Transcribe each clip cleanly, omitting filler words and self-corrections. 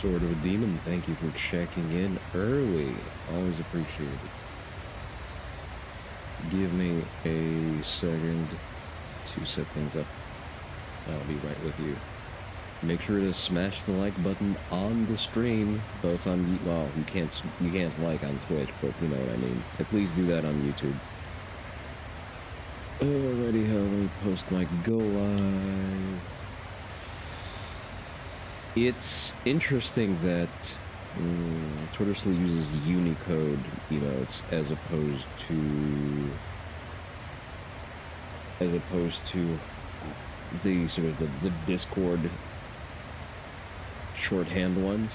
Sort of a Demon, thank you for checking in early. Always appreciated. Give me a second to set things up. I'll be right with you. Make sure to smash the like button on the stream, both on, well, you can't like on Twitch, but you know what I mean. And please do that on YouTube. Alrighty, let me post my go live. It's interesting that Twitter still uses Unicode emotes as opposed to the sort of the Discord shorthand ones.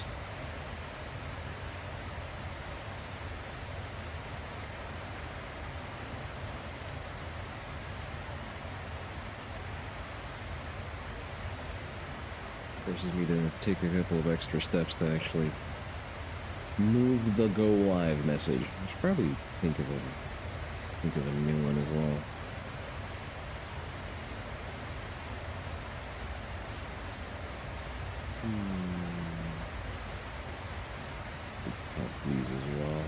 Forces me to take a couple of extra steps to actually move the go live message. I should probably think of a new one as well. These as well.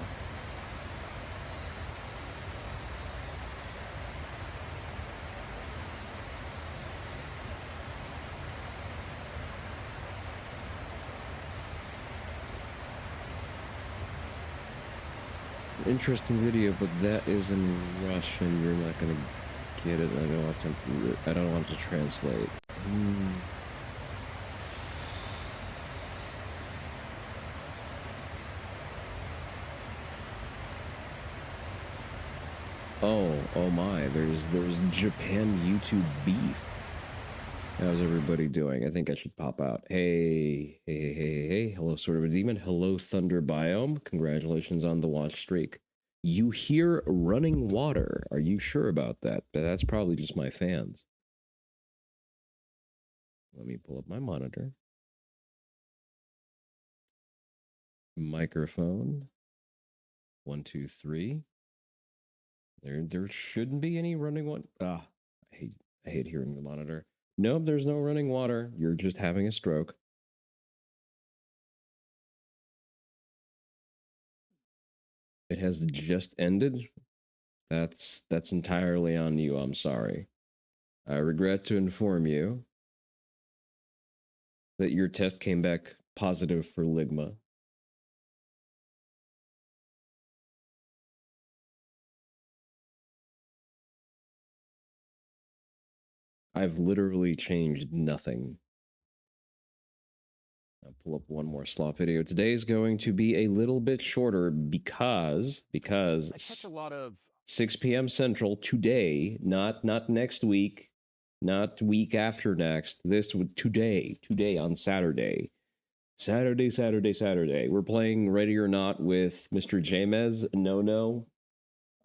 Interesting video, but that is in Russian. You're not gonna get it. I don't want to translate. Oh my, there's Japan YouTube beef. How's everybody doing? I think I should pop out. Hey. Hello, Sort of a Demon. Hello, Thunder Biome. Congratulations on the watch streak. You hear running water. Are you sure about that? That's probably just my fans. Let me pull up my monitor. Microphone. 1, 2, 3. There shouldn't be any running water. I hate hearing the monitor. Nope, there's no running water. You're just having a stroke. It has just ended. That's entirely on you. I'm sorry. I regret to inform you that your test came back positive for Ligma. I've literally changed nothing. I'll pull up one more slot video. Today's going to be a little bit shorter because I catch a lot of 6 p.m. Central today, not next week, not week after next. This would today on Saturday. Saturday. We're playing Ready or Not with Mr. Jamez, No,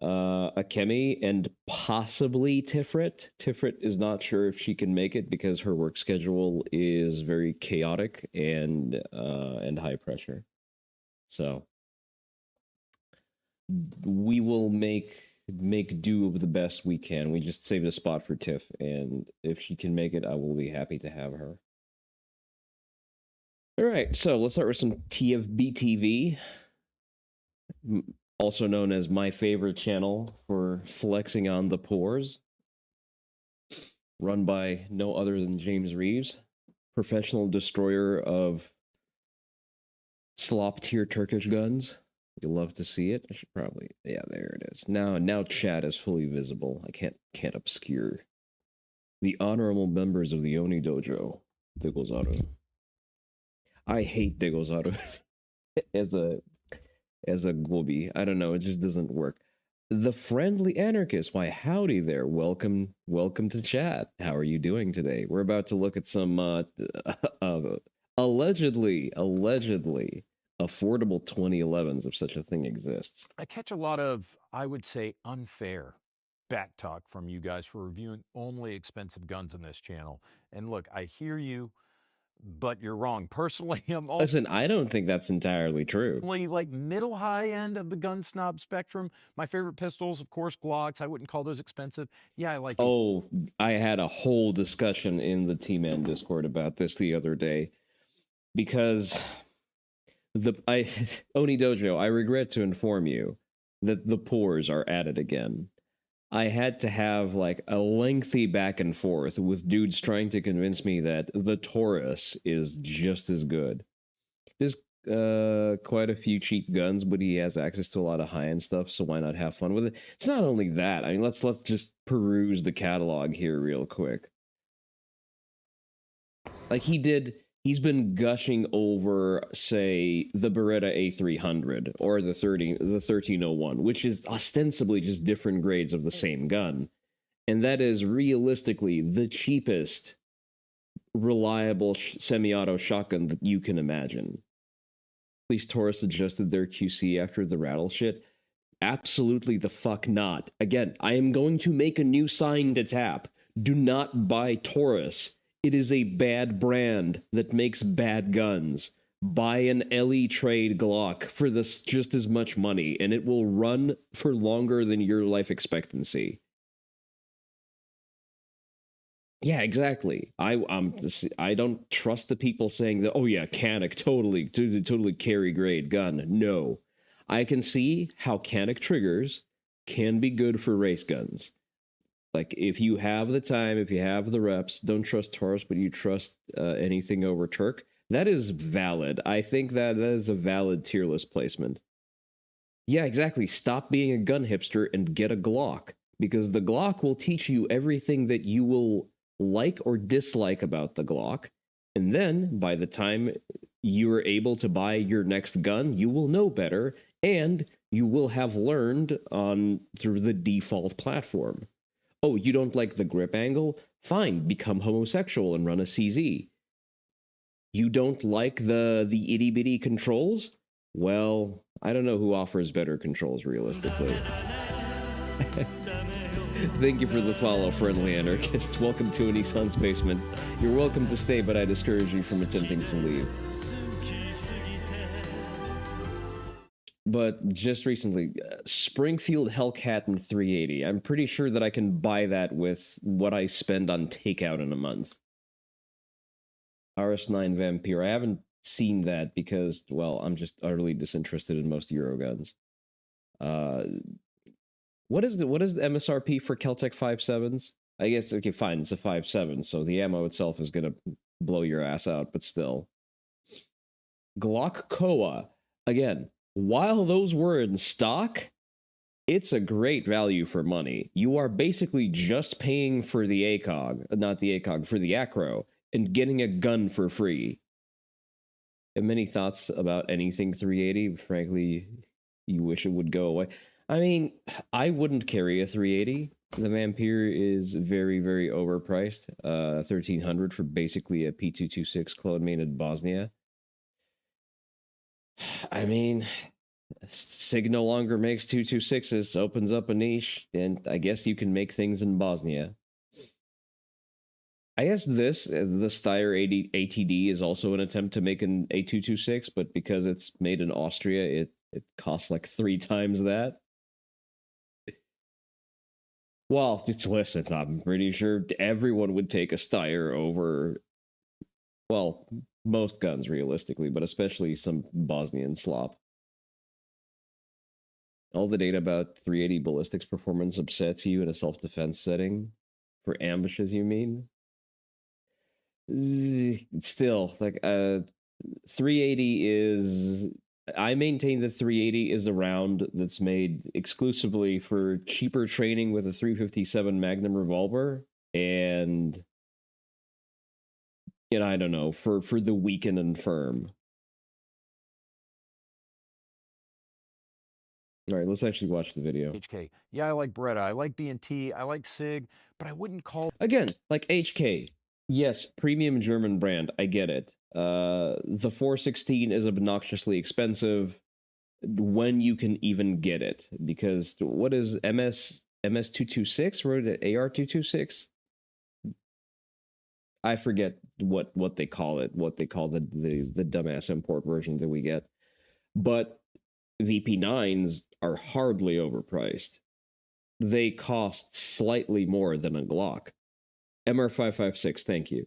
Akemi, and possibly Tifrit. Tifrit is not sure if she can make it because her work schedule is very chaotic and high pressure. So we will make do of the best we can. We just saved a spot for Tiff, and if she can make it, I will be happy to have her. All right, so let's start with some TFB TV, also known as my favorite channel for flexing on the pores, run by no other than James Reeves, professional destroyer of slop tier Turkish guns. You'll love to see it. I should probably, yeah, there it is. Now chat is fully visible. I can't obscure the honorable members of the Oni Dojo. Digglezaru. I hate Digglezaru as a Gobi. I don't know, it just doesn't work. The Friendly Anarchist, why howdy there. Welcome to chat. How are you doing today? We're about to look at some allegedly affordable 2011s, if such a thing exists. I catch a lot of, I would say, unfair back talk from you guys for reviewing only expensive guns on this channel. And look, I hear you, but you're wrong. Personally, I'm also Listen, I don't think that's entirely true. only like middle high end of the gun snob spectrum. My favorite pistols, of course, Glocks. I wouldn't call those expensive. Yeah, I like. Oh, I had a whole discussion in the T-Man Discord about this the other day because Oni Dojo, I regret to inform you that the pores are at it again. I had to have like a lengthy back and forth with dudes trying to convince me that the Taurus is just as good. There's quite a few cheap guns, but he has access to a lot of high end stuff, so why not have fun with it? It's not only that. I mean, let's just peruse the catalog here real quick. Like he's been gushing over, say, the Beretta A300 or the 1301, which is ostensibly just different grades of the same gun. And that is realistically the cheapest reliable semi-auto shotgun that you can imagine. At least Taurus adjusted their QC after the rattle shit. Absolutely the fuck not. Again, I am going to make a new sign to tap. Do not buy Taurus. It is a bad brand that makes bad guns. Buy an LE trade Glock for this just as much money, and it will run for longer than your life expectancy. Yeah, exactly. I don't trust the people saying that. Oh yeah, Canic totally carry grade gun. No, I can see how Canic triggers can be good for race guns. Like if you have the time, if you have the reps, don't trust Taurus, but you trust anything over Turk. That is valid. I think that is a valid tier list placement. Yeah, exactly. Stop being a gun hipster and get a Glock, because the Glock will teach you everything that you will like or dislike about the Glock. And then by the time you are able to buy your next gun, you will know better and you will have learned on through the default platform. Oh, you don't like the grip angle? Fine, become homosexual and run a CZ. You don't like the itty bitty controls? Well, I don't know who offers better controls realistically. Thank you for the follow, friendly anarchist. Welcome to Onii-san's basement. You're welcome to stay, but I discourage you from attempting to leave. But just recently, Springfield Hellcat in 380. I'm pretty sure that I can buy that with what I spend on takeout in a month. RS9 Vampire. I haven't seen that because, well, I'm just utterly disinterested in most Euroguns. What is the MSRP for Keltec 5.7s? I guess, okay, fine, it's a 5.7, so the ammo itself is gonna blow your ass out, but still. Glock Koa. Again, while those were in stock, it's a great value for money. You are basically just paying for the ACOG, not the ACOG, for the Acro, and getting a gun for free. Have many thoughts about anything 380? Frankly, you wish it would go away. I mean, I wouldn't carry a 380. The Vampire is very, very overpriced. 1,300 for basically a P226 clone made in Bosnia. I mean, SIG no longer makes 226s, opens up a niche, and I guess you can make things in Bosnia. I guess the Steyr ATD is also an attempt to make an A226, but because it's made in Austria, it costs like 3 times that. Well, listen, I'm pretty sure everyone would take a Steyr over, well, most guns realistically, but especially some Bosnian slop. All the data about 380 ballistics performance upsets you in a self-defense setting? For ambushes, you mean? Still, like, 380 is... I maintain that 380 is a round that's made exclusively for cheaper training with a 357 Magnum revolver, and, you know, I don't know, for the weak and infirm. All right, let's actually watch the video. HK. Yeah, I like Beretta. I like B&T. I like SIG, but I wouldn't call... Again, like HK. Yes, premium German brand. I get it. The 416 is obnoxiously expensive when you can even get it, because what is MS226 or AR226? I forget what they call it, what they call the dumbass import version that we get. But VP9s are hardly overpriced. They cost slightly more than a Glock. MR556, thank you.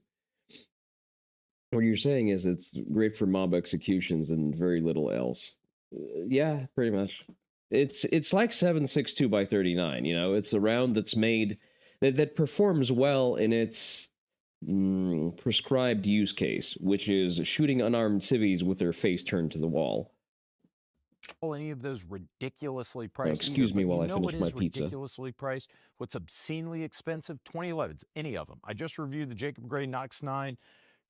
What you're saying is it's great for mob executions and very little else. Yeah, pretty much. It's like 7.62 by 39. You know, it's a round that's made that performs well in its prescribed use case, which is shooting unarmed civvies with their face turned to the wall. Any of those ridiculously priced either, Excuse me but you while I know what finish my is pizza. ridiculously priced? What's obscenely expensive? 2011s, any of them. I just reviewed the Jacob Gray Knox 9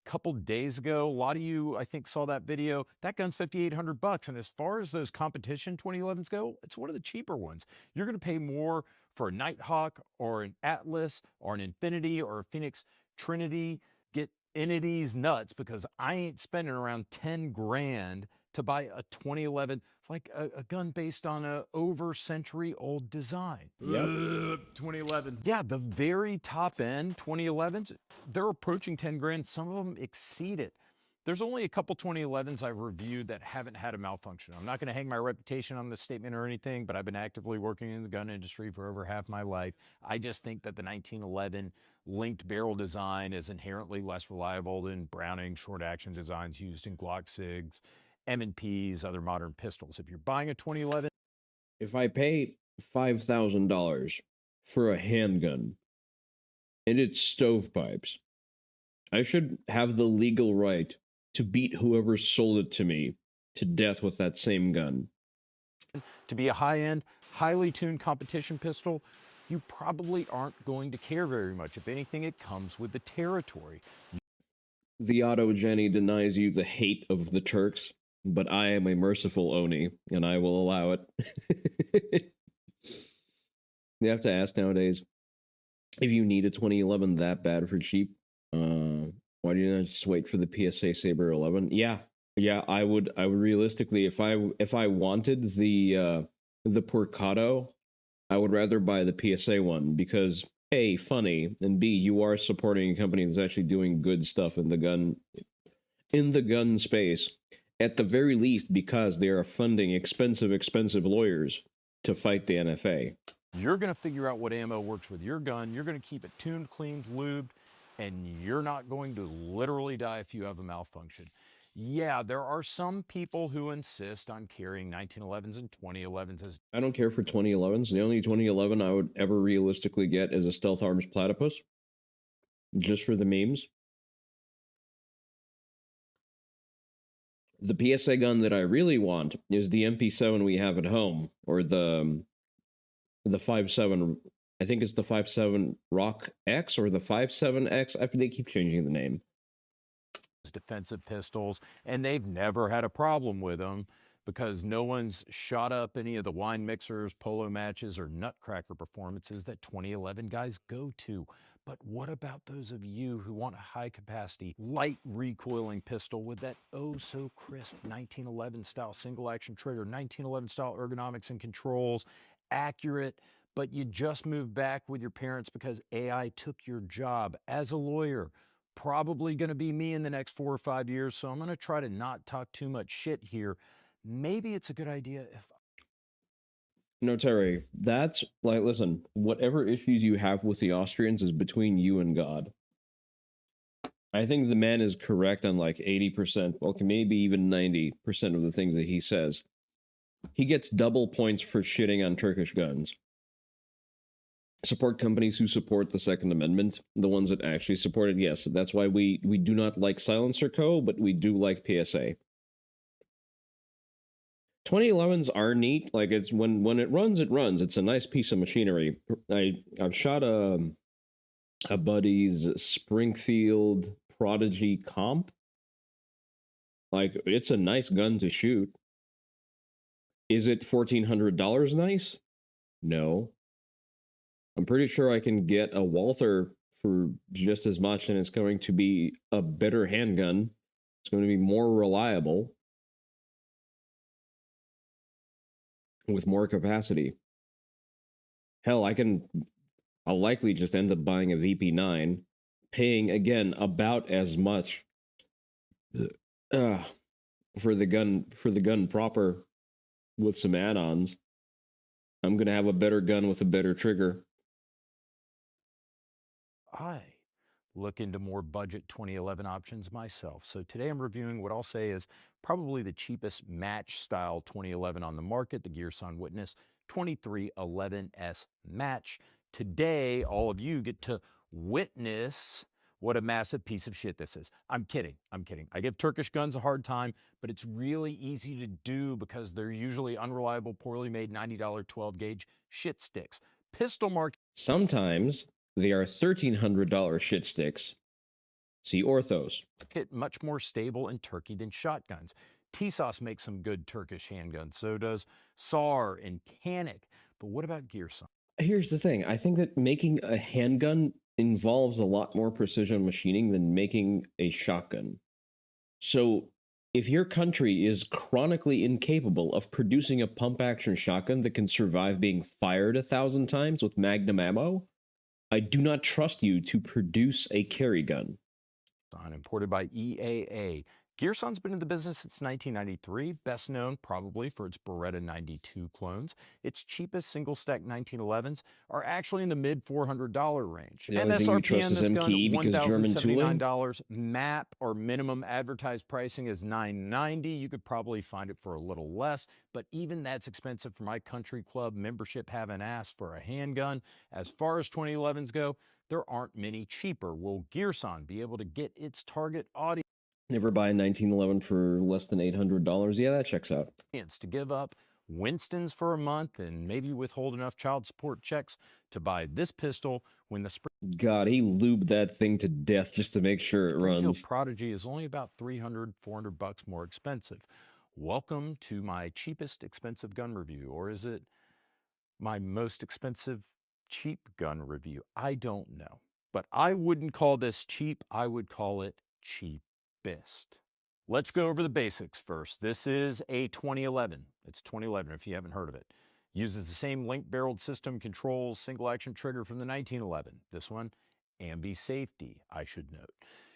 couple days ago. A lot of you, I think, saw that video. That gun's $5,800. And as far as those competition 2011s go, it's one of the cheaper ones. You're going to pay more for a Nighthawk or an Atlas or an Infinity or a Phoenix Trinity. Get entities nuts, because I ain't spending around 10 grand to buy a 2011, like a gun based on a over century old design. Yep. 2011. Yeah, the very top end 2011s, they're approaching 10 grand. Some of them exceed it. There's only a couple 2011s I've reviewed that haven't had a malfunction. I'm not going to hang my reputation on this statement or anything, but I've been actively working in the gun industry for over half my life. I just think that the 1911 linked barrel design is inherently less reliable than Browning short action designs used in Glock SIGs, M&Ps, other modern pistols. If you're buying a 2011, If I pay $5,000 for a handgun and it's stovepipes, I should have the legal right to beat whoever sold it to me to death with that same gun. to be a high-end, highly tuned competition pistol, you probably aren't going to care very much. If anything, it comes with the territory. The Auto Jenny denies you the hate of the Turks, but I am a merciful Oni, and I will allow it. You have to ask nowadays, if you need a 2011 that bad for cheap, why do you not just wait for the PSA Saber 11? Yeah, I would realistically, if I wanted the Porcado, I would rather buy the PSA one, because A, funny, and B, you are supporting a company that's actually doing good stuff in the gun space, at the very least, because they are funding expensive lawyers to fight the NFA. You're going to figure out what ammo works with your gun. You're going to keep it tuned, cleaned, lubed, and you're not going to literally die if you have a malfunction. Yeah, there are some people who insist on carrying 1911s and 2011s as... I don't care for 2011s. The only 2011 I would ever realistically get is a Stealth Arms Platypus, just for the memes. The PSA gun that I really want is the MP7 we have at home, or the 5.7. I think it's the 5.7 Rock X or the 5.7X. They keep changing the name. defensive pistols, and they've never had a problem with them, because no one's shot up any of the wine mixers, polo matches, or nutcracker performances that 2011 guys go to. But what about those of you who want a high capacity, light recoiling pistol with that oh so crisp 1911 style single action trigger, 1911 style ergonomics and controls, accurate, but you just moved back with your parents because AI took your job as a lawyer? Probably going to be me in the next 4 or 5 years, so I'm going to try to not talk too much shit here. Maybe it's a good idea if... No, Terry, that's like, listen, whatever issues you have with the Austrians is between you and God. I think the man is correct on like 80%, well, maybe even 90% of the things that he says. He gets double points for shitting on Turkish guns. Support companies who support the Second Amendment, the ones that actually support it, yes. That's why we do not like Silencer Co., but we do like PSA. 2011s are neat. Like, it's when it runs, it runs. It's a nice piece of machinery. I've shot a buddy's Springfield Prodigy comp. Like, it's a nice gun to shoot. Is it $1,400 nice? No. I'm pretty sure I can get a Walther for just as much, and it's going to be a better handgun. It's going to be more reliable with more capacity. Hell, I'll likely just end up buying a VP9, paying again about as much for the gun proper with some add-ons. I'm gonna have a better gun with a better trigger. look into more budget 2011 options myself. So today I'm reviewing what I'll say is probably the cheapest match style 2011 on the market, the Gearson Witness 2311S Match. Today, all of you get to witness what a massive piece of shit this is. I'm kidding. I'm kidding. I give Turkish guns a hard time, but it's really easy to do because they're usually unreliable, poorly made $90 12 gauge shit sticks. Pistol mark. Sometimes they are $1,300 shit sticks. See orthos. Much more stable in Turkey than shotguns. TSOS makes some good Turkish handguns. So does SAR and Canik. But what about Gearson? Here's the thing. I think that making a handgun involves a lot more precision machining than making a shotgun. So if your country is chronically incapable of producing a pump action shotgun that can survive being fired 1,000 times with magnum ammo, I do not trust you to produce a carry gun. Imported by EAA. Gearson's been in the business since 1993, best known probably for its Beretta 92 clones. Its cheapest single-stack 1911s are actually in the mid $400 range. The only thing you trust is MT because German tooling. $1,079. MAP or minimum advertised pricing is $990. You could probably find it for a little less, but even that's expensive for my country club membership having asked for a handgun. As far as 2011s go, there aren't many cheaper. Will Gearson be able to get its target audience? Never buy a 1911 for less than $800. Yeah, that checks out. To give up Winston's for a month and maybe withhold enough child support checks to buy this pistol when the God, he lubed that thing to death just to make sure it runs. Prodigy is only about $300, $400 more expensive. Welcome to my cheapest expensive gun review, or is it my most expensive cheap gun review? I don't know, but I wouldn't call this cheap. I would call it cheapest. Let's go over the basics first. This is a 2011. It's 2011 if you haven't heard of it. Uses the same link-barreled system controls, single-action trigger from the 1911. This one, ambi safety, I should note.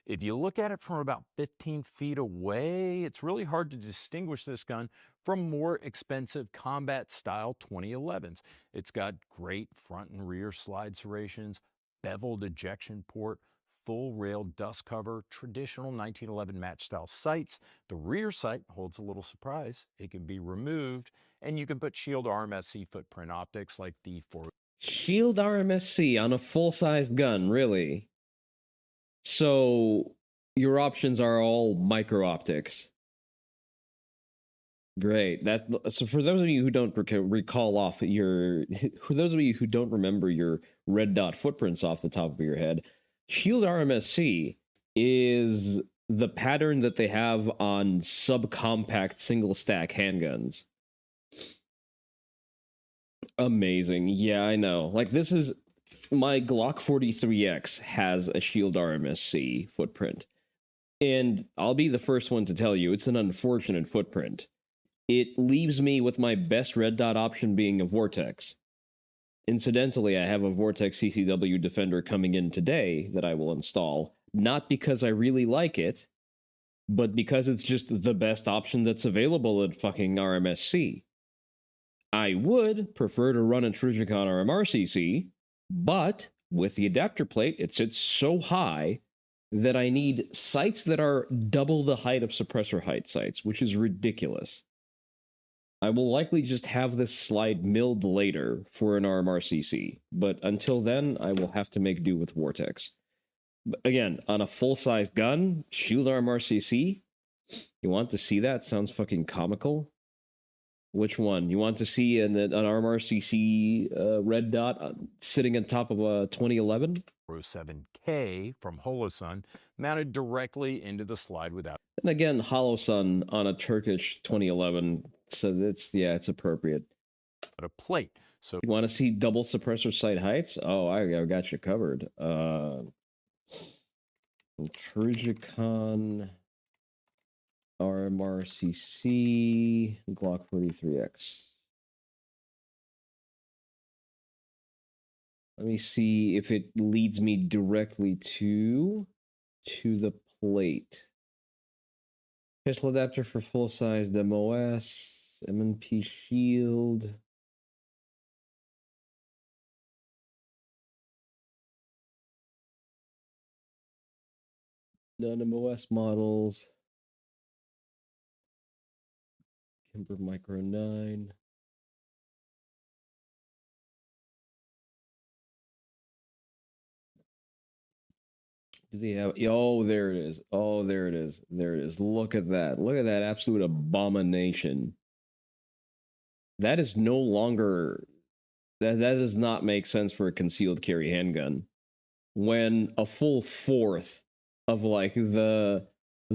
If you look at it from about 15 feet away, it's really hard to distinguish this gun from more expensive combat-style 2011s. It's got great front and rear slide serrations, beveled ejection port, full rail dust cover, traditional 1911 match-style sights. The rear sight holds a little surprise. It can be removed, and you can put Shield RMSC footprint optics like the Shield RMSC on a full-sized gun, really? So your options are all micro optics. Great. So for those of you who don't recall off your, for those of you who don't remember your red dot footprints off the top of your head, Shield RMSC is the pattern that they have on subcompact single stack handguns. Amazing. Yeah, I know. Like, this is my Glock 43X has a Shield RMSC footprint. And I'll be the first one to tell you, it's an unfortunate footprint. It leaves me with my best red dot option being a Vortex. Incidentally, I have a Vortex CCW Defender coming in today that I will install, not because I really like it, but because it's just the best option that's available at fucking RMSC. I would prefer to run a Trijicon or a MRCC, but with the adapter plate, it sits so high that I need sights that are double the height of suppressor height sights, which is ridiculous. I will likely just have this slide milled later for an RMRCC, but until then, I will have to make do with Vortex. But again, on a full-sized gun, Shield RMRCC, you want to see that? Sounds fucking comical. Which one? You want to see an RMRCC red dot sitting on top of a 2011? 7K from Holosun mounted directly into the slide without. And again, Holosun on a Turkish 2011, so it's appropriate. A plate. So you want to see double suppressor sight heights? Oh, I got you covered. Trijicon RMRCC Glock 43X. Let me see if it leads me directly to the plate. Pistol adapter for full-sized MOS, M&P shield. None MOS models. Kimber Micro 9. Do they have? Oh, there it is. Oh, there it is. There it is. Look at that. Look at that absolute abomination. That is no longer. That does not make sense for a concealed carry handgun. When a full fourth of like the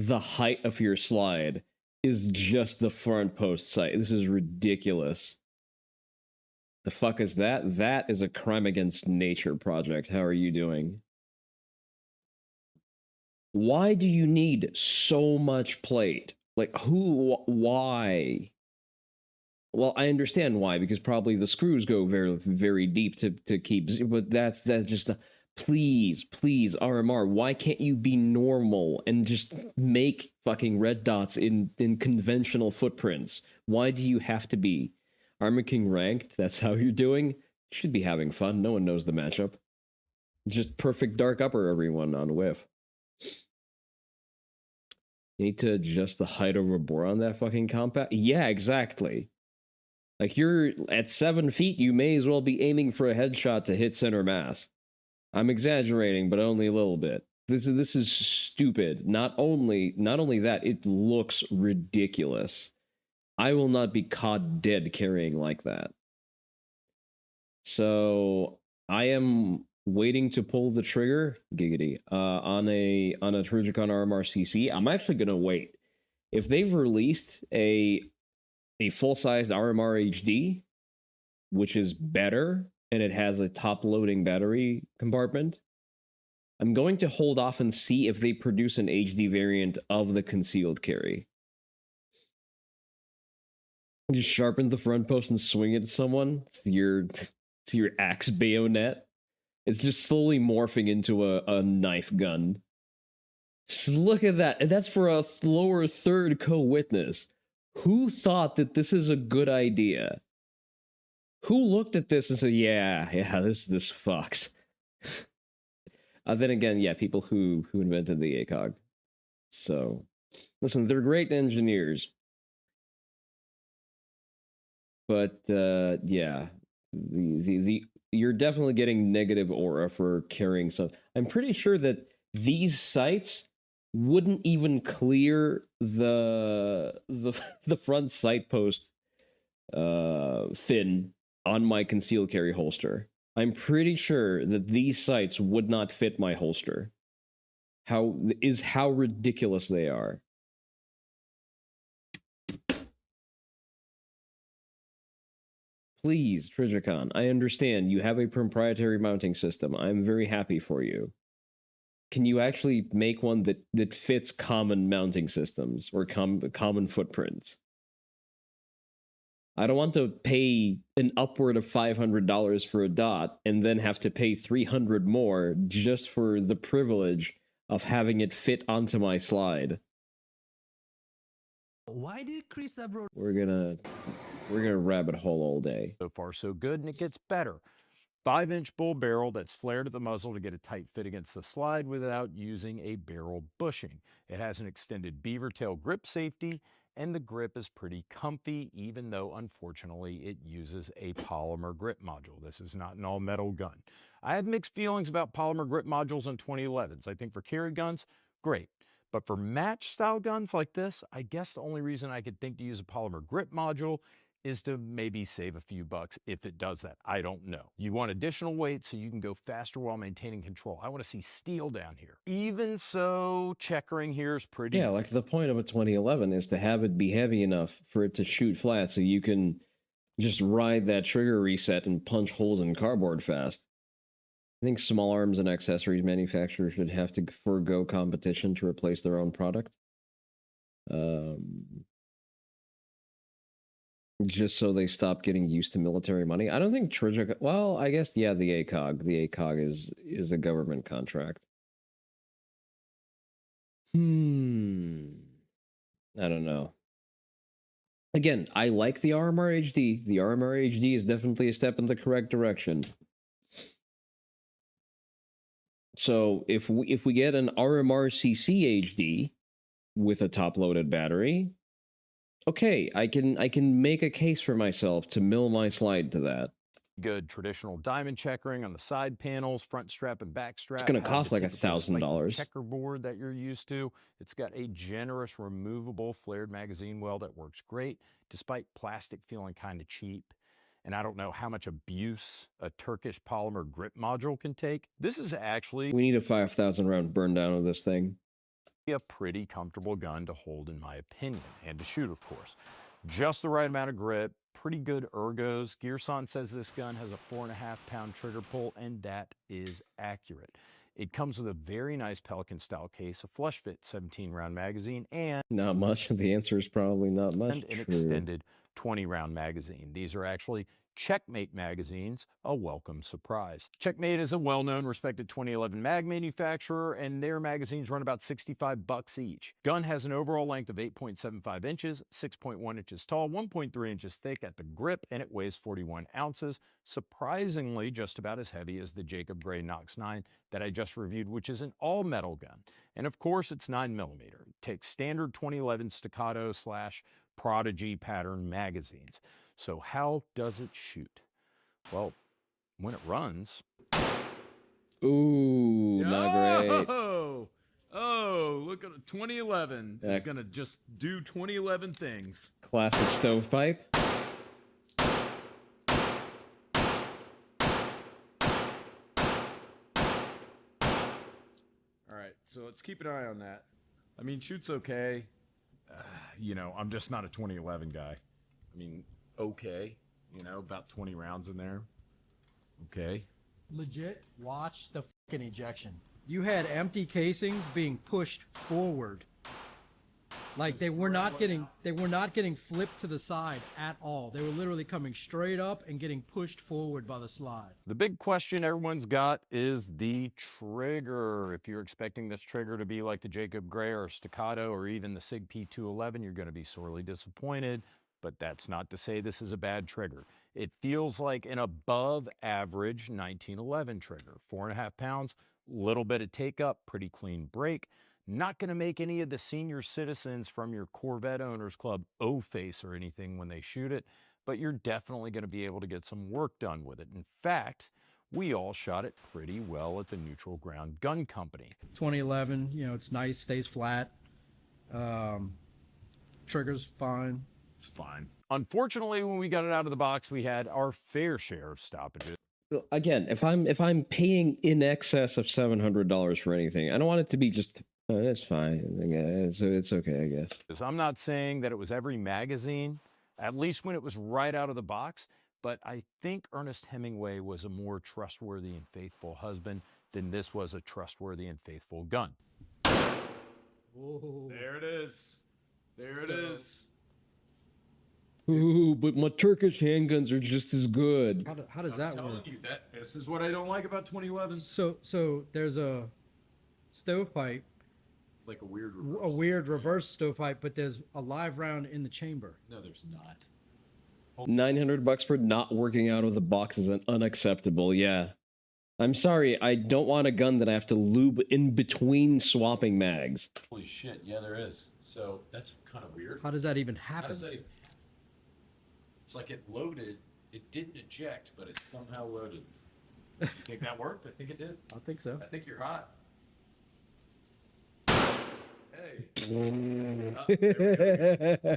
height of your slide is just the front post sight. This is ridiculous. The fuck is that? That is a crime against nature project. How are you doing? Why do you need so much plate? Like, why? Well, I understand why, because probably the screws go very, very deep to keep, but that's just, please, RMR, why can't you be normal and just make fucking red dots in conventional footprints? Why do you have to be Armor King ranked? That's how you're doing? You should be having fun. No one knows the matchup. Just perfect dark upper, everyone, on whiff. You need to adjust the height over bore on that fucking compact? Yeah, exactly. Like, you're at 7 feet, you may as well be aiming for a headshot to hit center mass. I'm exaggerating, but only a little bit. This is stupid. Not only that, it looks ridiculous. I will not be caught dead carrying like that. So I am waiting to pull the trigger, giggity, on a Trigicon RMR-CC. I'm actually gonna wait. If they've released a full-sized RMR HD, which is better, and it has a top-loading battery compartment, I'm going to hold off and see if they produce an HD variant of the concealed carry. Just sharpen the front post and swing it at someone. It's your axe bayonet. It's just slowly morphing into a knife gun. Just look at that. And that's for a lower third co-witness. Who thought that this is a good idea? Who looked at this and said, yeah, this fucks. Then again, yeah, people who invented the ACOG. So, listen, they're great engineers. But yeah, the you're definitely getting negative aura for carrying some. I'm pretty sure that these sites wouldn't even clear the front sight post fin on my concealed carry holster. I'm pretty sure that these sights would not fit my holster. How ridiculous they are. Please, Trigicon, I understand you have a proprietary mounting system. I'm very happy for you. Can you actually make one that fits common mounting systems or common footprints? I don't want to pay an upward of $500 for a dot and then have to pay $300 more just for the privilege of having it fit onto my slide. Why did Chris Abro? We're gonna rabbit hole all day. So far, so good, and it gets better. 5-inch bull barrel that's flared at the muzzle to get a tight fit against the slide without using a barrel bushing. It has an extended beaver tail grip safety, and the grip is pretty comfy, even though unfortunately it uses a polymer grip module. This is not an all-metal gun. I had mixed feelings about polymer grip modules in 2011s. I think for carry guns, great. But for match style guns like this, I guess the only reason I could think to use a polymer grip module is to maybe save a few bucks if it does that. I don't know. You want additional weight so you can go faster while maintaining control. I want to see steel down here. Even so, checkering here is pretty... Yeah, like the point of a 2011 is to have it be heavy enough for it to shoot flat so you can just ride that trigger reset and punch holes in cardboard fast. I think small arms and accessories manufacturers should have to forego competition to replace their own product. Just so they stop getting used to military money. I don't think Trigicon... Well, I guess, yeah, the ACOG. The ACOG is a government contract. I don't know. Again, I like the RMR HD. The RMR HD is definitely a step in the correct direction. So if we get an RMR CC HD with a top-loaded battery, okay, I can make a case for myself to mill my slide to that. Good traditional diamond checkering on the side panels, front strap and back strap. It's gonna have cost the like typical spiky $1,000. checkerboard that you're used to. It's got a generous removable flared magazine well that works great, despite plastic feeling kind of cheap. And I don't know how much abuse a Turkish polymer grip module can take. This is actually We need a 5,000 round burn down of this thing. a pretty comfortable gun to hold, in my opinion, and to shoot, of course. Just the right amount of grip, pretty good ergos. Onii-san says this gun has a 4.5-pound trigger pull, and that is accurate. It comes with a very nice Pelican-style case, a flush-fit 17-round magazine, and Not much. The answer is probably not much. an extended 20-round magazine. These are actually Checkmate magazines, a welcome surprise. Checkmate is a well-known, respected 2011 mag manufacturer, and their magazines run about $65 each. Gun has an overall length of 8.75 inches, 6.1 inches tall, 1.3 inches thick at the grip, and it weighs 41 ounces. Surprisingly, just about as heavy as the Jacob Gray Nox 9 that I just reviewed, which is an all-metal gun. And of course, it's 9mm. It takes standard 2011 Staccato / Prodigy pattern magazines. So how does it shoot? Well, when it runs... Ooh, not great. Oh, look at 2011. It's going to just do 2011 things. Classic stovepipe. All right, so let's keep an eye on that. I mean, shoots okay. You know, I'm just not a 2011 guy. I mean, okay. You know, about 20 rounds in there. Okay. Legit, watch the fucking ejection. You had empty casings being pushed forward. Like they were not getting flipped to the side at all. They were literally coming straight up and getting pushed forward by the slide. The big question everyone's got is the trigger. If you're expecting this trigger to be like the Jacob Gray or Staccato or even the SIG P211, you're going to be sorely disappointed. But that's not to say this is a bad trigger. It feels like an above average 1911 trigger. 4.5 pounds, little bit of take up, pretty clean break. Not going to make any of the senior citizens from your Corvette Owners Club O-face or anything when they shoot it, but you're definitely going to be able to get some work done with it. In fact, we all shot it pretty well at the Neutral Ground Gun Company. 2011, you know, it's nice, stays flat. Trigger's fine. It's fine. Unfortunately, when we got it out of the box, we had our fair share of stoppages. Again, if I'm paying in excess of $700 for anything, I don't want it to be just it's fine. It's okay, I guess. I'm not saying that it was every magazine, at least when it was right out of the box, but I think Ernest Hemingway was a more trustworthy and faithful husband than this was a trustworthy and faithful gun. Whoa. There it is. There it is. Ooh, but my Turkish handguns are just as good. How does that work? You that this is what I don't like about 2011. So there's a stovepipe, Like a weird reverse stovepipe, but there's a live round in the chamber. No, there's not. $900 for not working out of the box is unacceptable. Yeah, I'm sorry. I don't want a gun that I have to lube in between swapping mags. Holy shit! Yeah, there is. So that's kind of weird. How does that even happen? How does that even happen? It's like it loaded. It didn't eject, but it somehow loaded. You think that worked? I think it did. I think so. I think you're hot. Hey.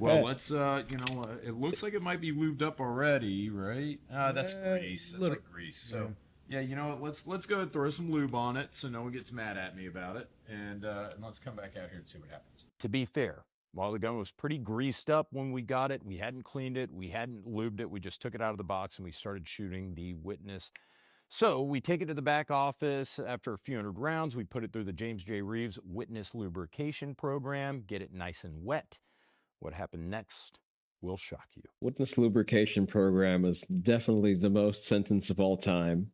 Well, let's, it looks like it might be lubed up already, right? That's grease. That's like grease. So, yeah, you know what? Let's go and throw some lube on it so no one gets mad at me about it. And let's come back out here and see what happens. To be fair, while the gun was pretty greased up when we got it, we hadn't cleaned it, we hadn't lubed it, we just took it out of the box and we started shooting the Witness. So we take it to the back office. After a few hundred rounds, we put it through the James J. Reeves Witness lubrication program, get it nice and wet. What happened next will shock you. Witness lubrication program is definitely the most sentence of all time.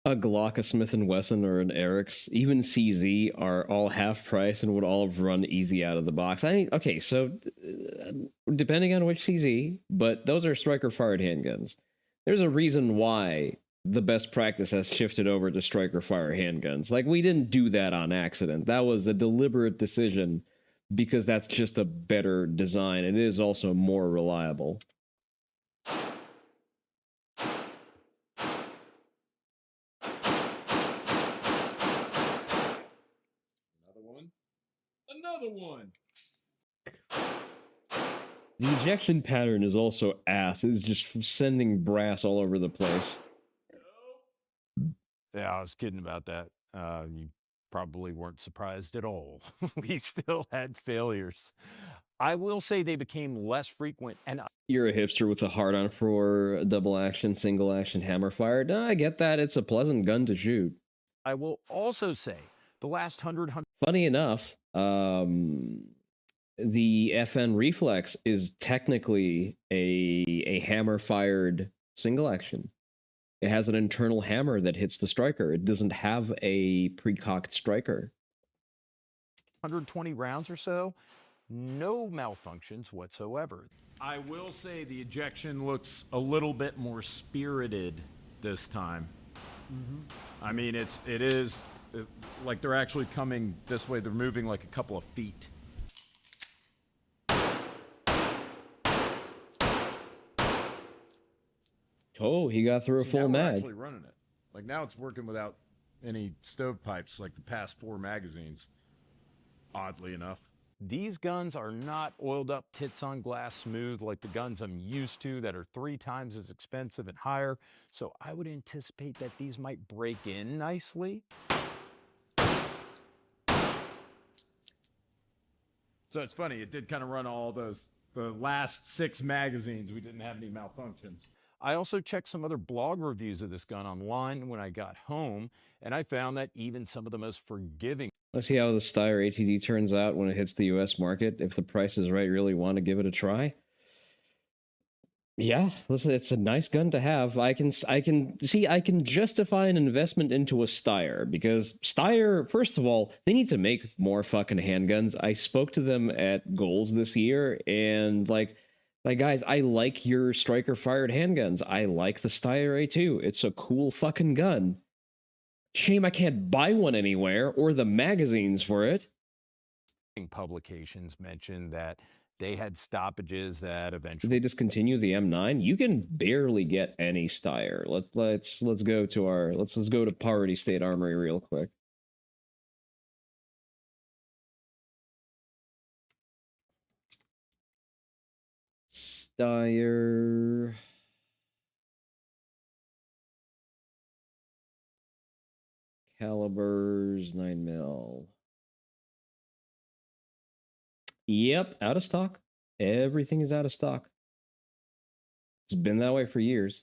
A Glock, a Smith & Wesson, or an Eric's, even CZ are all half price and would all have run easy out of the box. I mean, okay, so depending on which CZ, but those are striker-fired handguns. There's a reason why the best practice has shifted over to striker fire handguns. Like, we didn't do that on accident. That was a deliberate decision because that's just a better design. It is also more reliable. Another one. The ejection pattern is also ass. It's just sending brass all over the place. Yeah, I was kidding about that. You probably weren't surprised at all. We still had failures. I will say they became less frequent, and You're a hipster with a hard-on for double action, single action hammer fire. No, I get that. It's a pleasant gun to shoot. I will also say the last 100. Funny enough, the FN Reflex is technically a hammer-fired single action. It has an internal hammer that hits the striker. It doesn't have a pre-cocked striker. 120 rounds or so, no malfunctions whatsoever. I will say the ejection looks a little bit more spirited this time. I mean, it is like they're actually coming this way. They're moving like a couple of feet. Oh, he got through a full now we're mag. actually running it. Like now it's working without any stovepipes like the past 4 magazines, oddly enough. These guns are not oiled up tits on glass smooth like the guns I'm used to that are 3 times as expensive and higher, so I would anticipate that these might break in nicely. So it's funny, it did kind of run all the last 6 magazines, we didn't have any malfunctions. I also checked some other blog reviews of this gun online when I got home, and I found that even some of the most forgiving. Let's see how the Steyr ATD turns out when it hits the US market. If the price is right, really want to give it a try. Yeah, listen, it's a nice gun to have. I can justify an investment into a Steyr because Steyr, first of all, they need to make more fucking handguns. I spoke to them at Goals this year, and like guys, I like your striker fired handguns. I like the Steyr A2. It's a cool fucking gun. Shame I can't buy one anywhere or the magazines for it. Publications mentioned that they had stoppages that eventually They discontinue the M9. You can barely get any Steyr. Let's go to Poverty State Armory real quick. Steyr. Calibers 9mm. Yep, out of stock. Everything is out of stock. It's been that way for years.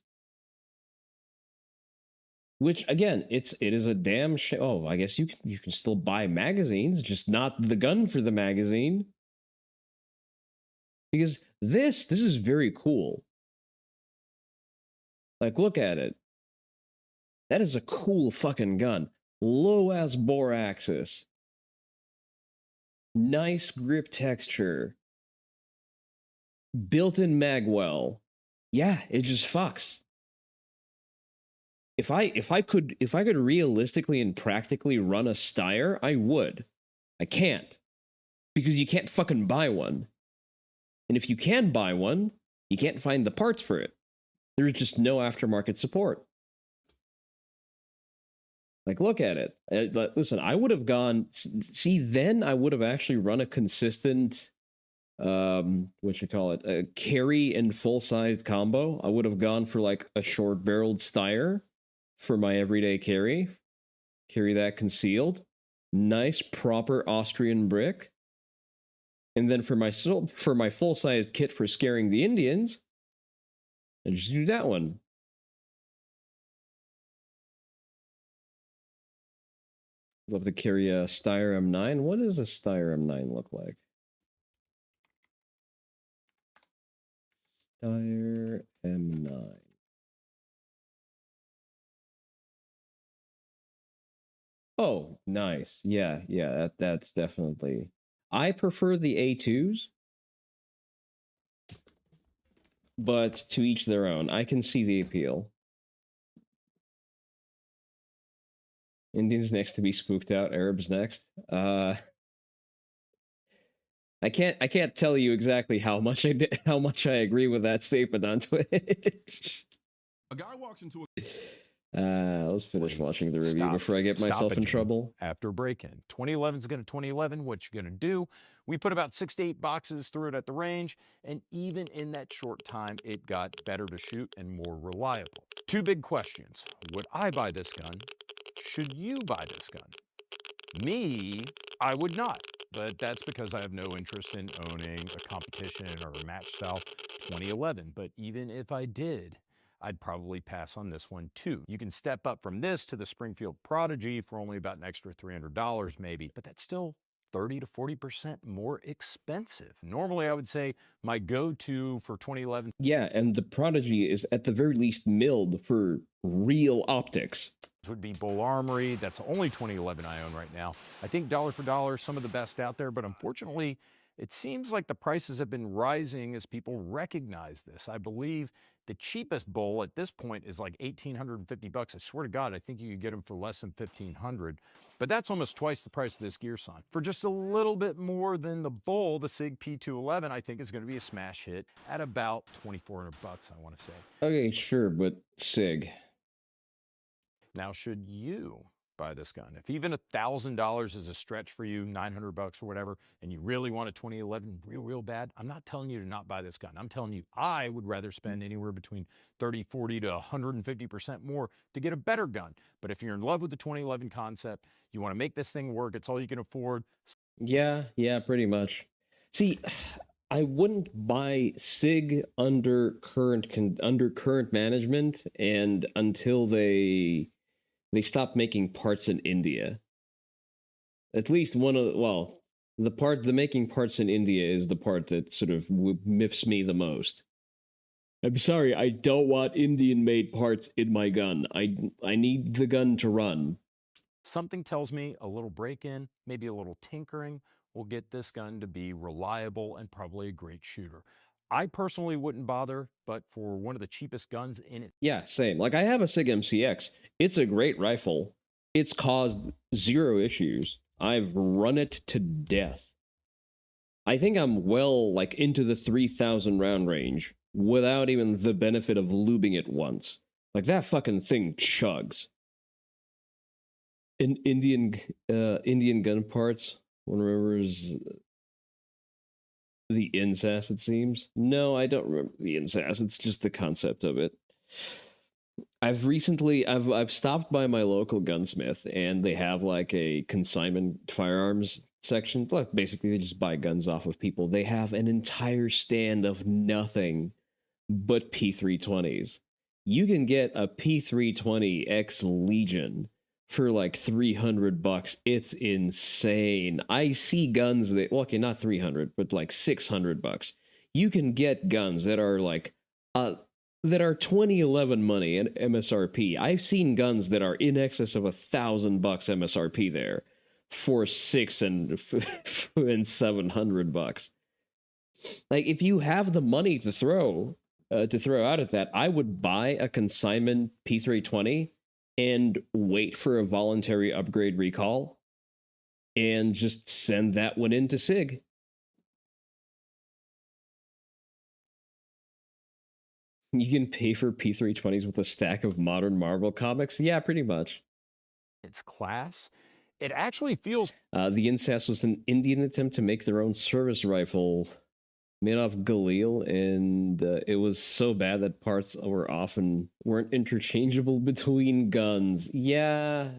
Which again, it is a damn shame. Oh, I guess you can still buy magazines, just not the gun for the magazine. Because this is very cool. Like, look at it. That is a cool fucking gun. Low ass bore axis. Nice grip texture. Built-in magwell. Yeah, it just fucks. If I could realistically and practically run a Steyr, I would. I can't. Because you can't fucking buy one. And if you can buy one, you can't find the parts for it. There's just no aftermarket support. Like, look at it. Listen, I would have gone... See, then I would have actually run a consistent... a carry and full-sized combo. I would have gone for, like, a short-barreled Steyr for my everyday carry. Carry that concealed. Nice, proper Austrian brick. And then for my full-sized kit for scaring the Indians, I just do that one. Love to carry a Steyr M9. What does a Steyr M9 look like? Steyr M9. Oh, nice. Yeah, that's definitely... I prefer the A2s, but to each their own. I can see the appeal. Indians next to be spooked out, Arabs next. I can't tell you exactly how much I agree with that statement on Twitch. A guy walks into a Let's finish watching the review Stop. before I get Stop myself it, in Jim. trouble. After break-in. 2011 is going to 2011. What you going to do? We put about 6 to 8 boxes through it at the range, and even in that short time, it got better to shoot and more reliable. 2 big questions. Would I buy this gun? Should you buy this gun? Me, I would not, but that's because I have no interest in owning a competition or a match style 2011. But even if I did, I'd probably pass on this one too. You can step up from this to the Springfield Prodigy for only about an extra $300 maybe, but that's still 30 to 40% more expensive. Normally I would say my go-to for 2011. Yeah, and the Prodigy is at the very least milled for real optics. Would be Bull Armory. That's the only 2011 I own right now. I think dollar for dollar, some of the best out there, but unfortunately, it seems like the prices have been rising as people recognize this. I believe the cheapest Bull at this point is like $1,850. I swear to God, I think you could get them for less than $1,500. But that's almost twice the price of this gear sign. For just a little bit more than the Bull, the SIG P211, I think is going to be a smash hit at about $2,400, I want to say. Okay, sure, but SIG. Now, should you buy this gun? If even $1,000 is a stretch for you, $900 or whatever, and you really want a 2011 real bad, I'm not telling you to not buy this gun. I'm telling you I would rather spend anywhere between 30, 40 to 150% more to get a better gun. But if you're in love with the 2011 concept, you want to make this thing work, it's all you can afford. Yeah, pretty much. See, I wouldn't buy SIG under current management and until they stop making parts in India. At least one of the making parts in India is the part that sort of miffs me the most. I'm sorry, I don't want Indian made parts in my gun. I need the gun to run. Something tells me a little break-in, maybe a little tinkering will get this gun to be reliable and probably a great shooter. I personally wouldn't bother, but for one of the cheapest guns in it. Yeah, same. Like, I have a SIG MCX. It's a great rifle. It's caused 0 issues. I've run it to death. I think I'm well, like, into the 3,000 round range without even the benefit of lubing it once. Like, that fucking thing chugs. In Indian gun parts, one remembers the INSAS, it seems. No, I don't remember the INSAS. It's just the concept of it. I've stopped by my local gunsmith, and they have like a consignment firearms section. Look, basically, they just buy guns off of people. They have an entire stand of nothing but P320s. You can get a P320 X Legion for like $300. It's insane. I see guns that, well, okay, not 300, but like $600. You can get guns that are like that are 2011 money and MSRP. I've seen guns that are in excess of $1,000 MSRP there for $600 and $700. Like, if you have the money to throw out at that, I would buy a consignment P320 and wait for a voluntary upgrade recall and just send that one into SIG. You can pay for P320s with a stack of modern Marvel comics? Yeah, pretty much. Its class, it actually feels... The INSAS was an Indian attempt to make their own service rifle made off Galil, and it was so bad that parts weren't interchangeable between guns. Yeah,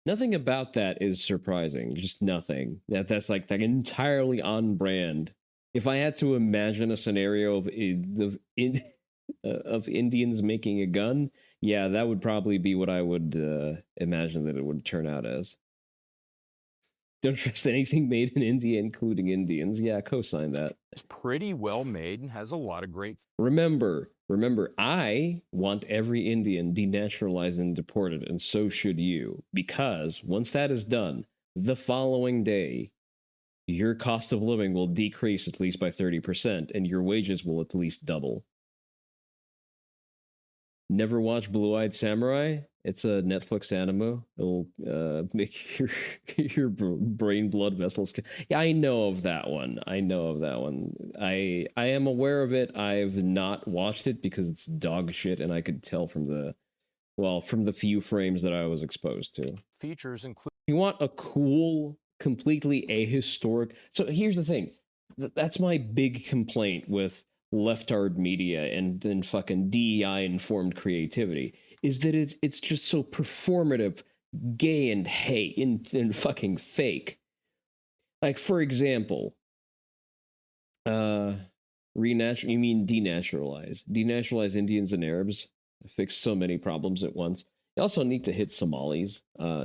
nothing about that is surprising. Just nothing. That's like entirely on brand. If I had to imagine a scenario of Indians making a gun, yeah, that would probably be what I would imagine that it would turn out as. Don't trust anything made in India, including Indians. Yeah, co-sign that. It's pretty well made and has a lot of great... Remember, I want every Indian denaturalized and deported, and so should you. Because once that is done, the following day, your cost of living will decrease at least by 30%, and your wages will at least double. Never watched Blue-Eyed Samurai? It's a Netflix anime. It'll make your brain blood vessels. Yeah, I know of that one. I know of that one. I am aware of it. I've not watched it because it's dog shit, and I could tell from the few frames that I was exposed to. Features include. You want a cool, completely ahistoric. So here's the thing. That's my big complaint with leftard media and then fucking DEI informed creativity is that it's just so performative, gay and hate and fucking fake. Like, for example, you mean denaturalize Indians and Arabs, fix so many problems at once. You also need to hit Somalis,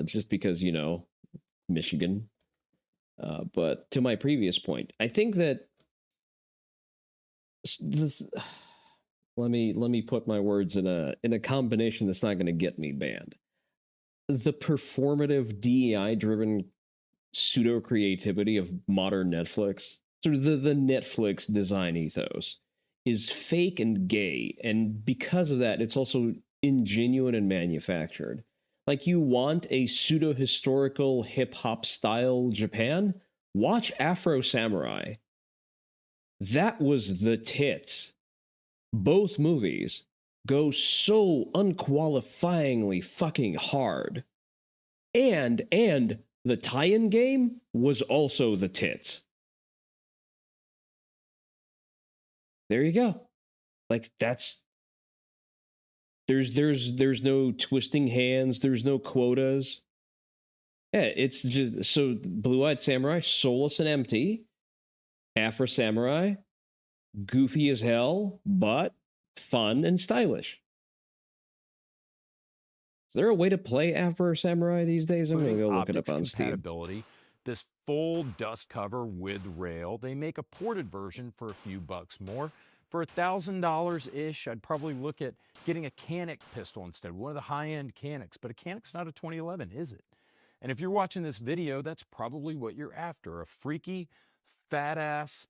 just because, Michigan. But to my previous point, I think that this. Let me put my words in a combination that's not going to get me banned. The performative DEI-driven pseudo creativity of modern Netflix, sort of the Netflix design ethos, is fake and gay, and because of that, it's also ingenuine and manufactured. Like, you want a pseudo historical hip hop style Japan? Watch Afro Samurai. That was the tits. Both movies go so unqualifyingly fucking hard. And the tie-in game was also the tits. There you go. Like, that's there's no twisting hands, there's no quotas. Yeah, it's just so Blue-Eyed Samurai, soulless and empty. Afro Samurai, goofy as hell, but fun and stylish. Is there a way to play Afro Samurai these days? I'm gonna go look it up on Steam. This full dust cover with rail. They make a ported version for a few bucks more. For $1,000-ish, I'd probably look at getting a Canic pistol instead, one of the high-end Canics. But a Canic's not a 2011, is it? And if you're watching this video, that's probably what you're after, a freaky, fat-ass,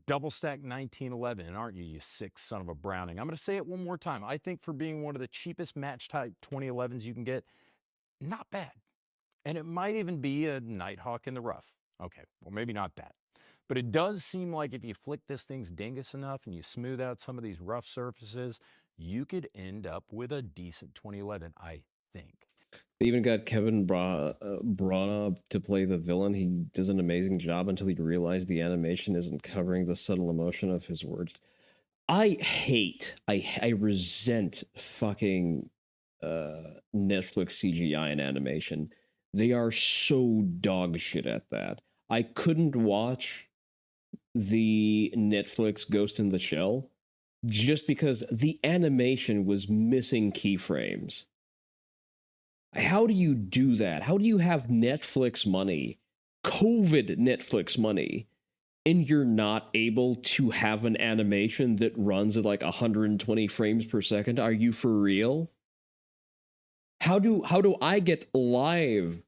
double-stack 1911, and aren't you, you sick son of a Browning? I'm going to say it one more time. I think for being one of the cheapest match-type 2011s you can get, not bad. And it might even be a Nighthawk in the rough. Okay, well, maybe not that. But it does seem like if you flick this thing's dingus enough and you smooth out some of these rough surfaces, you could end up with a decent 2011, I think. They even got Kevin Branagh to play the villain. He does an amazing job until he realized the animation isn't covering the subtle emotion of his words. I resent fucking Netflix CGI and animation. They are so dog shit at that. I couldn't watch the Netflix Ghost in the Shell just because the animation was missing keyframes. How do you do that? How do you have Netflix money, COVID Netflix money, and you're not able to have an animation that runs at like 120 frames per second? Are you for real? How do I get live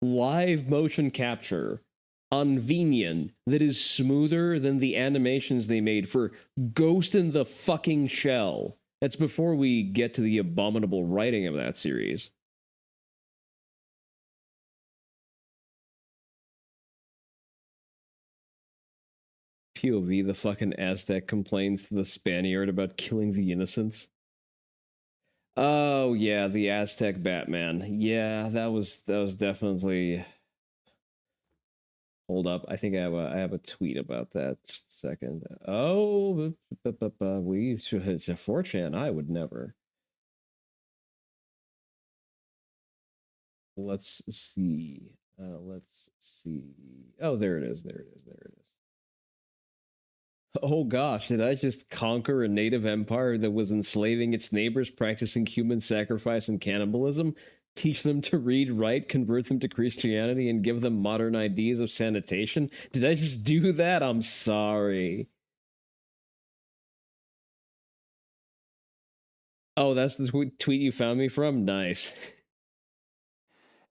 motion capture on Venian that is smoother than the animations they made for Ghost in the fucking Shell? That's before we get to the abominable writing of that series. POV, the fucking Aztec complains to the Spaniard about killing the innocents. Oh yeah, the Aztec Batman. Yeah, that was definitely. Hold up, I think I have a tweet about that. Just a second. Oh, we should. It's a 4chan. I would never. Let's see. Let's see. Oh, there it is. There it is. There it is. Oh gosh, did I just conquer a native empire that was enslaving its neighbors, practicing human sacrifice and cannibalism? Teach them to read, write, convert them to Christianity, and give them modern ideas of sanitation? Did I just do that? I'm sorry. Oh, that's the tweet you found me from? Nice.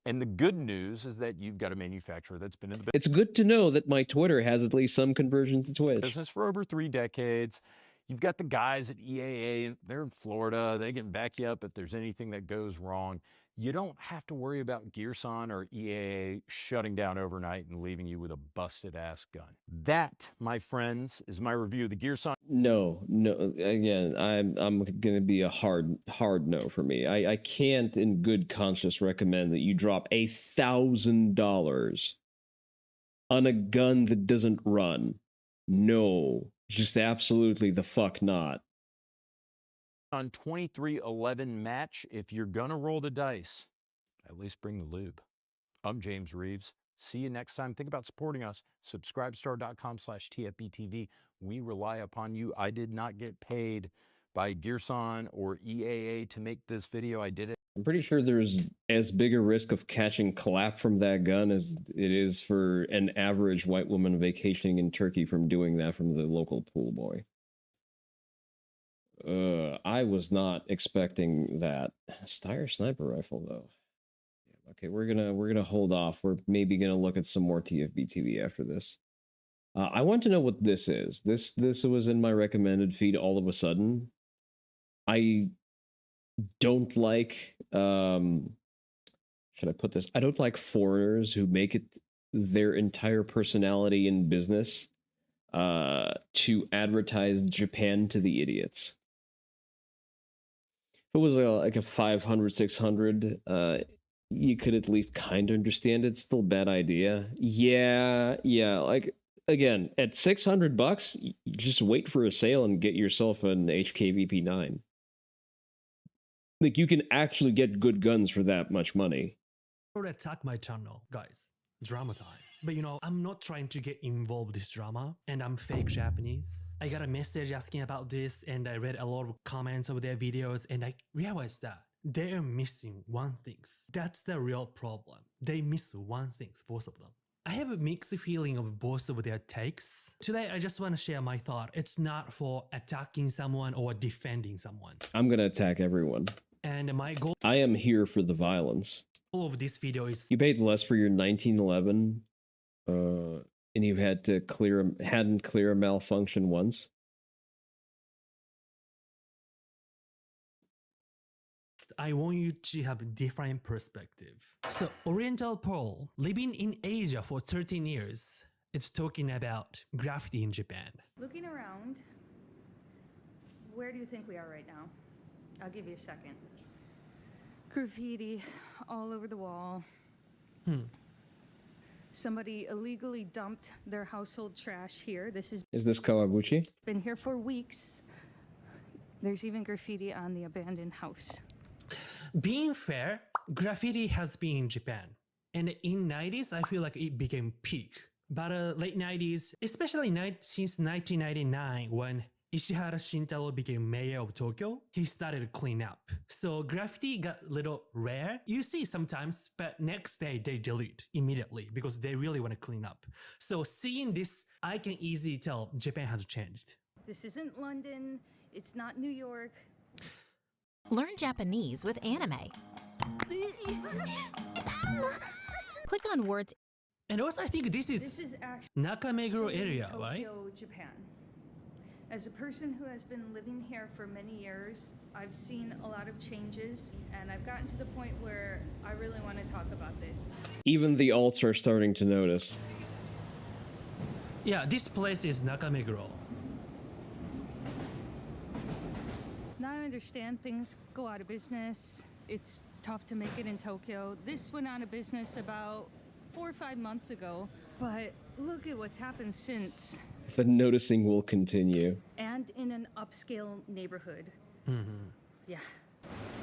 And the good news is that you've got a manufacturer that's been in the It's good to know that my Twitter has at least some conversion to Twitch. business for over 3 decades. You've got the guys at EAA, they're in Florida, they can back you up if there's anything that goes wrong. You don't have to worry about Gearson or EAA shutting down overnight and leaving you with a busted ass gun. That, my friends, is my review of the Gearson. No, no. Again, I'm gonna be a hard no for me. I can't, in good conscience, recommend that you drop $1,000 on a gun that doesn't run. No, just absolutely the fuck not. On 2311 match, if you're gonna roll the dice, at least bring the lube. I'm James Reeves. See you next time. Think about supporting us. Subscribestar.com/TFBTV. We rely upon you. I did not get paid by Gearson or EAA to make this video. I did it. I'm pretty sure there's as big a risk of catching clap from that gun as it is for an average white woman vacationing in Turkey from doing that from the local pool boy. I was not expecting that. Steyr sniper rifle though. Okay, we're gonna hold off. We're maybe gonna look at some more TFB TV after this. I want to know what this is. This was in my recommended feed all of a sudden. I don't like should I put this? I don't like foreigners who make it their entire personality in business to advertise Japan to the idiots. If it was like a 500, 600, you could at least kind of understand it. It's still a bad idea. Yeah, like, again, at $600, you just wait for a sale and get yourself an HKVP9. Like, you can actually get good guns for that much money. Or attack my channel, guys. Drama time. But you know, I'm not trying to get involved in this drama, and I'm fake Japanese. I got a message asking about this, and I read a lot of comments of their videos, and I realized that they're missing one thing. That's the real problem. They miss one thing, both of them. I have a mixed feeling of both of their takes. Today, I just want to share my thought. It's not for attacking someone or defending someone. I'm gonna attack everyone. And my goal I am here for the violence. of this video is You paid less for your 1911, and you hadn't clear a malfunction once. I want you to have a different perspective. So Oriental Pearl, living in Asia for 13 years, is talking about graffiti in Japan. Looking around, where do you think we are right now? I'll give you a second. Graffiti all over the wall. Somebody illegally dumped their household trash here. Is this Kawaguchi? Been here for weeks. There's even graffiti on the abandoned house. Being fair, graffiti has been in Japan. And in 90s, I feel like it became peak. But late 90s, especially since 1999, when Ishihara Shintaro became mayor of Tokyo, he started to clean up. So graffiti got a little rare. You see sometimes, but next day they delete immediately because they really want to clean up. So seeing this, I can easily tell Japan has changed. This isn't London. It's not New York. Learn Japanese with anime. Click on words. And also I think this is actually Nakameguro area, Tokyo, right? Japan. As a person who has been living here for many years, I've seen a lot of changes, and I've gotten to the point where I really want to talk about this. Even the alts are starting to notice. Yeah, this place is Nakameguro. Now I understand things go out of business. It's tough to make it in Tokyo. This went out of business about 4 or 5 months ago, but look at what's happened since. The noticing will continue. And in an upscale neighborhood. Yeah.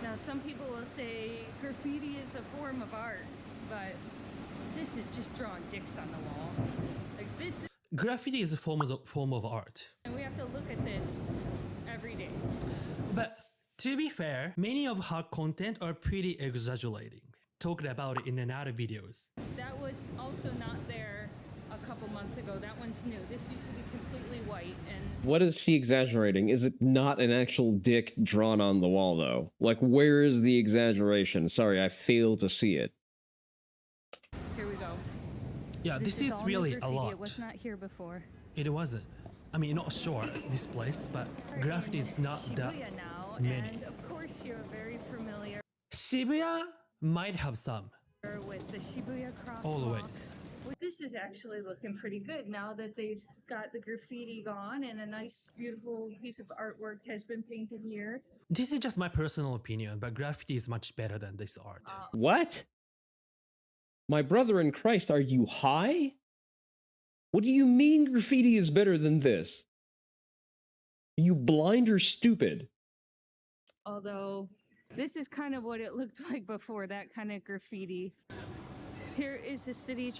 Now some people will say graffiti is a form of art, but this is just drawing dicks on the wall. Like this is, Graffiti is a form of art. and we have to look at this every day. But to be fair, many of her content are pretty exaggerating. Talked about it in another videos. That was also not there a couple months ago. That one's new. This used to be completely white, and What is she exaggerating? Is it not an actual dick drawn on the wall, though? Like, where is the exaggeration? Sorry, I fail to see it. here we go. Yeah, this is all new really a graffiti. lot. It was not here before. It wasn't. I mean, not sure this place, but graffiti is not that Shibuya now, many. and of course you're very familiar Shibuya might have some, with the Shibuya crosswalk. always. This is actually looking pretty good now that they've got the graffiti gone and a nice, beautiful piece of artwork has been painted here. This is just my personal opinion, but graffiti is much better than this art. What? My brother in Christ, are you high? What do you mean graffiti is better than this? Are you blind or stupid? Although this is kind of what it looked like before, that kind of graffiti. Here is the city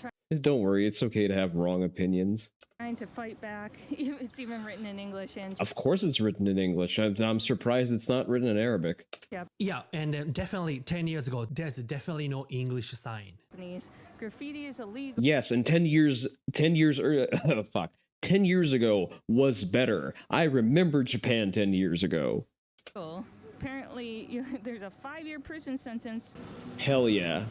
Don't worry, it's okay to have wrong opinions. trying to fight back. It's even written in English and Of course it's written in English. I'm surprised it's not written in Arabic. Yeah, and definitely 10 years ago, there's definitely no English sign. Japanese. Graffiti is illegal. Yes, and 10 years fuck. 10 years ago was better. I remember Japan 10 years ago. Apparently, there's a 5-year prison sentence. Hell yeah.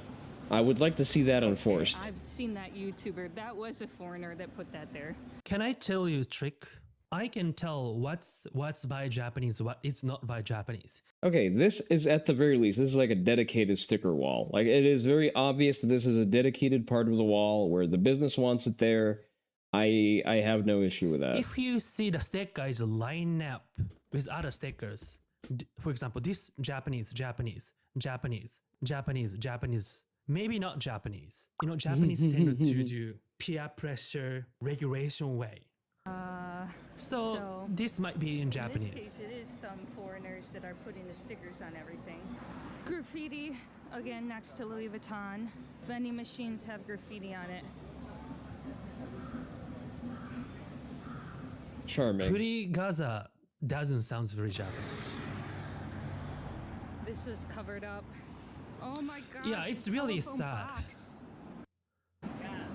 I would like to see that enforced. I've seen that YouTuber. That was a foreigner that put that there. Can I tell you a trick? I can tell what's by Japanese, what it's not by Japanese. Okay, this is at the very least, this is like a dedicated sticker wall. Like, it is very obvious that this is a dedicated part of the wall where the business wants it there. I have no issue with that. If you see the stickers line up with other stickers, for example, this Japanese, maybe not Japanese. You know, Japanese tend to do peer pressure regulation way. So this might be in Japanese. In this case, it is some foreigners that are putting the stickers on everything. Graffiti, again, next to Louis Vuitton. Vending machines have graffiti on it. Charming. Pretty Gaza doesn't sound very Japanese. This was covered up. Oh my gosh. Yeah, it's really telephone sad. box.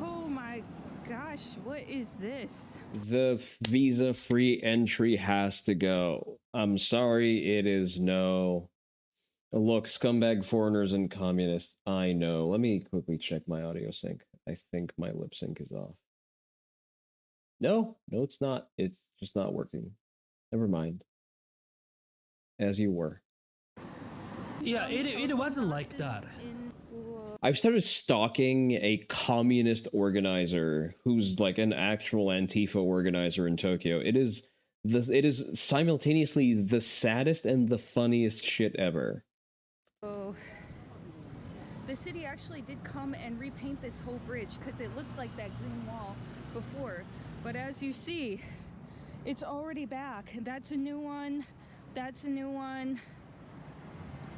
Oh my gosh, what is this? The visa-free entry has to go. I'm sorry, it is no. Look, scumbag foreigners and communists. I know. Let me quickly check my audio sync. I think my lip sync is off. No, it's not. It's just not working. Never mind. As you were. Yeah, it wasn't like that. I've started stalking a communist organizer who's like an actual Antifa organizer in Tokyo. It is simultaneously the saddest and the funniest shit ever. Oh, the city actually did come and repaint this whole bridge because it looked like that green wall before. But as you see, it's already back. That's a new one. That's a new one.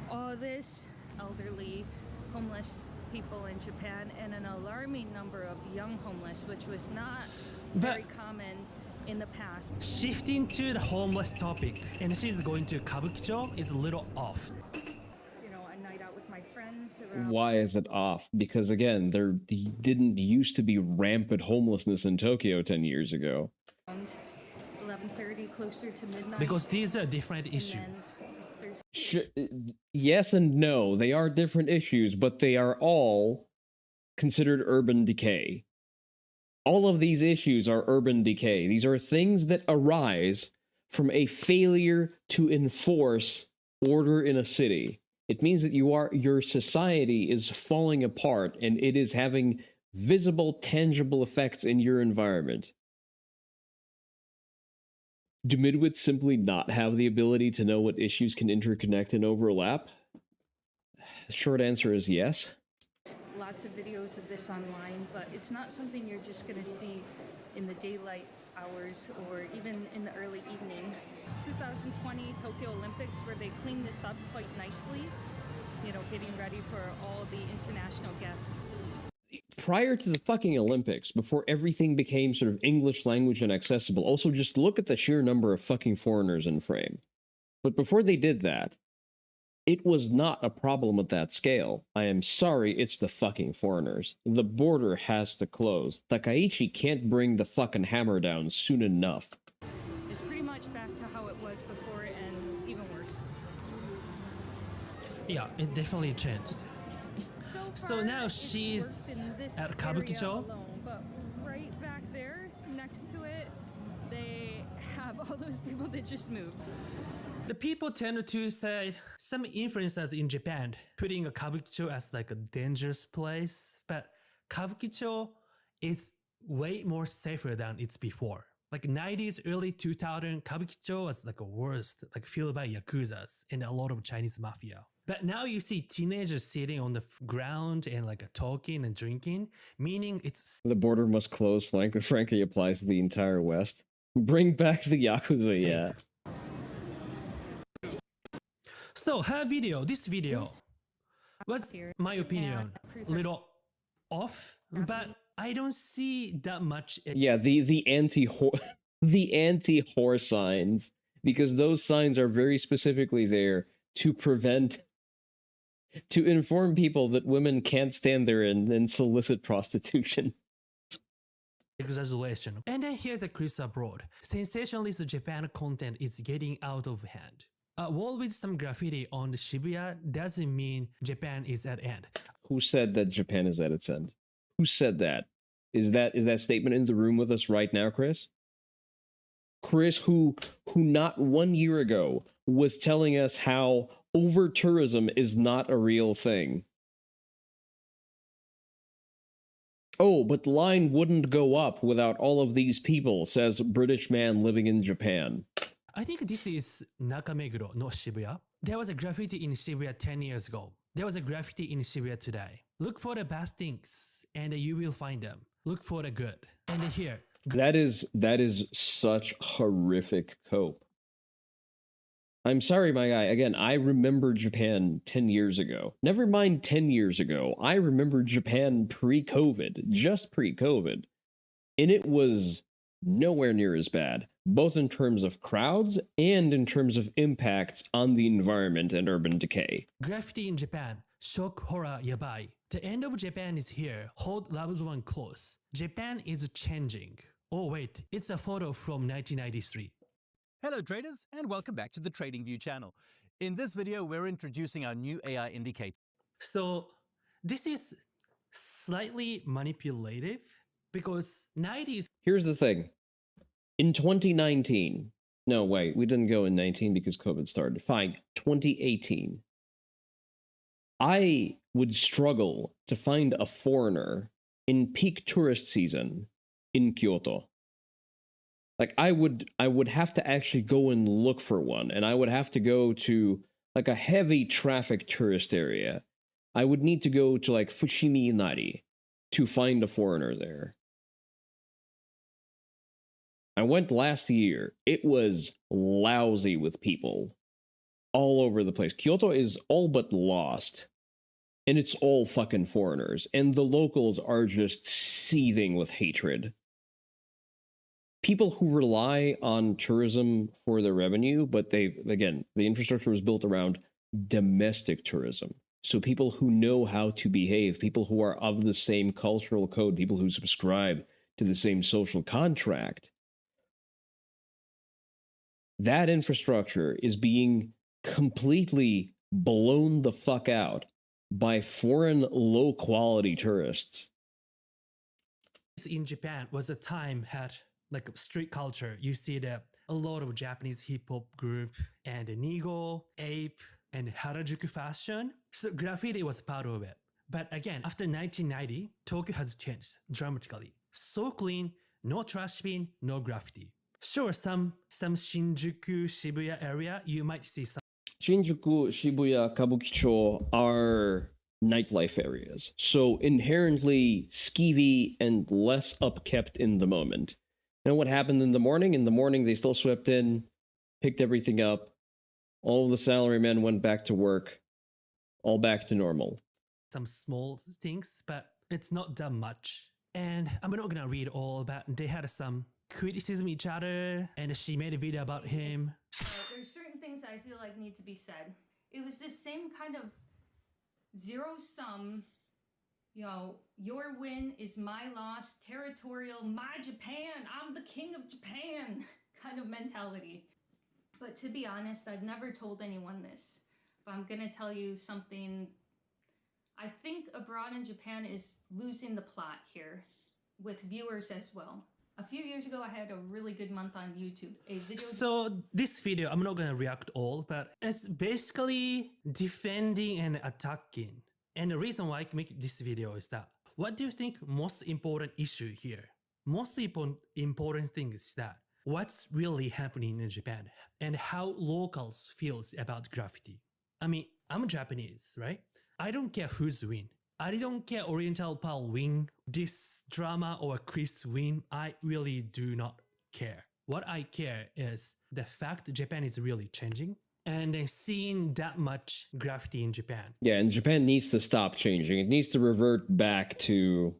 All this elderly, homeless people in Japan, and an alarming number of young homeless, which was not very common in the past. Shifting to the homeless topic, and she's going to Kabukicho is a little off. You know, a night out with my friends. Around Why is it off? Because again, there didn't used to be rampant homelessness in Tokyo 10 years ago. 11:30, closer to midnight. Because these are different issues. Yes and no, they are different issues, but they are all considered urban decay. All of these issues are urban decay. These are things that arise from a failure to enforce order in a city. It means that your society is falling apart and it is having visible, tangible effects in your environment. Do midwits simply not have the ability to know what issues can interconnect and overlap? The short answer is yes. Lots of videos of this online, but it's not something you're just going to see in the daylight hours or even in the early evening. 2020 Tokyo Olympics, where they cleaned this up quite nicely, you know, getting ready for all the international guests. Prior to the fucking Olympics, before everything became sort of English language and accessible, also just look at the sheer number of fucking foreigners in frame. But before they did that, it was not a problem at that scale. I am sorry, it's the fucking foreigners. The border has to close. Takaichi can't bring the fucking hammer down soon enough. It's pretty much back to how it was before and even worse. Yeah, it definitely changed. So now she's at Kabukicho. Alone, but right back there, next to it, they all those people that just moved. The people tend to say some influencers in Japan putting a Kabukicho as like a dangerous place, but Kabukicho is way more safer than it's before. Like 90s, early 2000, Kabukicho was like a worst, like filled by Yakuzas and a lot of Chinese mafia. But now you see teenagers sitting on the ground and like talking and drinking, meaning it's... The border must close, frankly applies to the entire West. Bring back the Yakuza, yeah. So this video was, my opinion, little off, but I don't see that much. Yeah, the anti-whore the anti-whore signs, because those signs are very specifically there to inform people that women can't stand there and solicit prostitution. Exaggeration. And then here's a Chris abroad. Sensationalist Japan content is getting out of hand. A wall with some graffiti on the Shibuya doesn't mean Japan is at end. Who said that Japan is at its end? Who said that? Is that statement in the room with us right now, Chris? Chris, who not 1 year ago was telling us how over-tourism is not a real thing. Oh, but the line wouldn't go up without all of these people, says British man living in Japan. I think this is Nakameguro, not Shibuya. There was a graffiti in Shibuya 10 years ago. There was a graffiti in Shibuya today. Look for the bad things, and you will find them. Look for the good. And here. That is such horrific cope. I'm sorry, my guy. Again, I remember Japan 10 years ago. Never mind 10 years ago. I remember Japan pre-COVID, just pre-COVID. And it was nowhere near as bad, both in terms of crowds and in terms of impacts on the environment and urban decay. Graffiti in Japan. Shock, horror, yabai. The end of Japan is here. Hold loved one close. Japan is changing. Oh wait, it's a photo from 1993. Hello traders, and welcome back to the TradingView channel. In this video, we're introducing our new AI indicator. So this is slightly manipulative because 90s... Here's the thing. In 2019, no, wait, we didn't go in 19 because COVID started. Fine, 2018. I would struggle to find a foreigner in peak tourist season in Kyoto. Like I would have to actually go and look for one, and I would have to go to like a heavy traffic tourist area. I would need to go to like Fushimi Inari to find a foreigner there. I went last year. It was lousy with people all over the place. Kyoto is all but lost. And it's all fucking foreigners. And the locals are just seething with hatred. People who rely on tourism for their revenue, but again, the infrastructure was built around domestic tourism. So people who know how to behave, people who are of the same cultural code, people who subscribe to the same social contract, that infrastructure is being completely blown the fuck out by foreign low-quality tourists. In Japan was a time had like street culture. You see that a lot of Japanese hip-hop group and Nigo, Ape, and Harajuku fashion. So graffiti was part of it. But again, after 1990, Tokyo has changed dramatically. So clean, no trash bin, no graffiti. Sure, some Shinjuku, Shibuya area, you might see some. Shinjuku, Shibuya, Kabukicho are nightlife areas, so inherently skeevy and less upkept in the moment. And what happened in the morning? In the morning, they still swept in, picked everything up. All of the salarymen went back to work, all back to normal. Some small things, but it's not that much. And I'm not gonna read all, but they had some criticism each other, and she made a video about him. There's certain things I feel like need to be said. It was this same kind of zero-sum, your win is my loss, territorial, my Japan, I'm the king of Japan kind of mentality. But to be honest, I've never told anyone this, but I'm gonna tell you something. I think Abroad in Japan is losing the plot here, with viewers as well. A few years ago, I had a really good month on YouTube. A video. So this video, I'm not gonna react all, but it's basically defending and attacking. And the reason why I make this video is that, what do you think most important issue here? Most important thing is that what's really happening in Japan and how locals feels about graffiti. I mean, I'm Japanese, right? I don't care who's win. I don't care Oriental Pearl win, this drama or Chris win. I really do not care. What I care is the fact Japan is really changing and then seeing that much graffiti in Japan. Yeah, and Japan needs to stop changing. It needs to revert back to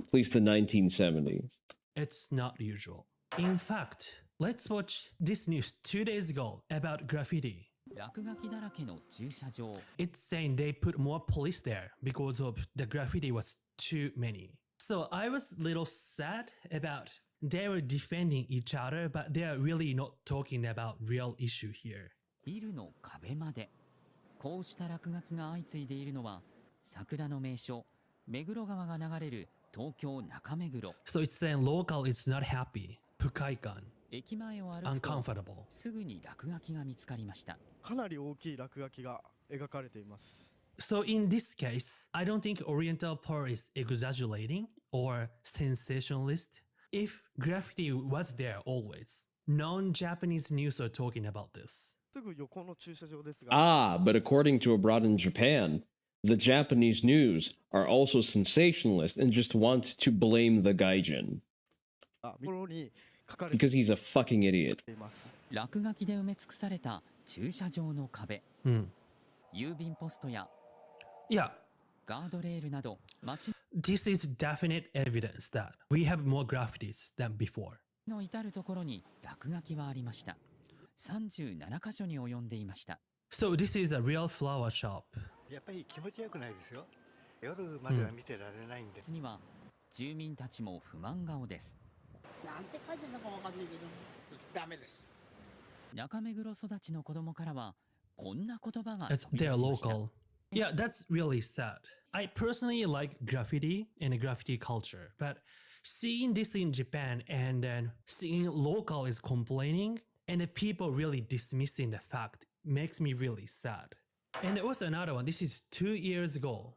at least the 1970s. It's not usual. In fact, let's watch this news 2 days ago about graffiti. 落書きだらけの駐車場 It's saying they put more police there because of the graffiti was too many. So I was a little sad about they were defending each other, but they are really not talking about real issue here. ビルの壁までこうした落書きが相次いでいるのは桜の名所目黒川が流れる東京中目黒 So it's saying local is not happy. 不快感。駅前を歩くと Uncomfortable. すぐに落書きが見つかりましたかなり大きい落書きが描かれています。 So in this case, I don't think Oriental Pearl is exaggerating or sensationalist. If graffiti was there always, non-Japanese news are talking about this. すぐ横の駐車場ですが、 Ah, but according to Abroad in Japan, the Japanese news are also sensationalist and just want to blame the gaijin ところに書かれて because he's a fucking idiot. います。落書きで埋め尽くされた駐車場の壁 郵便ポストや Yeah, ガードレールなど街 this is definite evidence that we have more graffitis than before. の至る所に落書きはありました37カ所に及んでいました So this is a real flower shop. やっぱり気持ちよくないですよ。夜までは見てられないんで。別には住民たちも不満顔ですなんて書いてんのかわかんないけどダメです。中目黒育ちの子供からはこんな言葉が It's 飛び出 they're しました local. Yeah, that's really sad. I personally like graffiti and graffiti culture, but seeing this in Japan and then seeing local is complaining and the people really dismissing the fact makes me really sad. And there was another one. This is 2 years ago.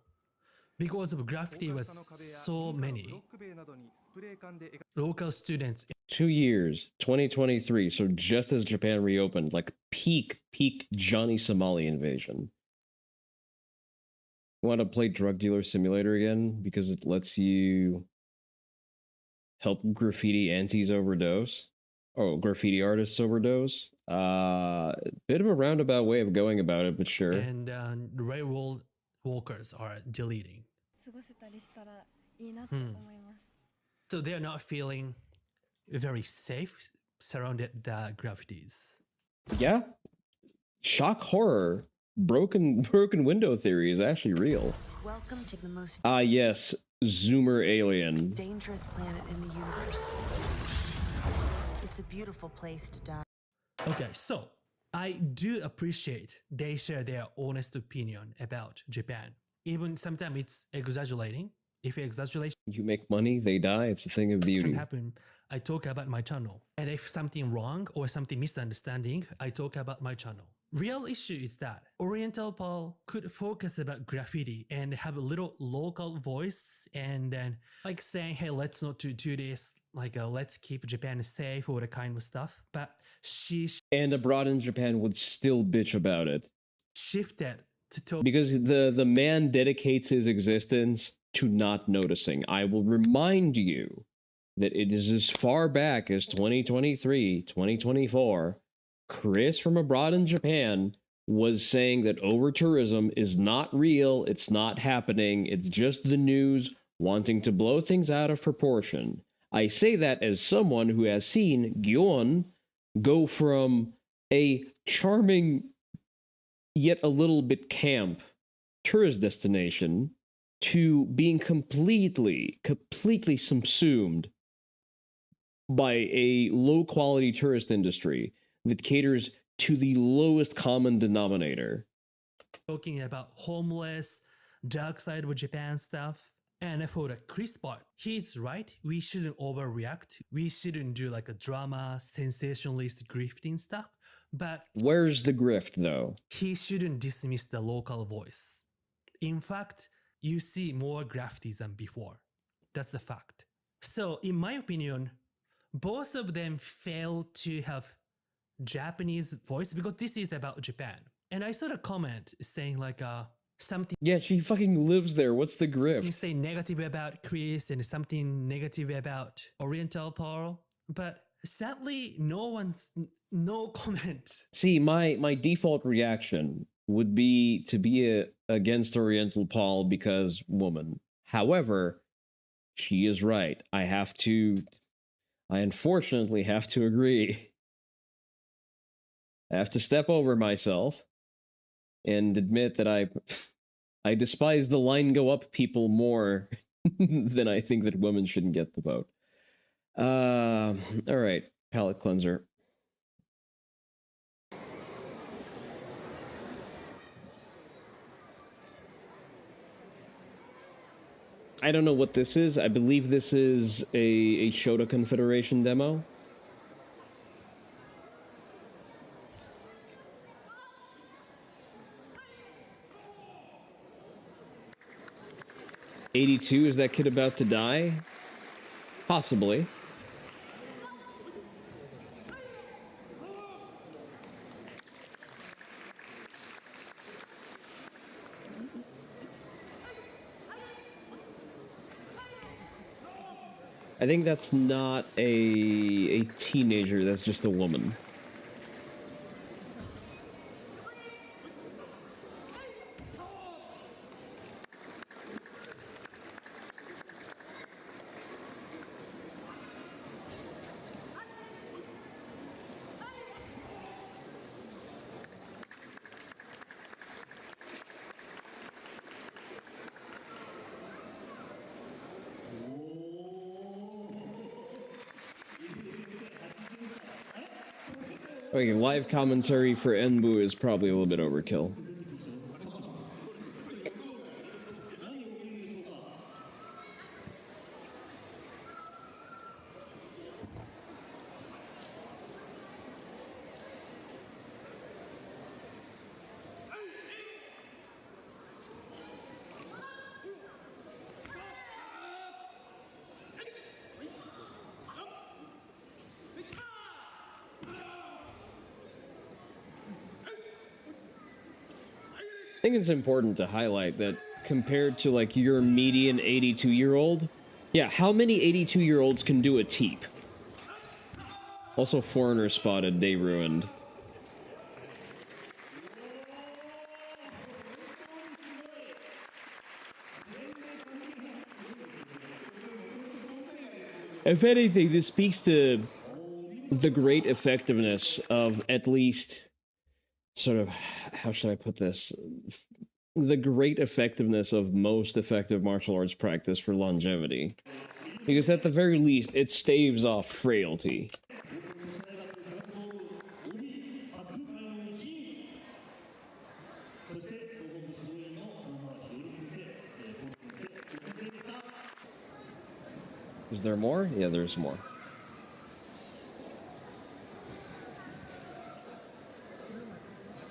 Because of graffiti was so many local students. 2 years, 2023, so just as Japan reopened, like peak Johnny Somali invasion. Want to play Drug Dealer Simulator again because it lets you help graffiti antis overdose? Oh, graffiti artists overdose? Bit of a roundabout way of going about it, but sure. And the railroad walkers are deleting. 過ごせたりしたらいいなと思います。 So they're not feeling very safe surrounded the graffitis. Yeah. Shock horror. Broken window theory is actually real. Welcome to the most Yes, Zoomer alien. dangerous planet in the universe. It's a beautiful place to die. Okay, so I do appreciate they share their honest opinion about Japan. Even sometimes it's exaggerating. If exaggeration You make money, they die. It's a thing of can beauty. happen, I talk about my channel. And if something wrong or something misunderstanding, I talk about my channel. Real issue is that Oriental Pearl could focus about graffiti and have a little local voice and then like saying, hey, let's not do this, like let's keep Japan safe or the kind of stuff. But she And Abroad in Japan would still bitch about it. shifted to talk Because the man dedicates his existence to not noticing. I will remind you that it is as far back as 2023, 2024. Chris from Abroad in Japan was saying that over-tourism is not real, it's not happening, it's just the news wanting to blow things out of proportion. I say that as someone who has seen Gyeon go from a charming yet a little bit camp tourist destination to being completely subsumed by a low-quality tourist industry that caters to the lowest common denominator. talking about homeless, dark side of Japan stuff. And for the Chris part, he's right. We shouldn't overreact. We shouldn't do like a drama, sensationalist, grifting stuff. But where's the grift, though? He shouldn't dismiss the local voice. In fact, you see more graffiti than before. That's the fact. So, in my opinion, both of them fail to have Japanese voice because this is about Japan. And I saw a comment saying like something. Yeah, she fucking lives there. What's the grift? You say negative about Chris and something negative about Oriental Pearl, but sadly, no comment. See, my default reaction would be to be against Oriental Paul because woman. However, she is right. I unfortunately have to agree. I have to step over myself and admit that I despise the line go up people more than I think that women shouldn't get the vote. All right, palate cleanser. I don't know what this is. I believe this is a Shota Confederation demo. '82, is that kid about to die? Possibly. I think that's not a teenager, that's just a woman. Okay, live commentary for Enbu is probably a little bit overkill. I think it's important to highlight that compared to like your median 82-year-old, yeah, how many 82-year-olds can do a teep? Also, foreigner spotted, day ruined. If anything, this speaks to the great effectiveness of at least sort of, how should I put this? The great effectiveness of most effective martial arts practice for longevity. Because at the very least, it staves off frailty. Is there more? Yeah, there's more.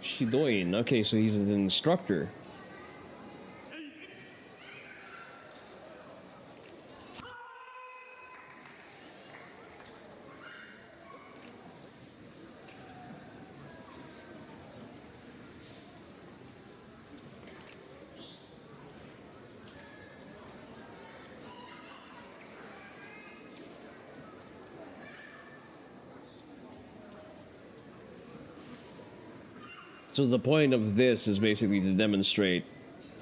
Shidoin. Okay, so he's an instructor. So the point of this is basically to demonstrate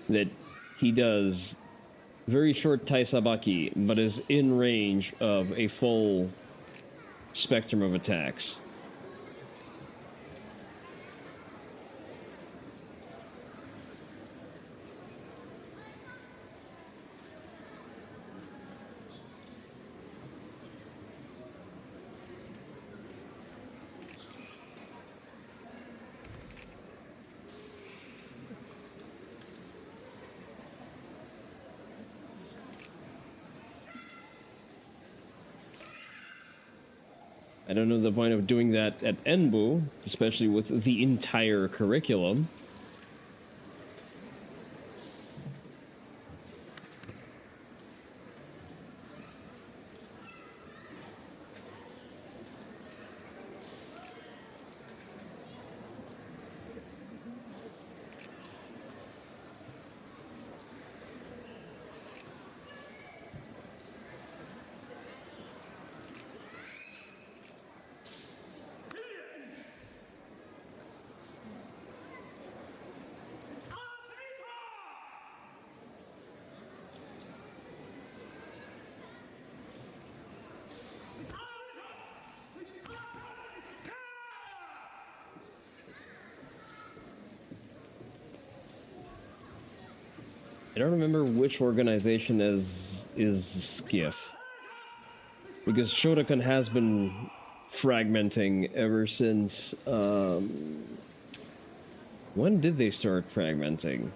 that he does very short taisabaki, but is in range of a full spectrum of attacks. I don't know the point of doing that at Enbu, especially with the entire curriculum. I don't remember which organization is Skiff. Because Shotokan has been fragmenting ever since, when did they start fragmenting?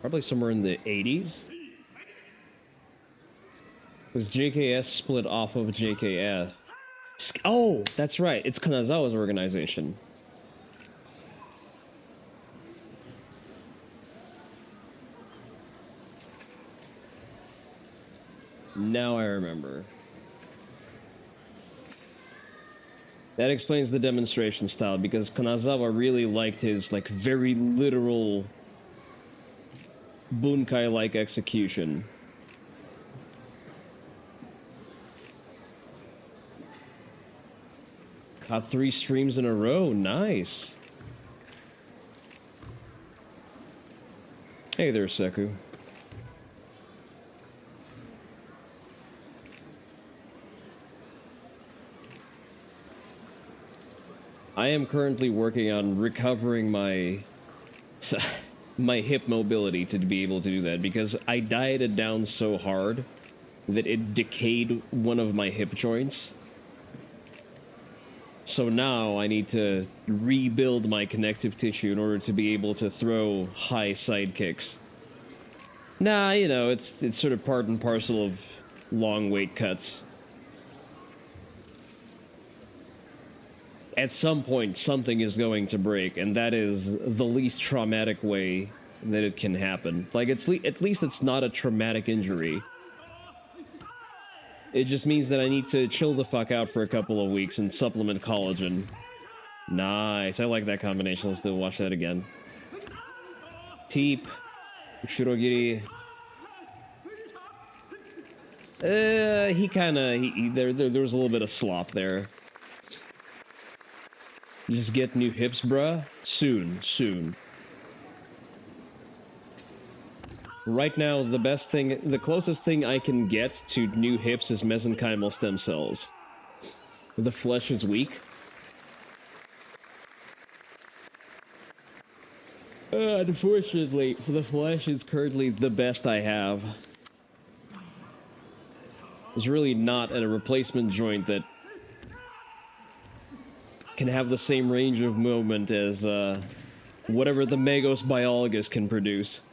Probably somewhere in the 80s? Because JKS split off of JKF. Oh, that's right. It's Kanazawa's organization. Now I remember. That explains the demonstration style, because Kanazawa really liked his, like, very literal Bunkai-like execution. Caught 3 streams in a row. Nice. Hey there, Seku. I am currently working on recovering my my hip mobility to be able to do that, because I dieted down so hard that it decayed one of my hip joints. So now I need to rebuild my connective tissue in order to be able to throw high side kicks. Nah, you know, it's sort of part and parcel of long weight cuts. At some point, something is going to break, and that is the least traumatic way that it can happen. Like, at least it's not a traumatic injury. It just means that I need to chill the fuck out for a couple of weeks and supplement collagen. Nice, I like that combination. Let's watch that again. Teep. Shirogiri. He kinda... There was a little bit of slop there. You just get new hips, bruh? Soon, soon. Right now, the closest thing I can get to new hips is mesenchymal stem cells. The flesh is weak. Unfortunately, the flesh is currently the best I have. There's really not a replacement joint that can have the same range of movement as whatever the Magos Biologus can produce.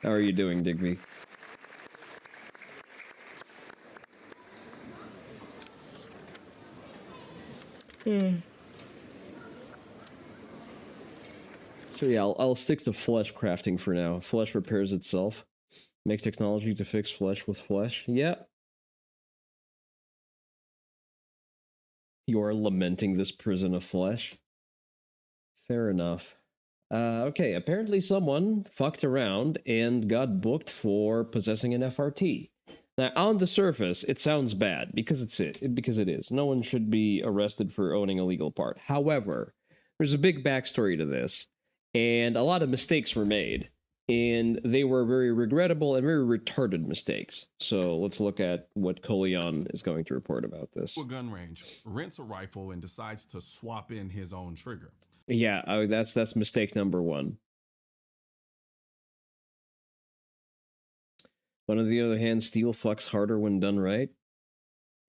How are you doing, Digby? So yeah, I'll stick to flesh crafting for now. Flesh repairs itself. Make technology to fix flesh with flesh. Yeah. You are lamenting this prison of flesh. Fair enough. Okay, apparently someone fucked around and got booked for possessing an FRT. Now, on the surface, it sounds bad, because it is. No one should be arrested for owning a legal part. However, there's a big backstory to this, and a lot of mistakes were made, and they were very regrettable and very retarded mistakes. So let's look at what Kolian is going to report about this. To a gun range, rents a rifle and decides to swap in his own trigger. Yeah, that's mistake number 1. But on the other hand, steel fucks harder when done right.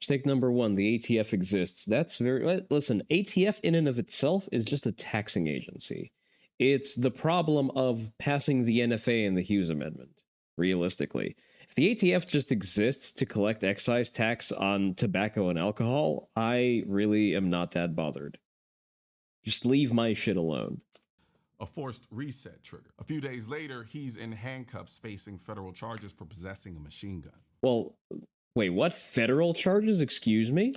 Mistake number 1, the ATF exists. That's very... Listen, ATF in and of itself is just a taxing agency. It's the problem of passing the NFA and the Hughes Amendment, realistically. If the ATF just exists to collect excise tax on tobacco and alcohol, I really am not that bothered. Just leave my shit alone. A forced reset trigger. A few days later, he's in handcuffs facing federal charges for possessing a machine gun. Well, wait, what? Federal charges? Excuse me?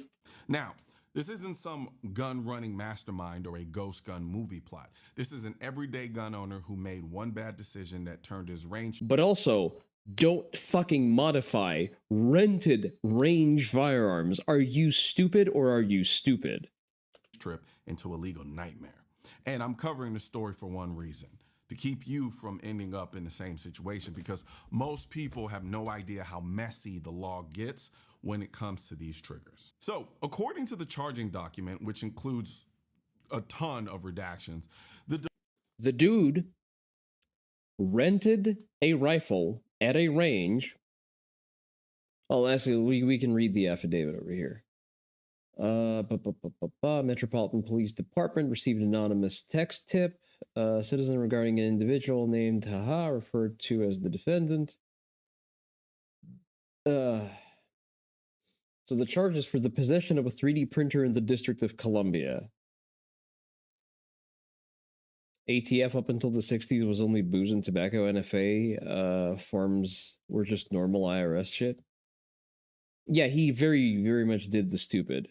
Now, this isn't some gun-running mastermind or a ghost gun movie plot. This is an everyday gun owner who made one bad decision that turned his range... But also, don't fucking modify rented range firearms. Are you stupid or are you stupid? ...trip into a legal nightmare. And I'm covering the story for one reason, to keep you from ending up in the same situation, because most people have no idea how messy the law gets when it comes to these triggers. So, according to the charging document, which includes a ton of redactions, the dude rented a rifle at a range. Oh, actually, we can read the affidavit over here. Metropolitan Police Department received an anonymous text tip. Citizen regarding an individual named Haha, referred to as the defendant. So the charges for the possession of a 3D printer in the District of Columbia. ATF up until the 60s was only booze and tobacco. NFA forms were just normal IRS shit. Yeah, he very, very much did the stupid.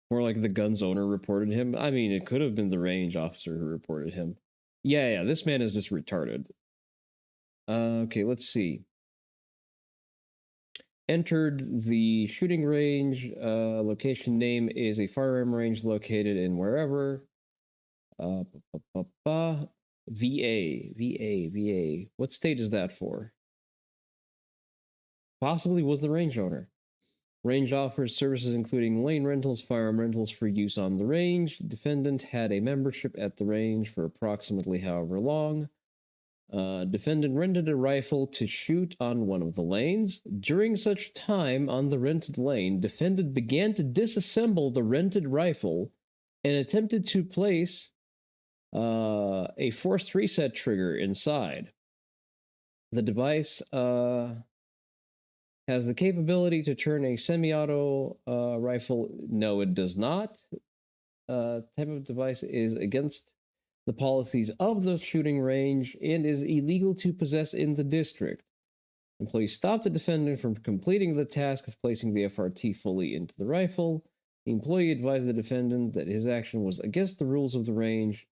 Or like the gun's owner reported him. I mean, it could have been the range officer who reported him. Yeah, this man is just retarded. Okay, let's see. Entered the shooting range. Location name is a firearm range located in wherever. VA. What state is that for? Possibly was the range owner. Range offers services including lane rentals, firearm rentals for use on the range. Defendant had a membership at the range for approximately however long. Defendant rented a rifle to shoot on one of the lanes. During such time on the rented lane, defendant began to disassemble the rented rifle and attempted to place a forced reset trigger inside. The device has the capability to turn a semi-auto rifle. No, it does not. Type of device is against the policies of the shooting range and is illegal to possess in the district. Employees stopped the defendant from completing the task of placing the FRT fully into the rifle. The employee advised the defendant that his action was against the rules of the range.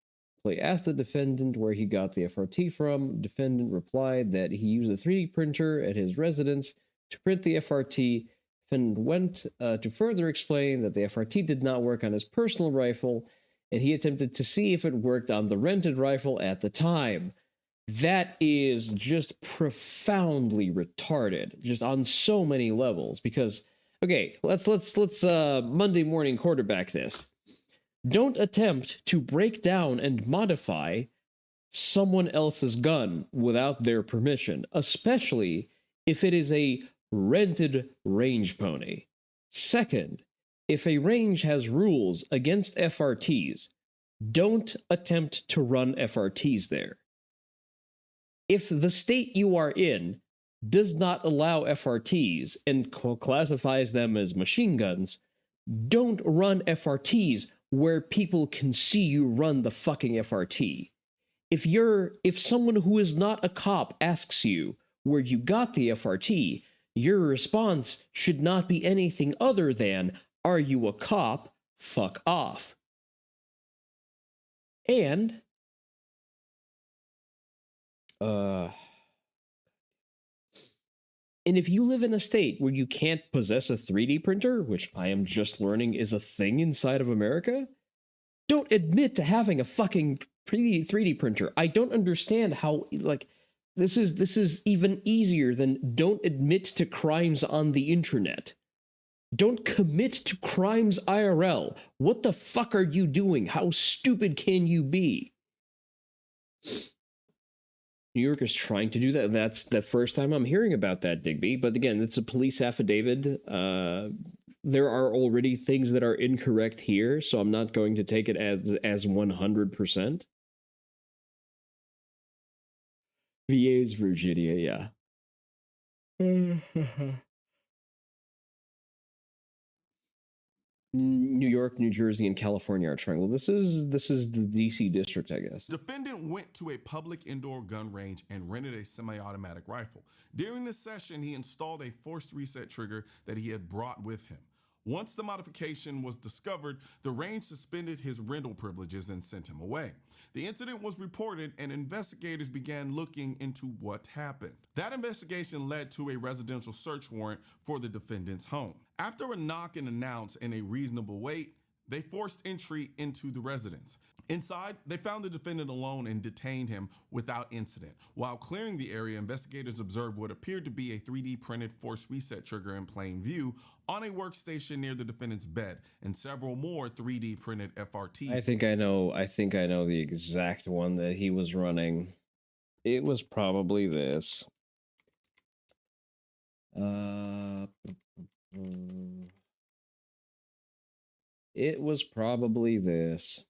The employee asked the defendant where he got the FRT from. Defendant replied that he used a 3D printer at his residence to print the FRT. Defendant went to further explain that the FRT did not work on his personal rifle, and he attempted to see if it worked on the rented rifle at the time. That is just profoundly retarded, just on so many levels. Because, okay, let's Monday morning quarterback this. Don't attempt to break down and modify someone else's gun without their permission, especially if it is a rented range pony. Second, if a range has rules against FRTs, don't attempt to run FRTs there. If the state you are in does not allow FRTs and classifies them as machine guns, don't run FRTs where people can see you run the fucking FRT. If someone who is not a cop asks you where you got the FRT, your response should not be anything other than, "Are you a cop? Fuck off." And if you live in a state where you can't possess a 3D printer, which I am just learning is a thing inside of America, don't admit to having a fucking 3D printer. I don't understand how, like, this is even easier than don't admit to crimes on the internet. Don't commit to crimes IRL. What the fuck are you doing? How stupid can you be? New York is trying to do that. That's the first time I'm hearing about that, Digby. But again, it's a police affidavit. there are already things that are incorrect here, so I'm not going to take it as 100%. VA is Virginia, yeah. New York, New Jersey, and California are triangle. This is the DC district, I guess. Defendant went to a public indoor gun range and rented a semi-automatic rifle. During the session, he installed a forced reset trigger that he had brought with him. Once the modification was discovered, the range suspended his rental privileges and sent him away. The incident was reported and investigators began looking into what happened. That investigation led to a residential search warrant for the defendant's home. After a knock and announce and a reasonable wait, they forced entry into the residence. Inside, they found the defendant alone and detained him without incident. While clearing the area, investigators observed what appeared to be a 3D printed force reset trigger in plain view on a workstation near the defendant's bed, and several more 3D printed FRTs. I think I know the exact one that he was running. It was probably this. It was probably this.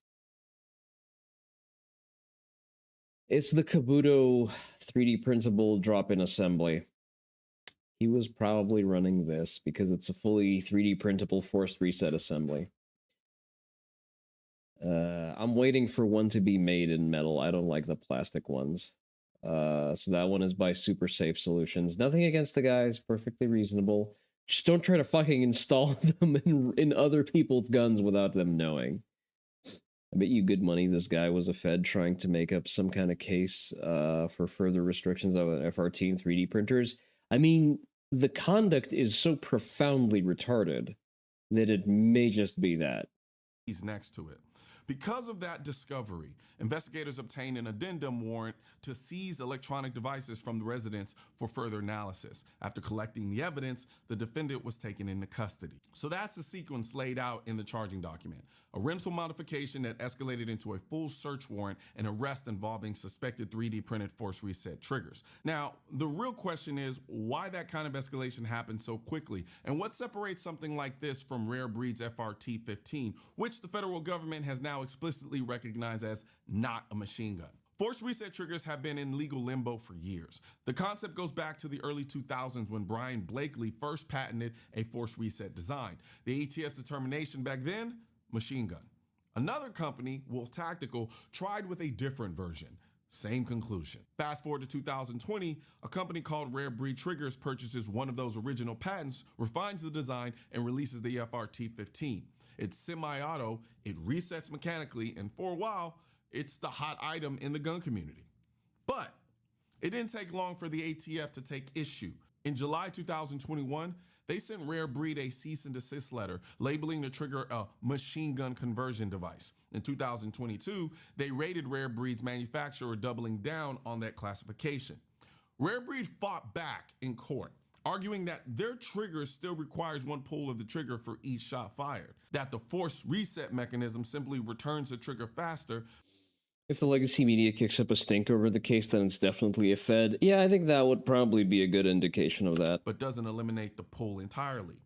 It's the Kabuto 3D printable drop-in assembly. He was probably running this because it's a fully 3D printable forced reset assembly. I'm waiting for one to be made in metal. I don't like the plastic ones. So that one is by Super Safe Solutions. Nothing against the guys, perfectly reasonable. Just don't try to fucking install them in other people's guns without them knowing. I bet you good money this guy was a Fed trying to make up some kind of case for further restrictions of FRT and 3D printers. I mean, the conduct is so profoundly retarded that it may just be that. He's next to it. Because of that discovery, investigators obtained an addendum warrant to seize electronic devices from the residence for further analysis. After collecting the evidence, the defendant was taken into custody. So that's the sequence laid out in the charging document. A rental modification that escalated into a full search warrant and arrest involving suspected 3D printed force reset triggers. Now, the real question is why that kind of escalation happened so quickly, and what separates something like this from Rare Breed's FRT-15, which the federal government has now explicitly recognized as not a machine gun. Force reset triggers have been in legal limbo for years. The concept goes back to the early 2000s when Brian Blakely first patented a force reset design. The ATF's determination back then, machine gun. Another company, Wolf Tactical, tried with a different version. Same conclusion. Fast forward to 2020, a company called Rare Breed Triggers purchases one of those original patents, refines the design, and releases the FRT-15. It's semi-auto, it resets mechanically, and for a while, it's the hot item in the gun community. But it didn't take long for the ATF to take issue. In July 2021, they sent Rare Breed a cease and desist letter labeling the trigger a machine gun conversion device. In 2022, they raided Rare Breed's manufacturer, doubling down on that classification. Rare Breed fought back in court, arguing that their trigger still requires one pull of the trigger for each shot fired, that the force reset mechanism simply returns the trigger faster. If the legacy media kicks up a stink over the case, then it's definitely a Fed. Yeah, I think that would probably be a good indication of that. But doesn't eliminate the pull entirely.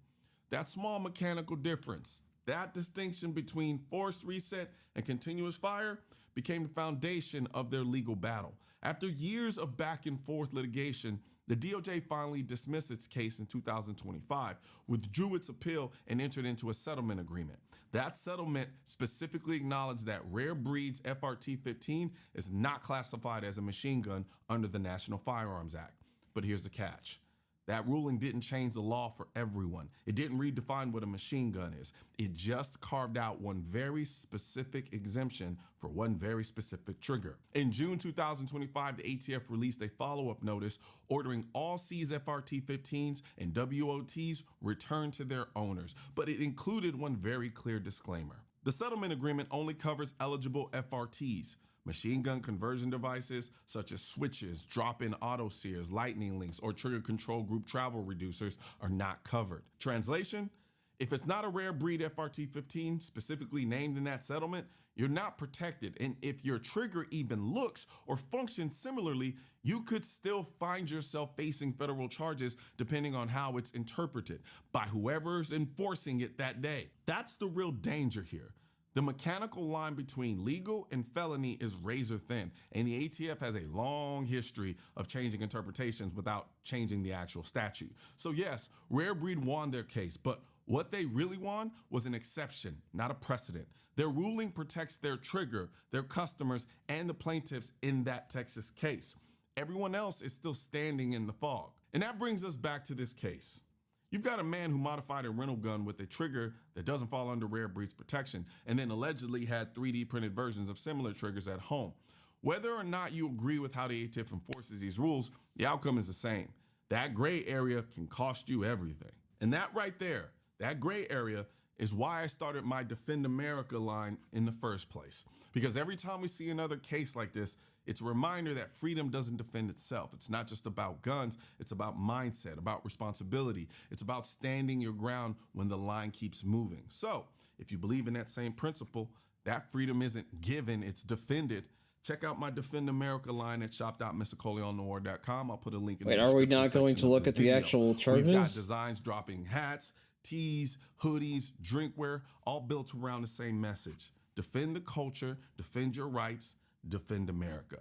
That small mechanical difference, that distinction between forced reset and continuous fire, became the foundation of their legal battle. After years of back and forth litigation, the DOJ finally dismissed its case in 2025, withdrew its appeal, and entered into a settlement agreement. That settlement specifically acknowledged that Rare Breed's FRT-15 is not classified as a machine gun under the National Firearms Act. But here's the catch. That ruling didn't change the law for everyone. It didn't redefine what a machine gun is. It just carved out one very specific exemption for one very specific trigger. In June 2025, the ATF released a follow-up notice ordering all seized FRT-15s and WOTs returned to their owners, but it included one very clear disclaimer. The settlement agreement only covers eligible FRTs. Machine gun conversion devices such as switches, drop-in auto sears, lightning links, or trigger control group travel reducers are not covered. Translation: if it's not a Rare Breed FRT-15 specifically named in that settlement, you're not protected. And if your trigger even looks or functions similarly, you could still find yourself facing federal charges depending on how it's interpreted by whoever's enforcing it that day. That's the real danger here. The mechanical line between legal and felony is razor thin, and the ATF has a long history of changing interpretations without changing the actual statute. So yes, Rare Breed won their case, but what they really won was an exception, not a precedent. Their ruling protects their trigger, their customers, and the plaintiffs in that Texas case. Everyone else is still standing in the fog. And that brings us back to this case. You've got a man who modified a rental gun with a trigger that doesn't fall under Rare Breed's protection, and then allegedly had 3D printed versions of similar triggers at home. Whether or not you agree with how the ATF enforces these rules, the outcome is the same. That gray area can cost you everything. And that right there, that gray area, is why I started my Defend America line in the first place. Because every time we see another case like this, it's a reminder that freedom doesn't defend itself. It's not just about guns, it's about mindset, about responsibility. It's about standing your ground when the line keeps moving. So, if you believe in that same principle, that freedom isn't given, it's defended. Check out my Defend America line at shop.misacoleonnoir.com. I'll put a link in the description. Wait, are we not going to look at the actual charges? We've got designs dropping hats, tees, hoodies, drinkware, all built around the same message. Defend the culture, defend your rights, defend America.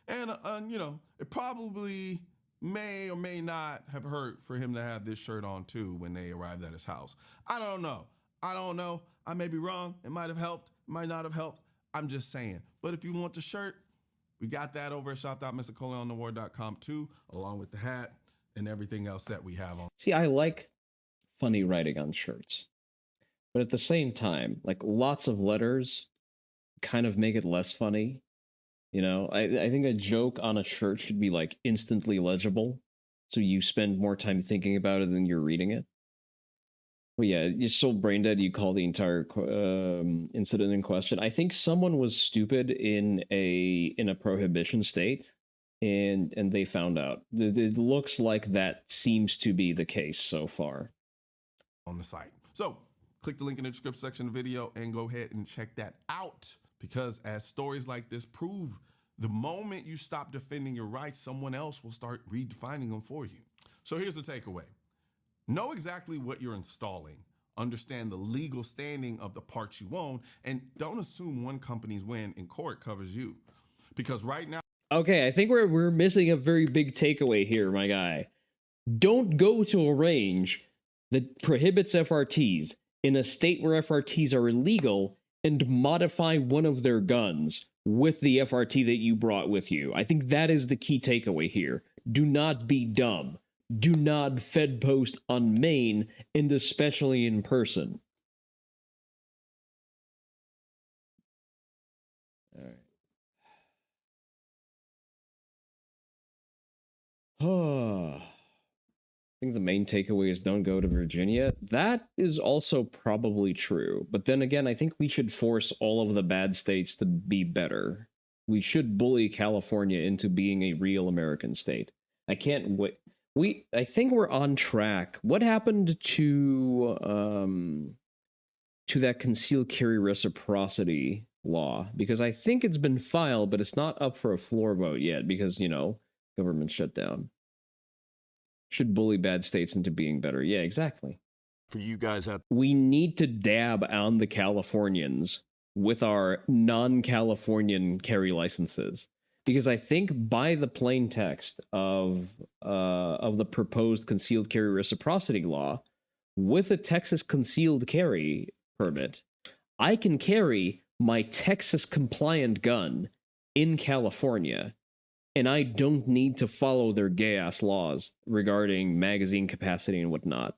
And, you know, it probably may or may not have hurt for him to have this shirt on too when they arrived at his house. I don't know. I may be wrong. It might have helped, it might not have helped. I'm just saying. But if you want the shirt, we got that over at shop.misacoleonnoir.com too, along with the hat and everything else that we have on. See, I like funny writing on shirts, but at the same time, like lots of letters kind of make it less funny. You know, I think a joke on a shirt should be like instantly legible, so you spend more time thinking about it than you're reading it. Well, yeah, you're so brain dead you call the entire incident in question. I think someone was stupid in a prohibition state, and they found out. It looks like that seems to be the case so far on the site. So click the link in the description section of the video and go ahead and check that out. Because as stories like this prove, the moment you stop defending your rights, someone else will start redefining them for you. So here's the takeaway. Know exactly what you're installing. Understand the legal standing of the parts you own, and don't assume one company's win in court covers you. Because right now... Okay, I think we're missing a very big takeaway here, my guy. Don't go to a range that prohibits FRTs in a state where FRTs are illegal and modify one of their guns with the FRT that you brought with you. I think that is the key takeaway here. Do not be dumb. Do not Fed post on main, and especially in person. All right. I think the main takeaway is don't go to Virginia. That is also probably true. But then again, I think we should force all of the bad states to be better. We should bully California into being a real American state. I can't wait. I think we're on track. What happened to that concealed carry reciprocity law? Because I think it's been filed, but it's not up for a floor vote yet because, you know, government shutdown. Should bully bad states into being better. Yeah, exactly. For you guys out, we need to dab on the Californians with our non-Californian carry licenses, because I think by the plain text of the proposed concealed carry reciprocity law, with a Texas concealed carry permit, I can carry my Texas compliant gun in California. And I don't need to follow their gay-ass laws regarding magazine capacity and whatnot.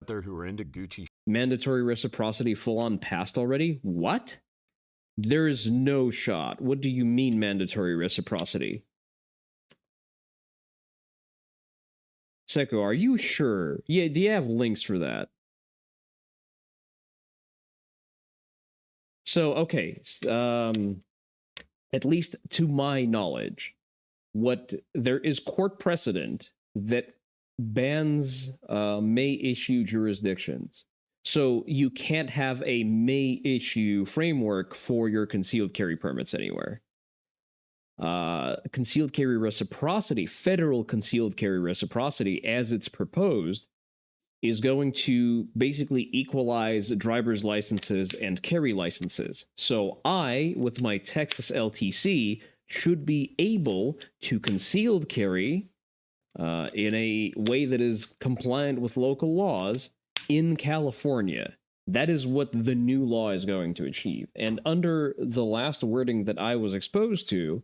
There who are into Gucci. Mandatory reciprocity full-on passed already? What? There is no shot. What do you mean mandatory reciprocity? Seko, are you sure? Yeah, do you have links for that? So, okay, at least to my knowledge, there is court precedent that bans may issue jurisdictions. So you can't have a may issue framework for your concealed carry permits anywhere. Concealed carry reciprocity, federal concealed carry reciprocity, as it's proposed, is going to basically equalize driver's licenses and carry licenses. So I, with my Texas LTC, should be able to concealed carry in a way that is compliant with local laws in California. That is what the new law is going to achieve. And under the last wording that I was exposed to,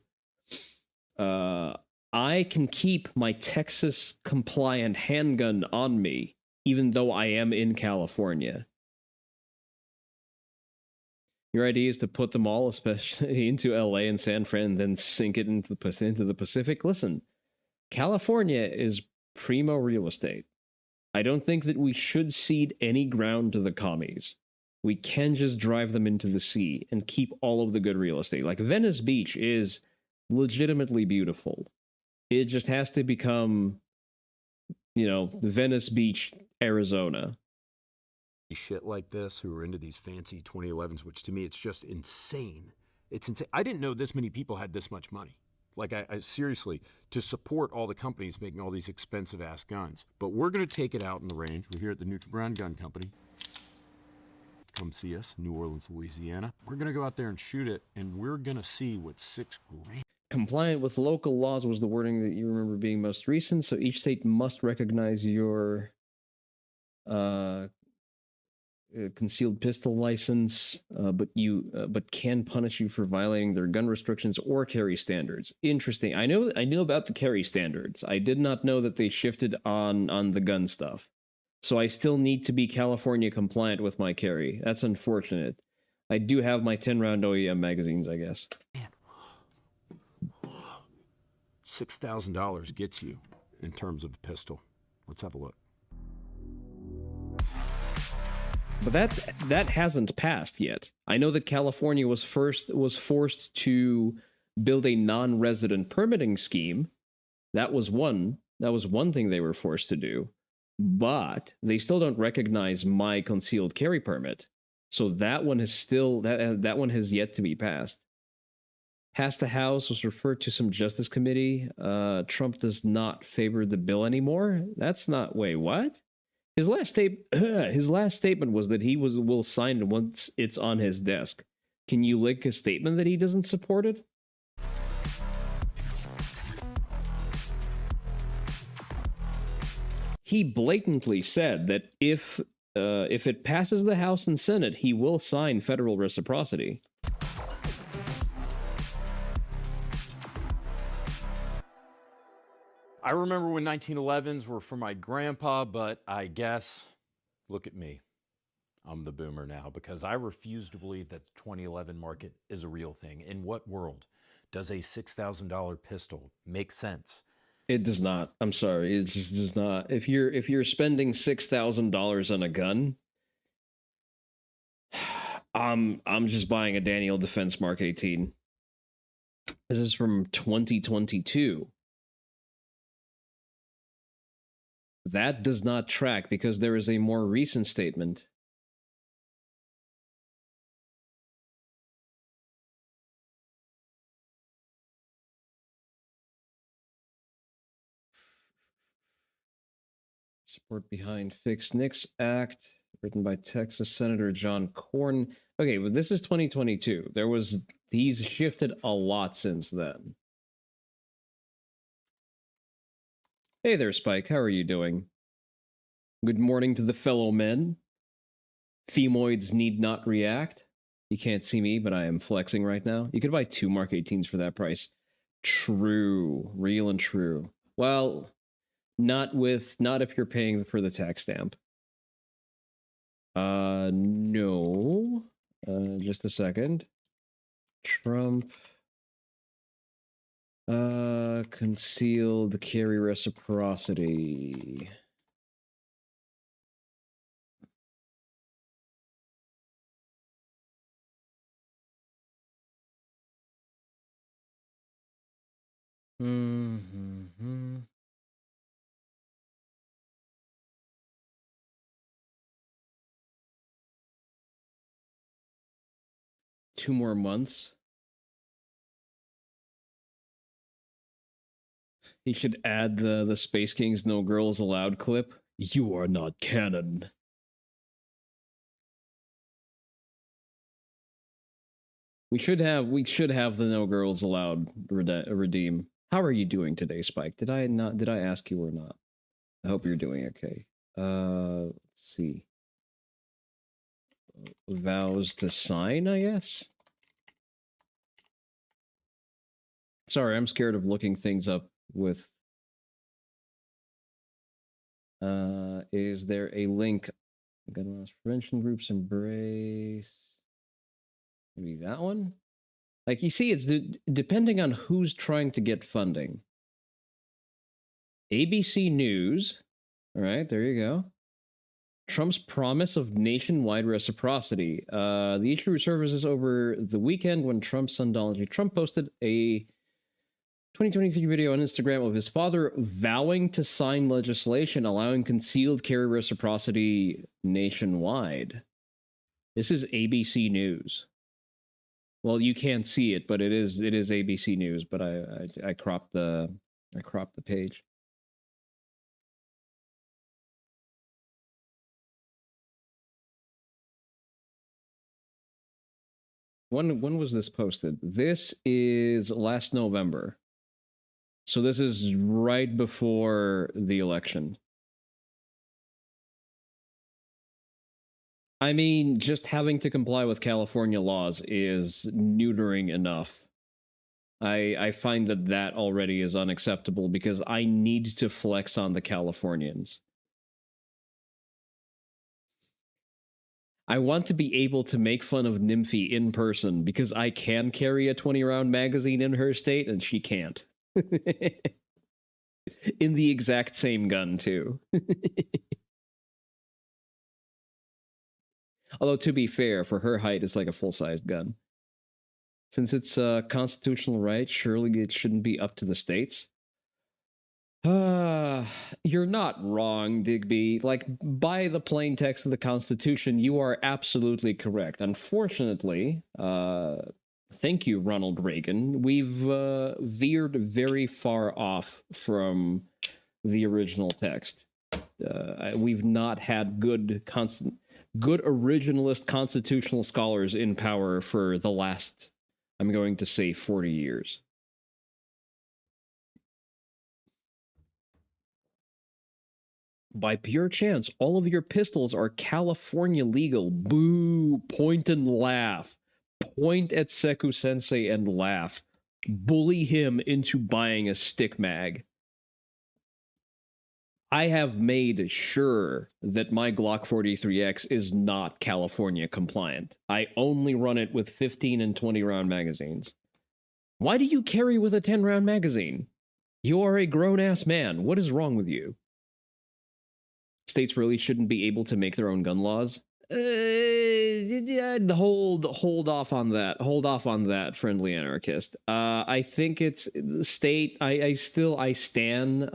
I can keep my Texas compliant handgun on me, even though I am in California. Your idea is to put them all, especially into LA and San Fran, and then sink it into the Pacific. Listen, California is primo real estate. I don't think that we should cede any ground to the commies. We can just drive them into the sea and keep all of the good real estate. Like Venice Beach is legitimately beautiful. It just has to become, Venice Beach, Arizona. Shit like this who are into these fancy 2011s, which to me, it's just insane. It's insane. I didn't know this many people had this much money. Like, I seriously, to support all the companies making all these expensive-ass guns. But we're going to take it out in the range. We're here at the Neutral Brown Gun Company. Come see us, New Orleans, Louisiana. We're going to go out there and shoot it, and we're going to see what $6 grand. Compliant with local laws was the wording that you remember being most recent, so each state must recognize your concealed pistol license, but can punish you for violating their gun restrictions or carry standards. Interesting. I knew about the carry standards. I did not know that they shifted on the gun stuff. So I still need to be California compliant with my carry. That's unfortunate. I do have my 10-round OEM magazines, I guess. Man, $6,000 gets you in terms of a pistol. Let's have a look. But that hasn't passed yet. I know that California was forced to build a non-resident permitting scheme. That was one thing they were forced to do. But they still don't recognize my concealed carry permit. So that one is still that one has yet to be passed. Passed the House, was referred to some Justice Committee. Trump does not favor the bill anymore. That's not. Wait, what? His last statement was that he will sign it once it's on his desk. Can you link a statement that he doesn't support it? He blatantly said that if it passes the House and Senate, he will sign federal reciprocity. I remember when 1911s were for my grandpa, but I guess, look at me. I'm the boomer now because I refuse to believe that the 2011 market is a real thing. In what world does a $6,000 pistol make sense? It does not. I'm sorry. It just does not. If you're spending $6,000 on a gun, I'm just buying a Daniel Defense Mark 18. This is from 2022. That does not track because there is a more recent statement. Support behind Fix NICS Act, written by Texas Senator John Cornyn. Okay, but this is 2022. He's shifted a lot since then. Hey there, Spike. How are you doing? Good morning to the fellow men. Femoids need not react. You can't see me, but I am flexing right now. You could buy 2 Mark 18s for that price. True. Real and true. Well, not if you're paying for the tax stamp. No. Just a second. Trump. Concealed carry reciprocity. Mm-hmm. 2 more months. He should add the Space King's No Girls Allowed clip. You are not canon. We should have the No Girls Allowed redeem. How are you doing today, Spike? Did I ask you or not? I hope you're doing okay. Let's see. Vows to sign, I guess. Sorry, I'm scared of looking things up with. Is there a link? Gun loss prevention groups embrace. Maybe that one. Like you see, it's depending on who's trying to get funding. ABC News. All right, there you go. Trump's promise of nationwide reciprocity. The issue surfaces over the weekend when Trump's son Donald J. Trump posted a 2023 video on Instagram of his father vowing to sign legislation allowing concealed carry reciprocity nationwide. This is ABC News. Well, you can't see it, but it is ABC News. But I cropped the page. When was this posted? This is last November. So this is right before the election. I mean, just having to comply with California laws is neutering enough. I find that already is unacceptable because I need to flex on the Californians. I want to be able to make fun of Nymphy in person because I can carry a 20-round magazine in her state and she can't. In the exact same gun, too. Although, to be fair, for her height, it's like a full-sized gun. Since it's a constitutional right, surely it shouldn't be up to the states. You're not wrong, Digby. Like, by the plain text of the Constitution, you are absolutely correct. Unfortunately, thank you, Ronald Reagan, we've veered very far off from the original text. We've not had good originalist constitutional scholars in power for the last, I'm going to say, 40 years. By pure chance, all of your pistols are California legal. Boo! Point and laugh. Point at Seku Sensei and laugh. Bully him into buying a stick mag. I have made sure that my Glock 43X is not California compliant. I only run it with 15 and 20 round magazines. Why do you carry with a 10-round magazine? You are a grown-ass man. What is wrong with you? States really shouldn't be able to make their own gun laws. Hold off on that. Hold off on that, friendly anarchist. I think it's state. I stan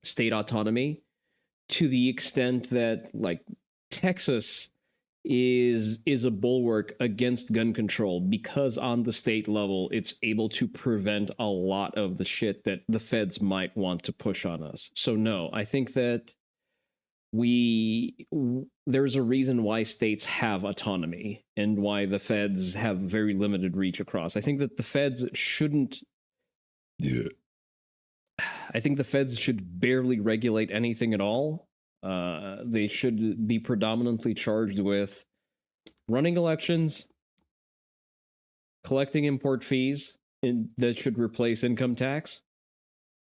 state autonomy to the extent that, like, Texas is a bulwark against gun control because on the state level it's able to prevent a lot of the shit that the feds might want to push on us. So no, I think that there's a reason why states have autonomy and why the feds have very limited reach across. I think that the feds shouldn't I think the feds should barely regulate anything at all. They should be predominantly charged with running elections, collecting import fees that should replace income tax,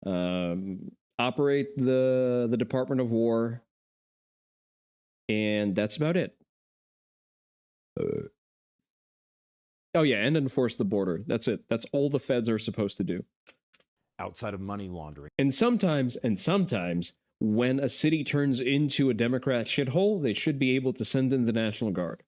operate the Department of War, and that's about it. Oh yeah, and enforce the border. That's it. That's all the feds are supposed to do. Outside of money laundering. And sometimes, when a city turns into a Democrat shithole, they should be able to send in the National Guard.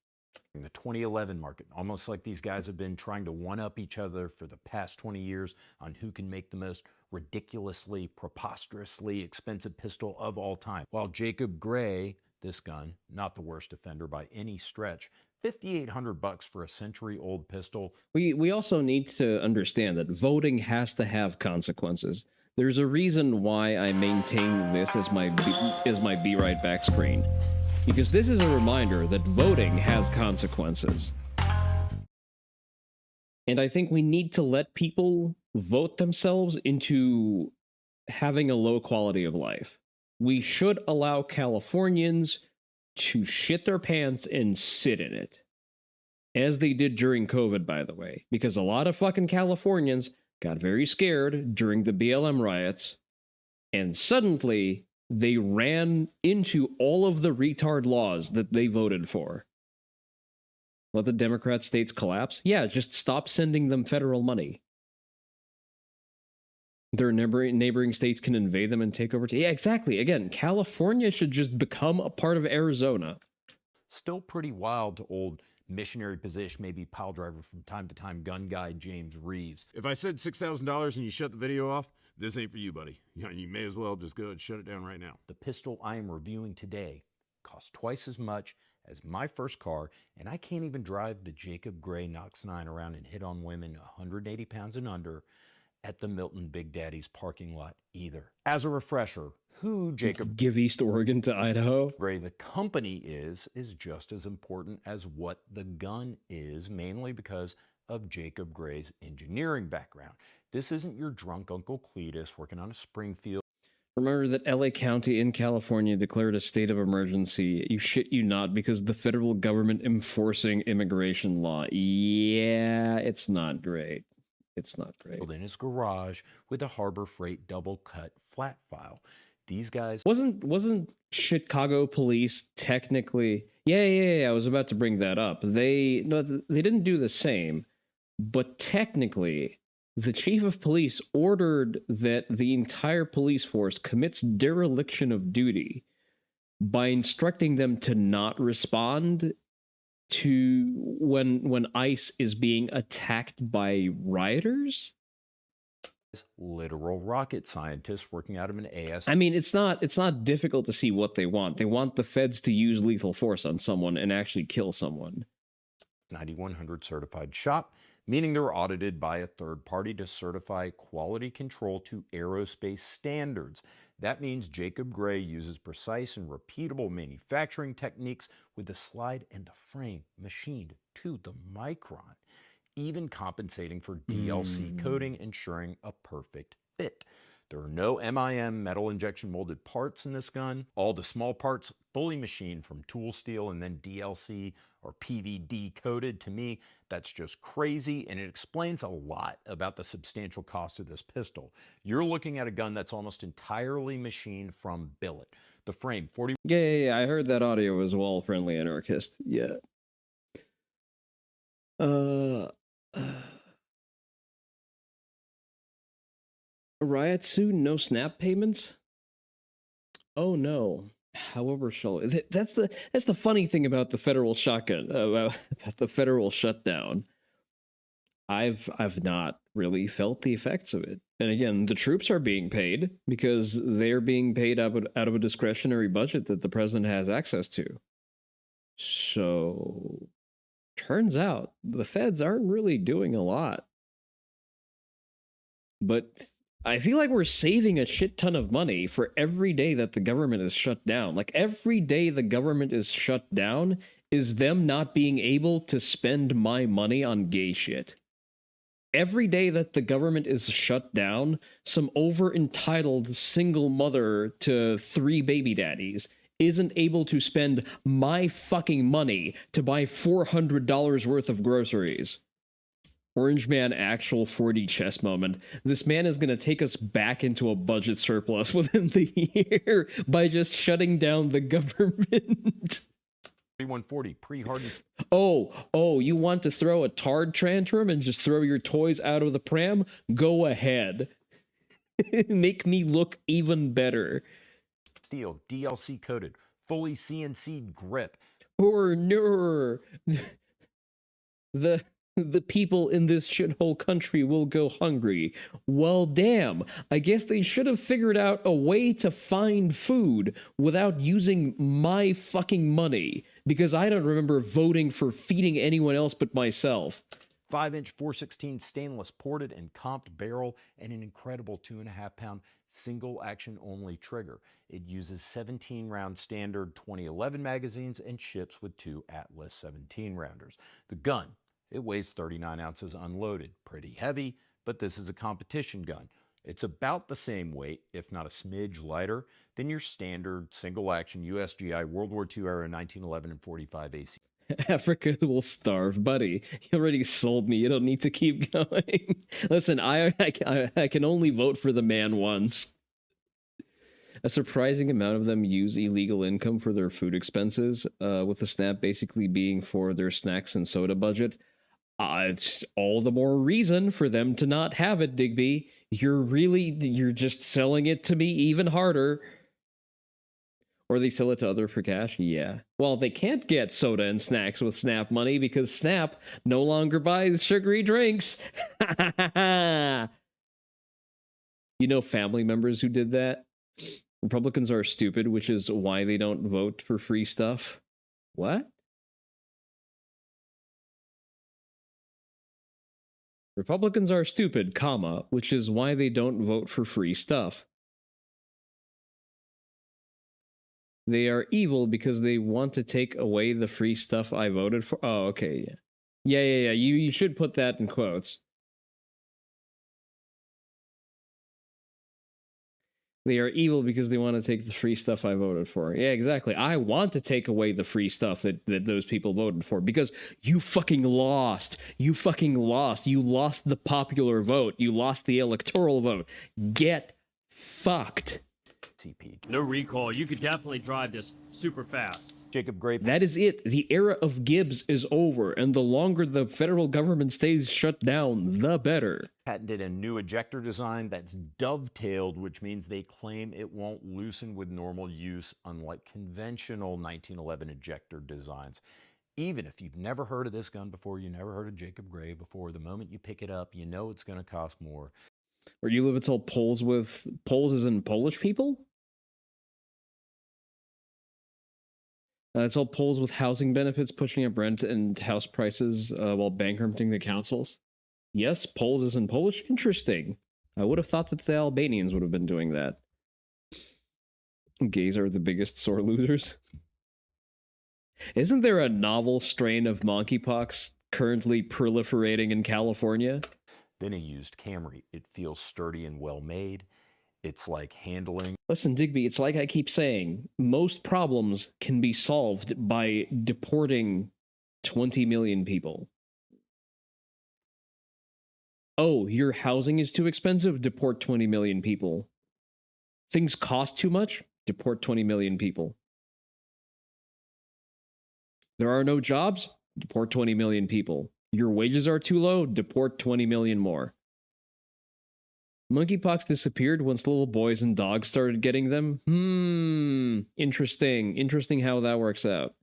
In the 2011 market, almost like these guys have been trying to one-up each other for the past 20 years on who can make the most ridiculously, preposterously expensive pistol of all time. While Jacob Gray, this gun, not the worst offender by any stretch, $5,800 for a century-old pistol. We also need to understand that voting has to have consequences. There's a reason why I maintain this as my Be Right Back screen, because this is a reminder that voting has consequences. And I think we need to let people vote themselves into having a low quality of life. We should allow Californians to shit their pants and sit in it. As they did during COVID, by the way, because a lot of fucking Californians got very scared during the BLM riots, and suddenly they ran into all of the retard laws that they voted for. Let the Democrat states collapse? Yeah, just stop sending them federal money. Their neighboring states can invade them and take over. Yeah, exactly. Again, California should just become a part of Arizona. Still pretty wild to old missionary position, maybe pile driver from time to time gun guy James Reeves. If I said $6,000 and you shut the video off, this ain't for you, buddy. You may as well just go and shut it down right now. The pistol I am reviewing today costs twice as much as my first car, and I can't even drive the Jacob Gray Knox 9 around and hit on women 180 pounds and under at the Milton Big Daddy's parking lot either. As a refresher, who Jacob Give East Oregon to Idaho? Gray, the company is just as important as what the gun is, mainly because of Jacob Gray's engineering background. This isn't your drunk Uncle Cletus working on a Springfield. Remember that LA County in California declared a state of emergency. You shit you not, because the federal government enforcing immigration law. Yeah, it's not great. It's not great. In his garage with a Harbor Freight double cut flat file. These guys wasn't Chicago police technically. Yeah, I was about to bring that up. They didn't do the same, but technically the chief of police ordered that the entire police force commits dereliction of duty by instructing them to not respond to when ICE is being attacked by rioters. Literal rocket scientists working out of an AS. I mean, it's not difficult to see what they want. They want the feds to use lethal force on someone and actually kill someone. 9100 certified shop, meaning they're audited by a third party to certify quality control to aerospace standards. That means Jacob Gray uses precise and repeatable manufacturing techniques with the slide and the frame machined to the micron, even compensating for DLC coding, ensuring a perfect fit. There are no MIM metal injection molded parts in this gun. All the small parts fully machined from tool steel and then DLC or PVD coated. To me, that's just crazy, and it explains a lot about the substantial cost of this pistol. You're looking at a gun that's almost entirely machined from billet. The frame, 40... Yeah, I heard that audio as well, friendly anarchist. Yeah. Riot soon, no SNAP payments? Oh no. However, that's the funny thing about the federal shotgun, about the federal shutdown. I've not really felt the effects of it. And again, the troops are being paid because they're being paid out of a discretionary budget that the president has access to. So turns out the feds aren't really doing a lot. But I feel like we're saving a shit ton of money for every day that the government is shut down. Like, every day the government is shut down is them not being able to spend my money on gay shit. Every day that the government is shut down, some over-entitled single mother to 3 baby daddies isn't able to spend my fucking money to buy $400 worth of groceries. Orange Man actual 4D chess moment. This man is going to take us back into a budget surplus within the year by just shutting down the government. 3140 pre-hardened. Oh, you want to throw a tard tantrum and just throw your toys out of the pram? Go ahead. Make me look even better. Steel, DLC coated, fully CNC grip. Or no. The people in this shithole country will go hungry. Well, damn. I guess they should have figured out a way to find food without using my fucking money. because I don't remember voting for feeding anyone else but myself. 5-inch 416 stainless ported and comped barrel, and an incredible 2.5-pound single action only trigger. It uses 17-round standard 2011 magazines and ships with 2 Atlas 17 rounders. The gun, it weighs 39 ounces unloaded. Pretty heavy, but this is a competition gun. It's about the same weight, if not a smidge lighter, than your standard single action USGI World War II era 1911 and 45 AC. Africa will starve, buddy. You already sold me. You don't need to keep going. Listen, I can only vote for the man once. A surprising amount of them use illegal income for their food expenses, with the SNAP basically being for their snacks and soda budget. It's all the more reason for them to not have it, Digby. You're just selling it to me even harder. Or they sell it to others for cash? Yeah. Well, they can't get soda and snacks with SNAP money because SNAP no longer buys sugary drinks. You know family members who did that? Republicans are stupid, which is why they don't vote for free stuff. What? Republicans are stupid, comma, which is why they don't vote for free stuff. They are evil because they want to take away the free stuff I voted for. Oh, okay, yeah. Yeah. You should put that in quotes. They are evil because they want to take the free stuff I voted for. Yeah, exactly. I want to take away the free stuff that those people voted for because you fucking lost. You fucking lost. You lost the popular vote. You lost the electoral vote. Get fucked. No recall. You could definitely drive this super fast. Jacob Gray. That is it. The era of Gibbs is over, and the longer the federal government stays shut down, the better. Patented a new ejector design that's dovetailed, which means they claim it won't loosen with normal use, unlike conventional 1911 ejector designs. Even if you've never heard of this gun before, you never heard of Jacob Gray before, the moment you pick it up, you know it's going to cost more. Or you live, it's all Poles with Poles as in Polish people? It's all Poles with housing benefits pushing up rent and house prices while bankrupting the councils. Yes, Poles as in Polish? Interesting. I would have thought that the Albanians would have been doing that. Gays are the biggest sore losers. Isn't there a novel strain of monkeypox currently proliferating in California? Then he used Camry. It feels sturdy and well made. It's like handling. Listen, Digby, it's like I keep saying, most problems can be solved by deporting 20 million people. Oh, your housing is too expensive? Deport 20 million people. Things cost too much? Deport 20 million people. There are no jobs? Deport 20 million people. Your wages are too low? Deport 20 million more. Monkeypox disappeared once little boys and dogs started getting them? Interesting. Interesting how that works out.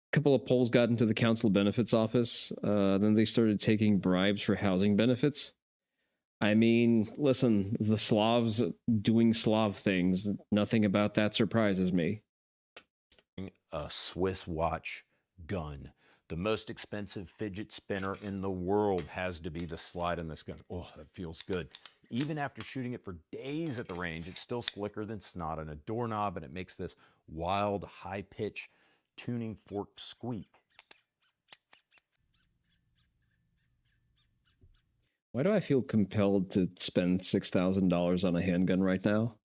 A couple of Poles got into the council benefits office. Then they started taking bribes for housing benefits. I mean, listen, the Slavs doing Slav things. Nothing about that surprises me. A Swiss watch gun. The most expensive fidget spinner in the world has to be the slide on this gun. Oh, that feels good. Even after shooting it for days at the range, it's still slicker than snot on a doorknob, and it makes this wild, high-pitch tuning fork squeak. Why do I feel compelled to spend $6,000 on a handgun right now?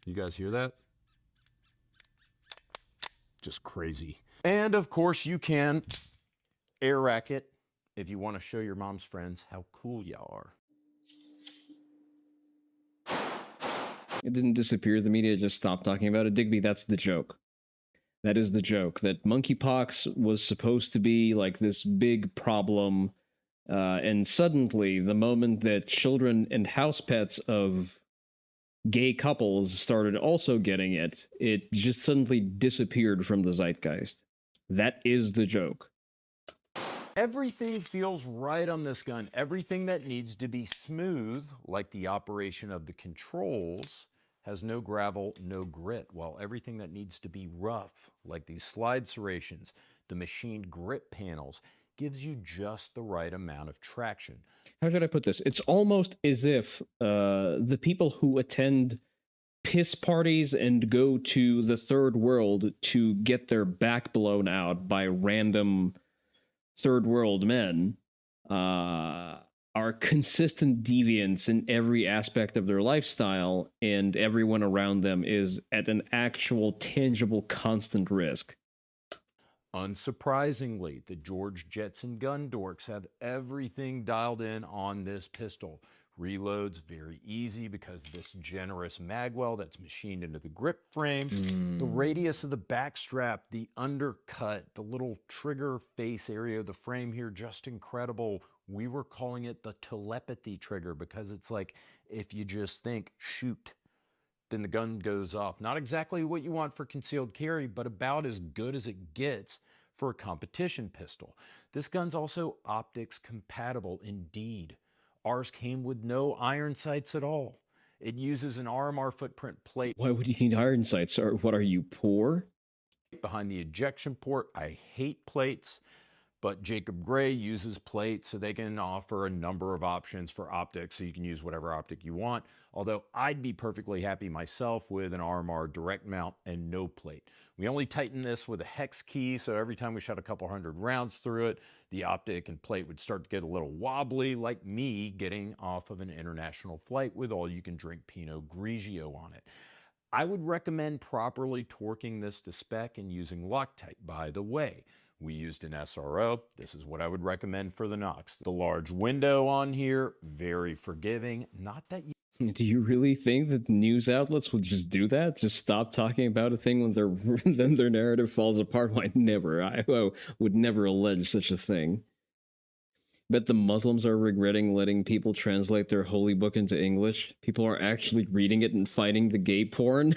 You guys hear that? Just crazy. And of course you can air rack it if you want to show your mom's friends how cool you are. It didn't disappear. The media just stopped talking about it. Digby, that's the joke. That is the joke. That monkeypox was supposed to be like this big problem. And suddenly, the moment that children and house pets of gay couples started also getting it, it just suddenly disappeared from the zeitgeist. That is the joke. Everything feels right on this gun. Everything that needs to be smooth, like the operation of the controls, has no gravel, no grit, while everything that needs to be rough, like these slide serrations, the machined grip panels, gives you just the right amount of traction. How should I put this? It's almost as if the people who attend piss parties and go to the third world to get their back blown out by random third world men are consistent deviants in every aspect of their lifestyle, and everyone around them is at an actual, tangible, constant risk. Unsurprisingly, the George Jetson gun dorks have everything dialed in on this pistol. Reloads very easy because of this generous magwell that's machined into the grip frame. The radius of the back strap, the undercut, the little trigger face area of the frame here, just incredible. We were calling it the telepathy trigger because it's like if you just think, shoot, then the gun goes off. Not exactly what you want for concealed carry, but about as good as it gets for a competition pistol. This gun's also optics compatible indeed. Ours came with no iron sights at all. It uses an RMR footprint plate. Why would you need iron sights? Or what, are you poor? Behind the ejection port. I hate plates, but Jacob Gray uses plates, so they can offer a number of options for optics, so you can use whatever optic you want. Although I'd be perfectly happy myself with an RMR direct mount and no plate. We only tighten this with a hex key, so every time we shot a couple hundred rounds through it, the optic and plate would start to get a little wobbly, like me getting off of an international flight with all-you-can-drink Pinot Grigio on it. I would recommend properly torquing this to spec and using Loctite, by the way. We used an SRO. This is what I would recommend for the Nox. The large window on here, very forgiving. Not that you... Do you really think that news outlets will just do that? Just stop talking about a thing when then their narrative falls apart? Why, never. I would never allege such a thing. Bet the Muslims are regretting letting people translate their holy book into English. People are actually reading it and fighting the gay porn.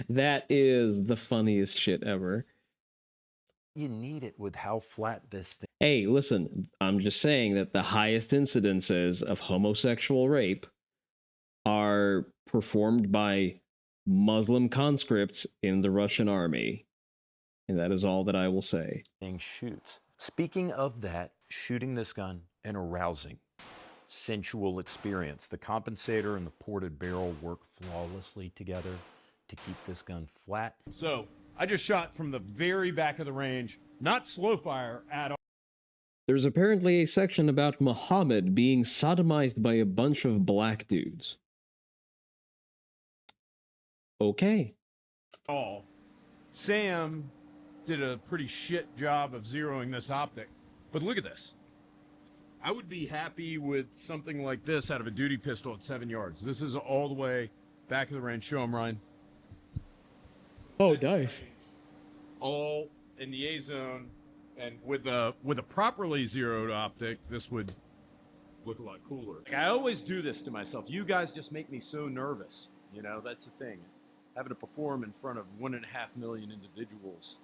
That is the funniest shit ever. You need it with how flat this thing... Hey, listen, I'm just saying that the highest incidences of homosexual rape are performed by Muslim conscripts in the Russian army. And that is all that I will say. Shoots. Speaking of that, shooting this gun, an arousing, sensual experience. The compensator and the ported barrel work flawlessly together to keep this gun flat. So, I just shot from the very back of the range, not slow fire at all. There's apparently a section about Muhammad being sodomized by a bunch of black dudes. Okay. Sam did a pretty shit job of zeroing this optic. But look at this. I would be happy with something like this out of a duty pistol at 7 yards. This is all the way back of the range. Show 'em, Ryan. Oh, nice. All in the A zone, and with a properly zeroed optic, this would look a lot cooler. Like, I always do this to myself. You guys just make me so nervous. You know, that's the thing. Having to perform in front of 1.5 million individuals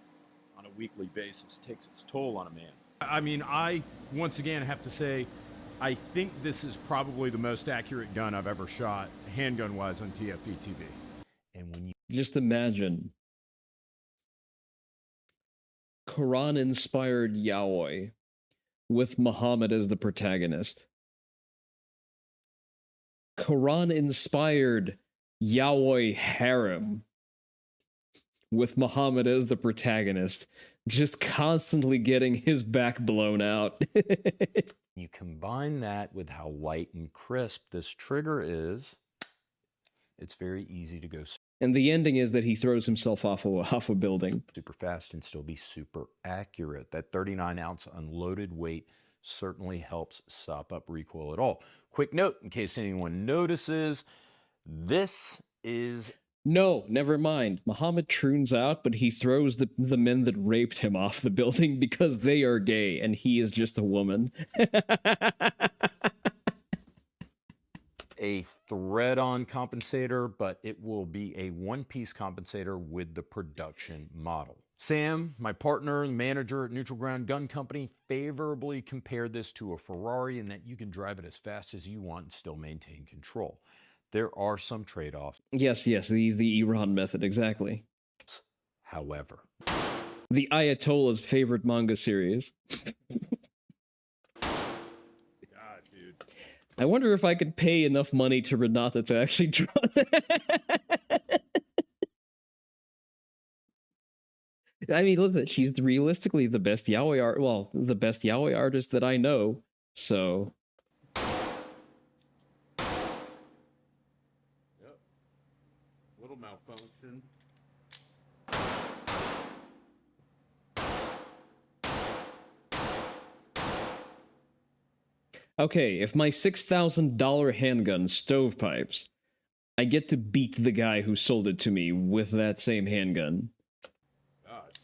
on a weekly basis takes its toll on a man. I mean, I once again have to say, I think this is probably the most accurate gun I've ever shot, handgun-wise, on TFP TV. And when you just imagine Quran-inspired yaoi with Muhammad as the protagonist. Quran-inspired yaoi harem with Muhammad as the protagonist, just constantly getting his back blown out. you combine that with how light and crisp this trigger is, it's very easy to go and the ending is that he throws himself off a building. Super fast and still be super accurate. That 39-ounce unloaded weight certainly helps sop up recoil at all. Quick note, in case anyone notices, this is... No, never mind. Muhammad troons out, but he throws the men that raped him off the building because they are gay and he is just a woman. a thread-on compensator, but it will be a one-piece compensator with the production model. Sam, my partner and manager at Neutral Ground Gun Company, favorably compared this to a Ferrari in that you can drive it as fast as you want and still maintain control. There are some trade-offs. Yes, the Iran method, exactly. However, the Ayatollah's favorite manga series. God, dude. I wonder if I could pay enough money to Renata to actually draw that. I mean, listen, she's realistically the best yaoi art. Well, the best yaoi artist that I know. So. Yep. Little malfunction. Okay, if my $6,000 handgun stovepipes, I get to beat the guy who sold it to me with that same handgun. God.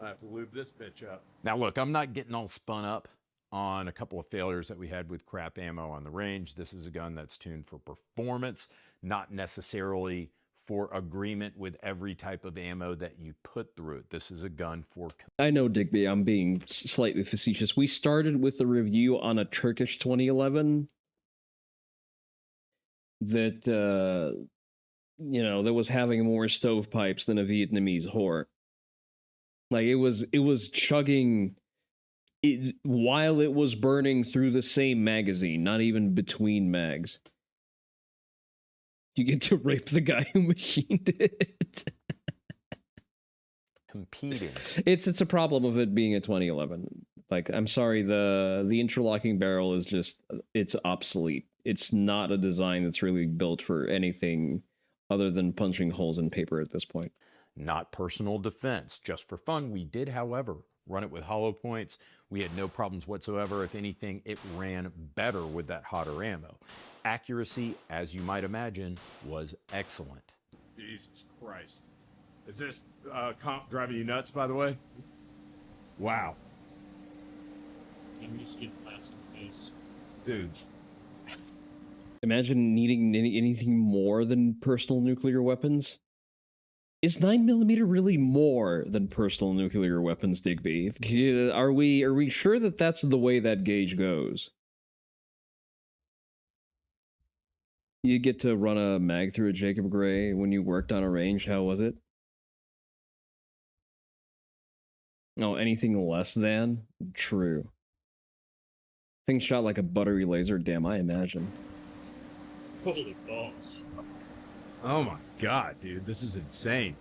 I have to lube this bitch up. now look, I'm not getting all spun up on a couple of failures that we had with crap ammo on the range. This is a gun that's tuned for performance, not necessarily for agreement with every type of ammo that you put through it. This is a gun for... I know, Digby, I'm being slightly facetious. We started with a review on a Turkish 2011 that, you know, that was having more stovepipes than a Vietnamese whore. Like, it was chugging it while it was burning through the same magazine, not even between mags. You get to rape the guy who machined it. Competing. It's a problem of it being a 2011. Like, I'm sorry, the interlocking barrel is just, it's obsolete. It's not a design that's really built for anything other than punching holes in paper at this point. Not personal defense, just for fun. We did, however, run it with hollow points. We had no problems whatsoever. If anything, it ran better with that hotter ammo. Accuracy, as you might imagine, was excellent. Jesus Christ. Is this comp driving you nuts, by the way? Wow. I'm just getting less in the face. Dude. Imagine needing anything more than personal nuclear weapons. Is 9mm really more than personal nuclear weapons, Digby? Are we sure that that's the way that gauge goes? You get to run a mag through a Jacob Gray when you worked on a range. How was it? No, anything less than? True. Thing shot like a buttery laser. Damn, I imagine. Holy balls. Oh my God, dude. This is insane.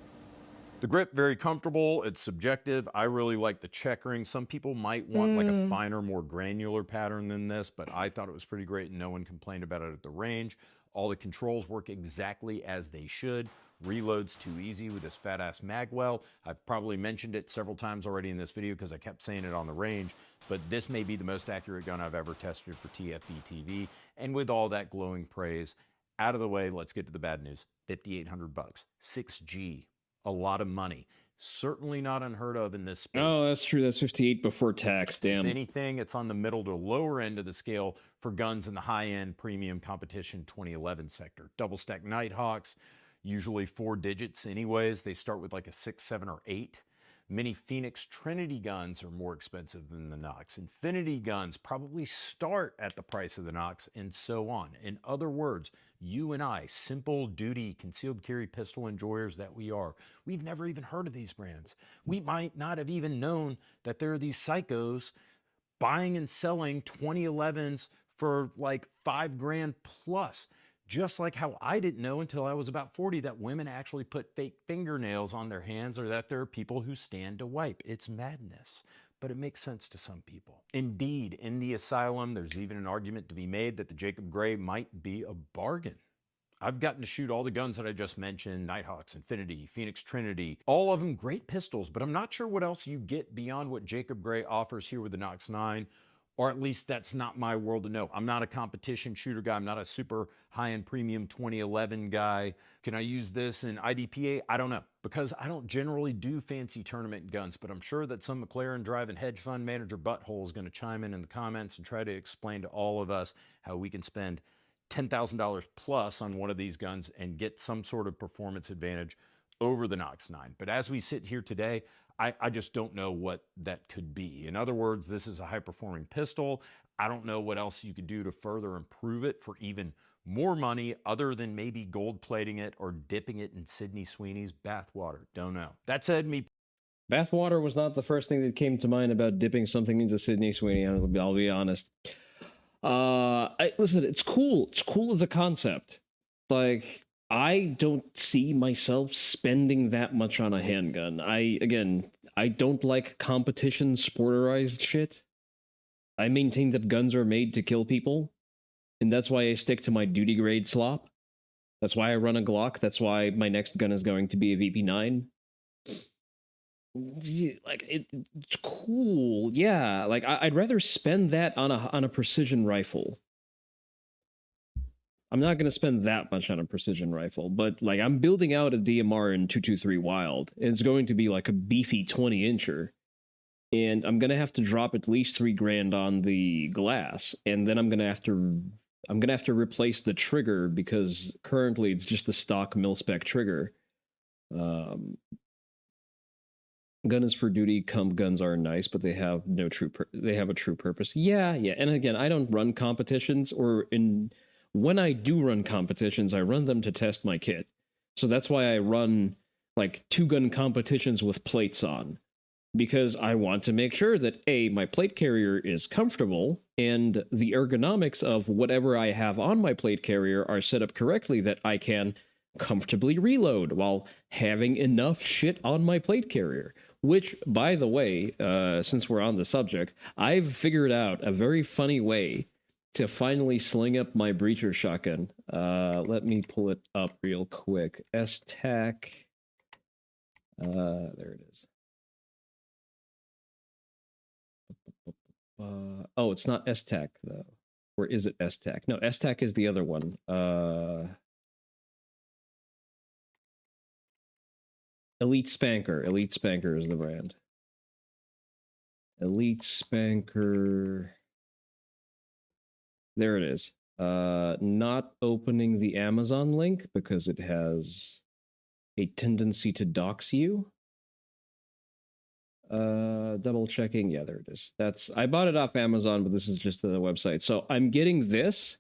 The grip, very comfortable. It's subjective. I really like the checkering. Some people might want like a finer, more granular pattern than this, but I thought it was pretty great and no one complained about it at the range. All the controls work exactly as they should. Reload's too easy with this fat-ass magwell. I've probably mentioned it several times already in this video because I kept saying it on the range, but this may be the most accurate gun I've ever tested for TFB TV. And with all that glowing praise out of the way, let's get to the bad news. $5,800 bucks, 6G, a lot of money. Certainly not unheard of in this space. Oh, that's true. That's 58 before tax. Damn. If anything, it's on the middle to lower end of the scale for guns in the high-end premium competition 2011 sector. Double stack Nighthawks, usually 4 digits anyways. They start with like a 6, 7, or 8. Many Phoenix Trinity guns are more expensive than the Nox. Infinity guns probably start at the price of the Nox, and so on. In other words, you and I, simple duty concealed carry pistol enjoyers that we are, we've never even heard of these brands. We might not have even known that there are these psychos buying and selling 2011s for like $5,000 plus. Just like how I didn't know until I was about 40 that women actually put fake fingernails on their hands or that there are people who stand to wipe. It's madness, but it makes sense to some people. Indeed, in the asylum, there's even an argument to be made that the Jacob Gray might be a bargain. I've gotten to shoot all the guns that I just mentioned, Nighthawks, Infinity, Phoenix Trinity, all of them great pistols, but I'm not sure what else you get beyond what Jacob Gray offers here with the Nox 9. Or at least that's not my world to know. I'm not a competition shooter guy. I'm not a super high-end premium 2011 guy. Can I use this in IDPA? I don't know, because I don't generally do fancy tournament guns, but I'm sure that some McLaren driving hedge fund manager butthole is going to chime in the comments and try to explain to all of us how we can spend $10,000 plus on one of these guns and get some sort of performance advantage over the Nox 9. But as we sit here today, I just don't know what that could be. In other words, this is a high-performing pistol. I don't know what else you could do to further improve it for even more money other than maybe gold plating it or dipping it in Sydney Sweeney's bathwater. Don't know. That said, me Bathwater was not the first thing that came to mind about dipping something into Sydney Sweeney. I'll be honest. Listen, it's cool. It's cool as a concept. Like, I don't see myself spending that much on a handgun. I don't like competition sporterized shit. I maintain that guns are made to kill people, and that's why I stick to my duty grade slop. That's why I run a Glock. That's why my next gun is going to be a VP9. Like, it's cool, yeah. Like, I'd rather spend that on a precision rifle. I'm not going to spend that much on a precision rifle, but like, I'm building out a DMR in 223 Wild, and it's going to be like a beefy 20-incher, and I'm going to have to drop at least $3,000 on the glass, and then I'm going to have to replace the trigger because currently it's just the stock mil-spec trigger. Guns for duty comp guns are nice, but they have no a true purpose. Yeah. And again, I don't run competitions, when I do run competitions, I run them to test my kit. So that's why I run like 2-gun competitions with plates on, because I want to make sure that my plate carrier is comfortable and the ergonomics of whatever I have on my plate carrier are set up correctly that I can comfortably reload while having enough shit on my plate carrier. Which, by the way, since we're on the subject, I've figured out a very funny way to finally sling up my breacher shotgun. Let me pull it up real quick. S-Tac. There it is. Oh, it's not S-Tac, though. Or is it S-Tac? No, S-Tac is the other one. Elite Spanker. Elite Spanker is the brand. Elite Spanker. There it is. Not opening the Amazon link because it has a tendency to dox you. Double checking. Yeah, there it is. I bought it off Amazon, but this is just the website. So I'm getting this,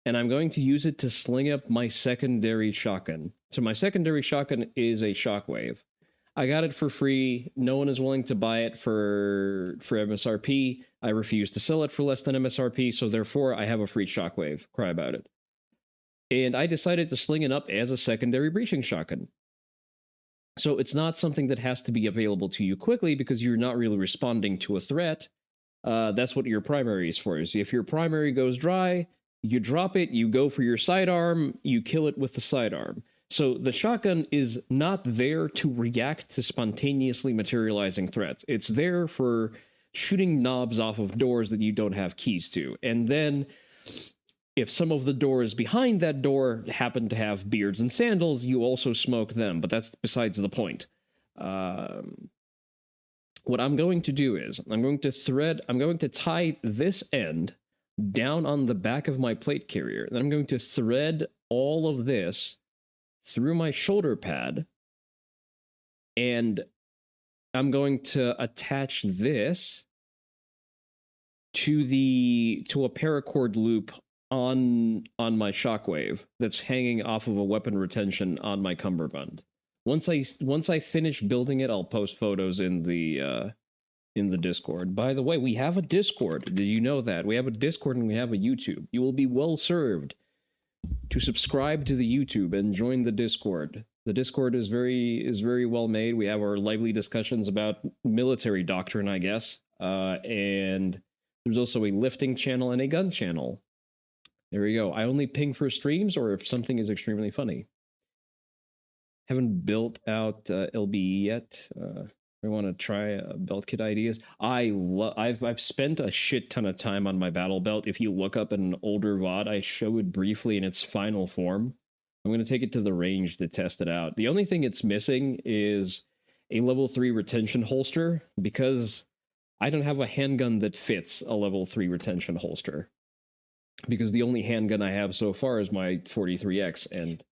and I'm going to use it to sling up my secondary shotgun. So my secondary shotgun is a Shockwave. I got it for free. No one is willing to buy it for MSRP. I refuse to sell it for less than MSRP, so therefore I have a free Shockwave. Cry about it. And I decided to sling it up as a secondary breaching shotgun. So it's not something that has to be available to you quickly because you're not really responding to a threat. That's what your primary is for. Is if your primary goes dry, you drop it, you go for your sidearm, you kill it with the sidearm. So the shotgun is not there to react to spontaneously materializing threats. It's there for shooting knobs off of doors that you don't have keys to. And then if some of the doors behind that door happen to have beards and sandals, you also smoke them, but that's besides the point. What I'm going to do is I'm going to tie this end down on the back of my plate carrier. Then I'm going to thread all of this through my shoulder pad, and I'm going to attach this to a paracord loop on my Shockwave that's hanging off of a weapon retention on my cummerbund. Once I finish building it, I'll post photos in the Discord. By the way, we have a Discord. Did you know that? We have a Discord and we have a YouTube. You will be well served to subscribe to the YouTube and join the Discord. The Discord is very well made. We have our lively discussions about military doctrine, I guess. And there's also a lifting channel and a gun channel. There we go. I only ping for streams or if something is extremely funny. Haven't built out LBE yet. I want to try belt kit ideas. I've spent a shit ton of time on my battle belt. If you look up an older VOD, I show it briefly in its final form. I'm going to take it to the range to test it out. The only thing it's missing is a level 3 retention holster because I don't have a handgun that fits a level 3 retention holster. because the only handgun I have so far is my 43X, and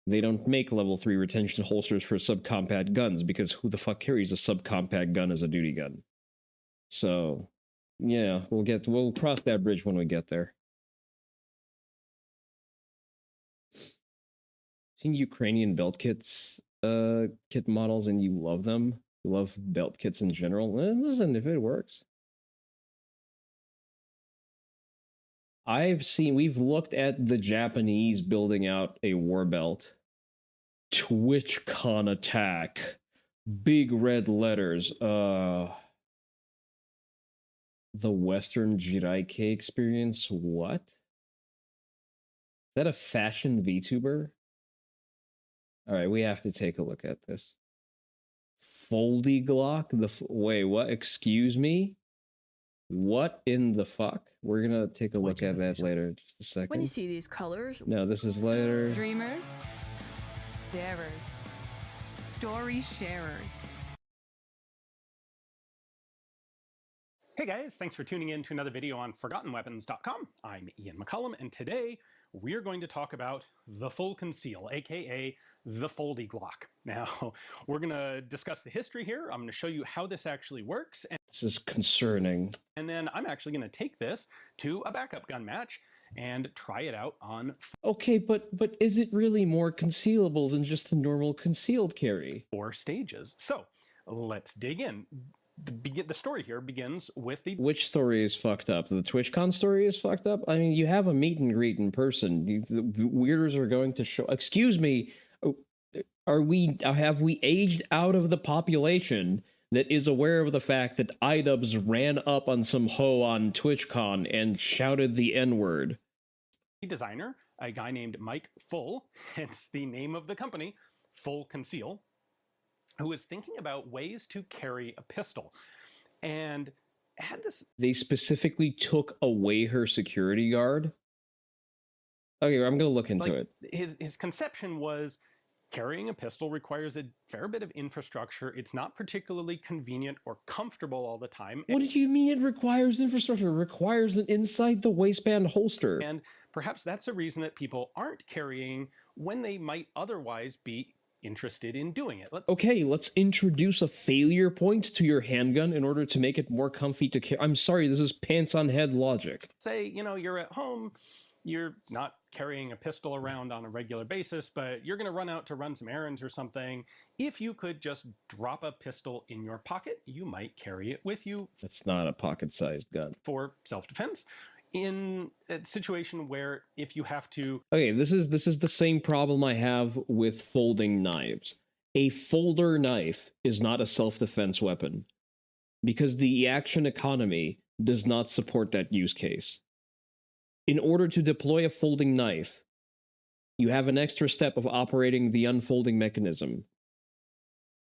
they don't make level 3 retention holsters for subcompact guns, because who the fuck carries a subcompact gun as a duty gun? So, yeah, we'll cross that bridge when we get there. Seen Ukrainian belt kits, kit models, and you love them? You love belt kits in general? Listen, if it works. We've looked at the Japanese building out a war belt. TwitchCon attack. Big red letters. The Western Jiraike experience. What? Is that a fashion VTuber? Alright, we have to take a look at this. Foldy Glock? Wait, what? Excuse me? What in the fuck? We're gonna take a look at that later. Just a second. When you see these colors, no, this is later. Dreamers, darers, story sharers. Hey guys, thanks for tuning in to another video on ForgottenWeapons.com. I'm Ian McCullum, and today we're going to talk about the Full Conceal, aka the Foldy Glock. Now, we're going to discuss the history here. I'm going to show you how this actually works. This is concerning. And then I'm actually going to take this to a backup gun match and try it out on... Okay, but is it really more concealable than just the normal concealed carry? 4 stages. So, let's dig in. The story here begins with the... Which story is fucked up? The TwitchCon story is fucked up? I mean, you have a meet and greet in person. The weirders are going to show... Excuse me, have we aged out of the population that is aware of the fact that iDubbbz ran up on some hoe on TwitchCon and shouted the N-word? Designer, a guy named Mike Full, hence the name of the company, Full Conceal, who was thinking about ways to carry a pistol. And had this... They specifically took away her security guard? Okay, I'm going to look into it. His conception was carrying a pistol requires a fair bit of infrastructure. It's not particularly convenient or comfortable all the time. What do you mean it requires infrastructure? It requires an inside the waistband holster. And perhaps that's a reason that people aren't carrying when they might otherwise be interested in doing it. Let's introduce a failure point to your handgun in order to make it more comfy to carry. I'm sorry, this is pants on head logic. Say, you're at home, you're not carrying a pistol around on a regular basis, but you're going to run out to run some errands or something. If you could just drop a pistol in your pocket, you might carry it with you. It's not a pocket-sized gun. For self-defense. In a situation where if you have to... Okay, this is the same problem I have with folding knives. A folder knife is not a self-defense weapon because the action economy does not support that use case. In order to deploy a folding knife, you have an extra step of operating the unfolding mechanism.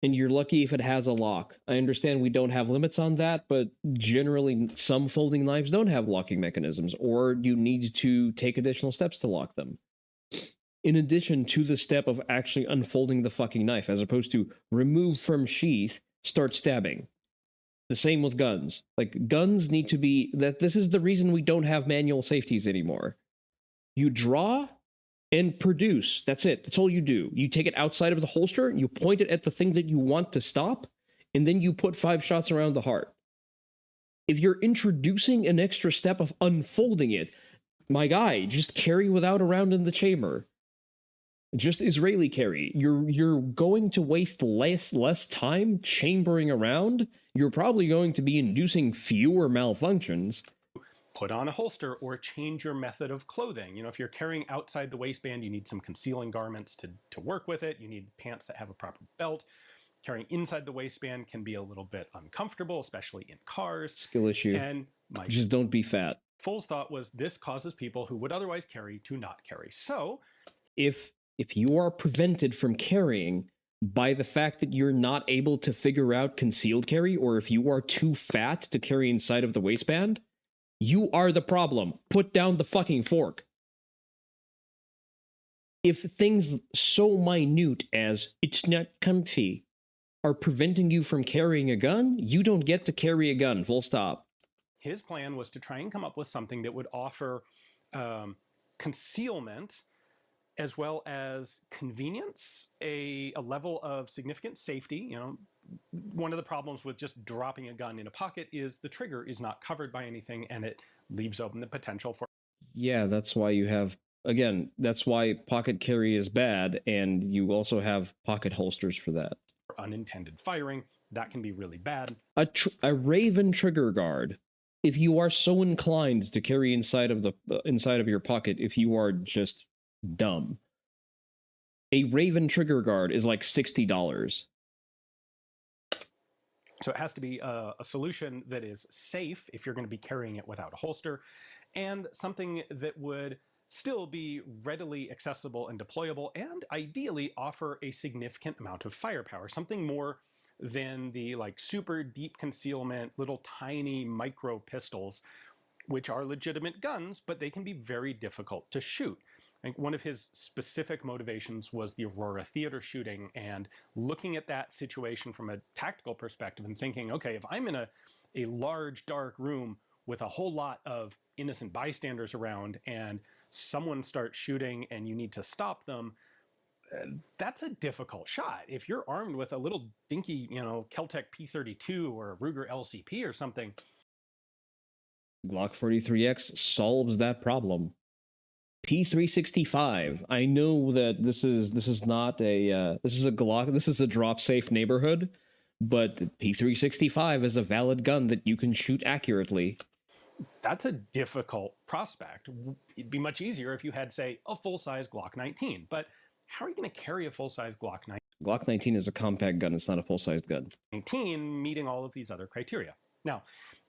And you're lucky if it has a lock. I understand we don't have limits on that, but generally some folding knives don't have locking mechanisms, or you need to take additional steps to lock them. In addition to the step of actually unfolding the fucking knife, as opposed to remove from sheath, start stabbing. The same with guns. Like, guns need to be... This is the reason we don't have manual safeties anymore. You draw and produce. That's it. That's all you do. You take it outside of the holster, you point it at the thing that you want to stop, and then you put 5 shots around the heart. If you're introducing an extra step of unfolding it, my guy, just carry without a round in the chamber. Just Israeli carry. You're going to waste less time chambering around. You're probably going to be inducing fewer malfunctions. Put on a holster or change your method of clothing. If you're carrying outside the waistband, you need some concealing garments to work with it. You need pants that have a proper belt. Carrying inside the waistband can be a little bit uncomfortable, especially in cars. Skill issue. And just don't be fat. Full's thought was this causes people who would otherwise carry to not carry. So, if you are prevented from carrying by the fact that you're not able to figure out concealed carry, or if you are too fat to carry inside of the waistband, you are the problem. Put down the fucking fork. If things so minute as it's not comfy are preventing you from carrying a gun, you don't get to carry a gun, full stop. His plan was to try and come up with something that would offer concealment, as well as convenience, a level of significant safety. You know, one of the problems with just dropping a gun in a pocket is the trigger is not covered by anything, and it leaves open the potential for... Yeah, that's why you have, again, that's why pocket carry is bad, and you also have pocket holsters for that. Unintended firing. That can be really bad. A Raven trigger guard. If you are so inclined to carry inside of your pocket, if you are just dumb, a Raven trigger guard is like $60. So it has to be a solution that is safe if you're going to be carrying it without a holster, and something that would still be readily accessible and deployable, and ideally offer a significant amount of firepower, something more than the like super deep concealment, little tiny micro pistols, which are legitimate guns, but they can be very difficult to shoot. I think one of his specific motivations was the Aurora theater shooting, and looking at that situation from a tactical perspective and thinking, okay, if I'm in a large dark room with a whole lot of innocent bystanders around and someone starts shooting and you need to stop them, that's a difficult shot. If you're armed with a little dinky, you know, Keltec P32 or a Ruger LCP or something. Glock 43X solves that problem. P365. I know that this is not a this is a Glock, this is a drop safe neighborhood, but P365 is a valid gun that you can shoot accurately. That's a difficult prospect. It'd be much easier if you had, say, a full-size Glock 19, but how are you going to carry a full-size Glock 19? Glock 19 is a compact gun, it's not a full-sized gun. 19 meeting all of these other criteria. Now,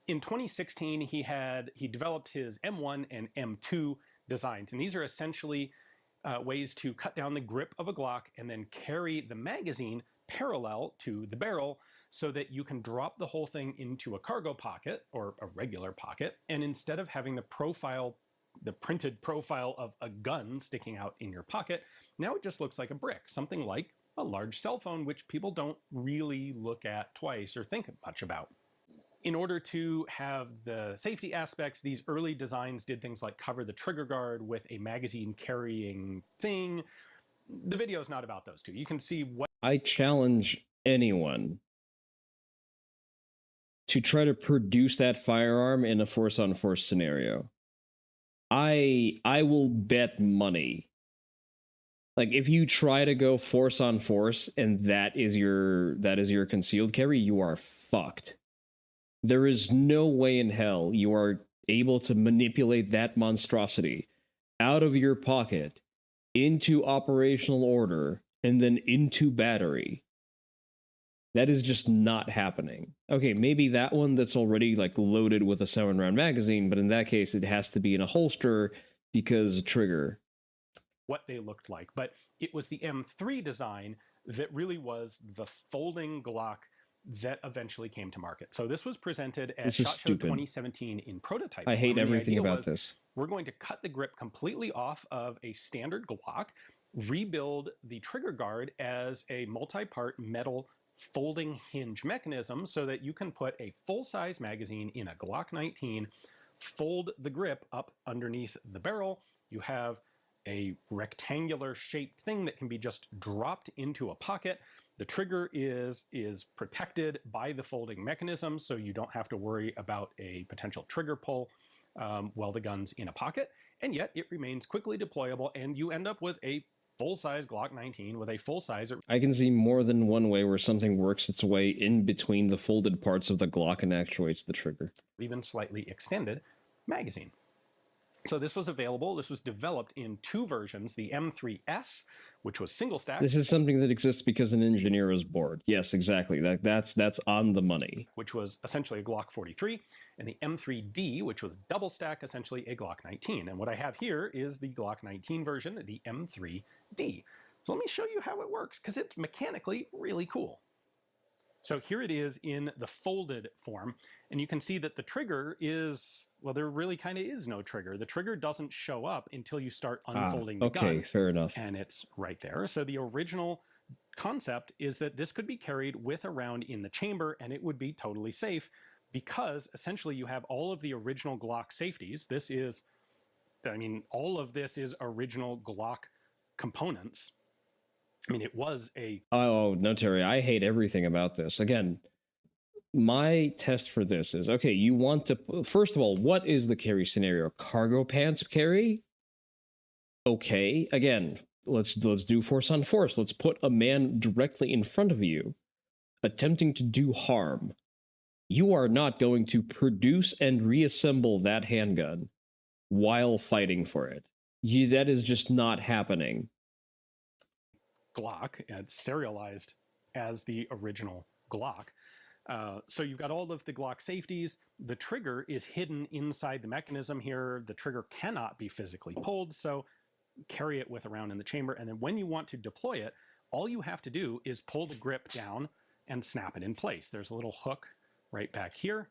in 2016, he developed his M1 and M2 designs, and these are essentially ways to cut down the grip of a Glock and then carry the magazine parallel to the barrel so that you can drop the whole thing into a cargo pocket or a regular pocket, and instead of having the printed profile of a gun sticking out in your pocket, now it just looks like a brick, something like a large cell phone, which people don't really look at twice or think much about. In order to have the safety aspects, these early designs did things like cover the trigger guard with a magazine carrying thing. The video is not about those two. You can see what... I challenge anyone to try to produce that firearm in a force-on-force scenario. I will bet money. Like, if you try to go force-on-force and that is your concealed carry, you are fucked. There is no way in hell you are able to manipulate that monstrosity out of your pocket into operational order and then into battery. That is just not happening. Okay, maybe that one that's already like loaded with a 7-round magazine, but in that case it has to be in a holster because trigger. What they looked like, but it was the M3 design that really was the folding Glock that eventually came to market. So this was presented at SHOT Show 2017 in prototype form. I hate everything about this. We're going to cut the grip completely off of a standard Glock, rebuild the trigger guard as a multi-part metal folding hinge mechanism so that you can put a full-size magazine in a Glock 19, fold the grip up underneath the barrel. You have a rectangular shaped thing that can be just dropped into a pocket. The trigger is protected by the folding mechanism, so you don't have to worry about a potential trigger pull while the gun's in a pocket, and yet it remains quickly deployable, and you end up with a full-size Glock 19 with a full-size... I can see more than one way where something works its way in between the folded parts of the Glock and actuates the trigger. Even slightly extended magazine. So this was available. This was developed in two versions, the M3S, which was single stack. This is something that exists because an engineer is bored. Yes, exactly. That's on the money. Which was essentially a Glock 43, and the M3D, which was double stack, essentially a Glock 19. And what I have here is the Glock 19 version, the M3D. So let me show you how it works, because it's mechanically really cool. So here it is in the folded form, and you can see that the trigger is, well, there really kind of is no trigger. The trigger doesn't show up until you start unfolding the gun. Okay, fair enough. And it's right there. So the original concept is that this could be carried with a round in the chamber, and it would be totally safe because essentially you have all of the original Glock safeties. This is I mean, all of this is original Glock components. I mean, it was a... Oh, no, Terry, I hate everything about this. Again, my test for this is, okay, you want to... First of all, what is the carry scenario? Cargo pants carry? Okay, again, let's do force on force. Let's put a man directly in front of you, attempting to do harm. You are not going to produce and reassemble that handgun while fighting for it. That is just not happening. Glock, it's serialized as the original Glock. So you've got all of the Glock safeties. The trigger is hidden inside the mechanism here. The trigger cannot be physically pulled, so carry it with around in the chamber. And then when you want to deploy it, all you have to do is pull the grip down and snap it in place. There's a little hook right back here,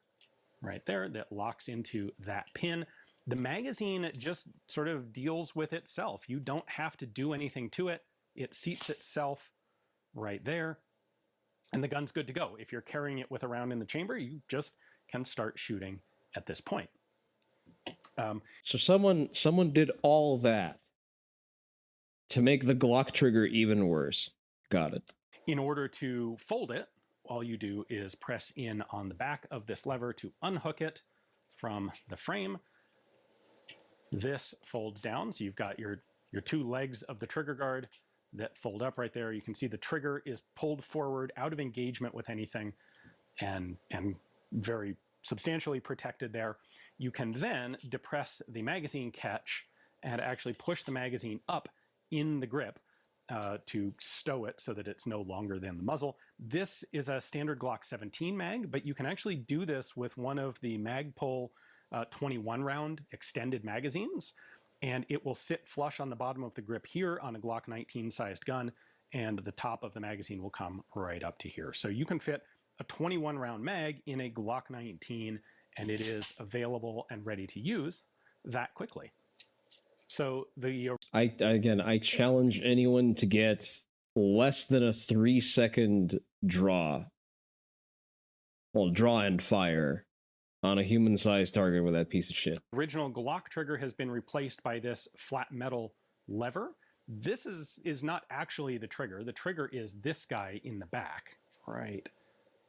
right there, that locks into that pin. The magazine just sort of deals with itself. You don't have to do anything to it. It seats itself right there, and the gun's good to go. If you're carrying it with a round in the chamber, you just can start shooting at this point. So someone did all that to make the Glock trigger even worse. Got it. In order to fold it, all you do is press in on the back of this lever to unhook it from the frame. This folds down, so you've got your two legs of the trigger guard that fold up right there. You can see the trigger is pulled forward out of engagement with anything and very substantially protected there. You can then depress the magazine catch and actually push the magazine up in the grip to stow it so that it's no longer than the muzzle. This is a standard Glock 17 mag, but you can actually do this with one of the Magpul 21 round extended magazines, and it will sit flush on the bottom of the grip here on a Glock 19 sized gun, and the top of the magazine will come right up to here. So you can fit a 21 round mag in a Glock 19, and it is available and ready to use that quickly. So I challenge anyone to get less than a 3-second draw. Well, draw and fire on a human-sized target with that piece of shit. Original Glock trigger has been replaced by this flat metal lever. This is not actually the trigger. The trigger is this guy in the back, right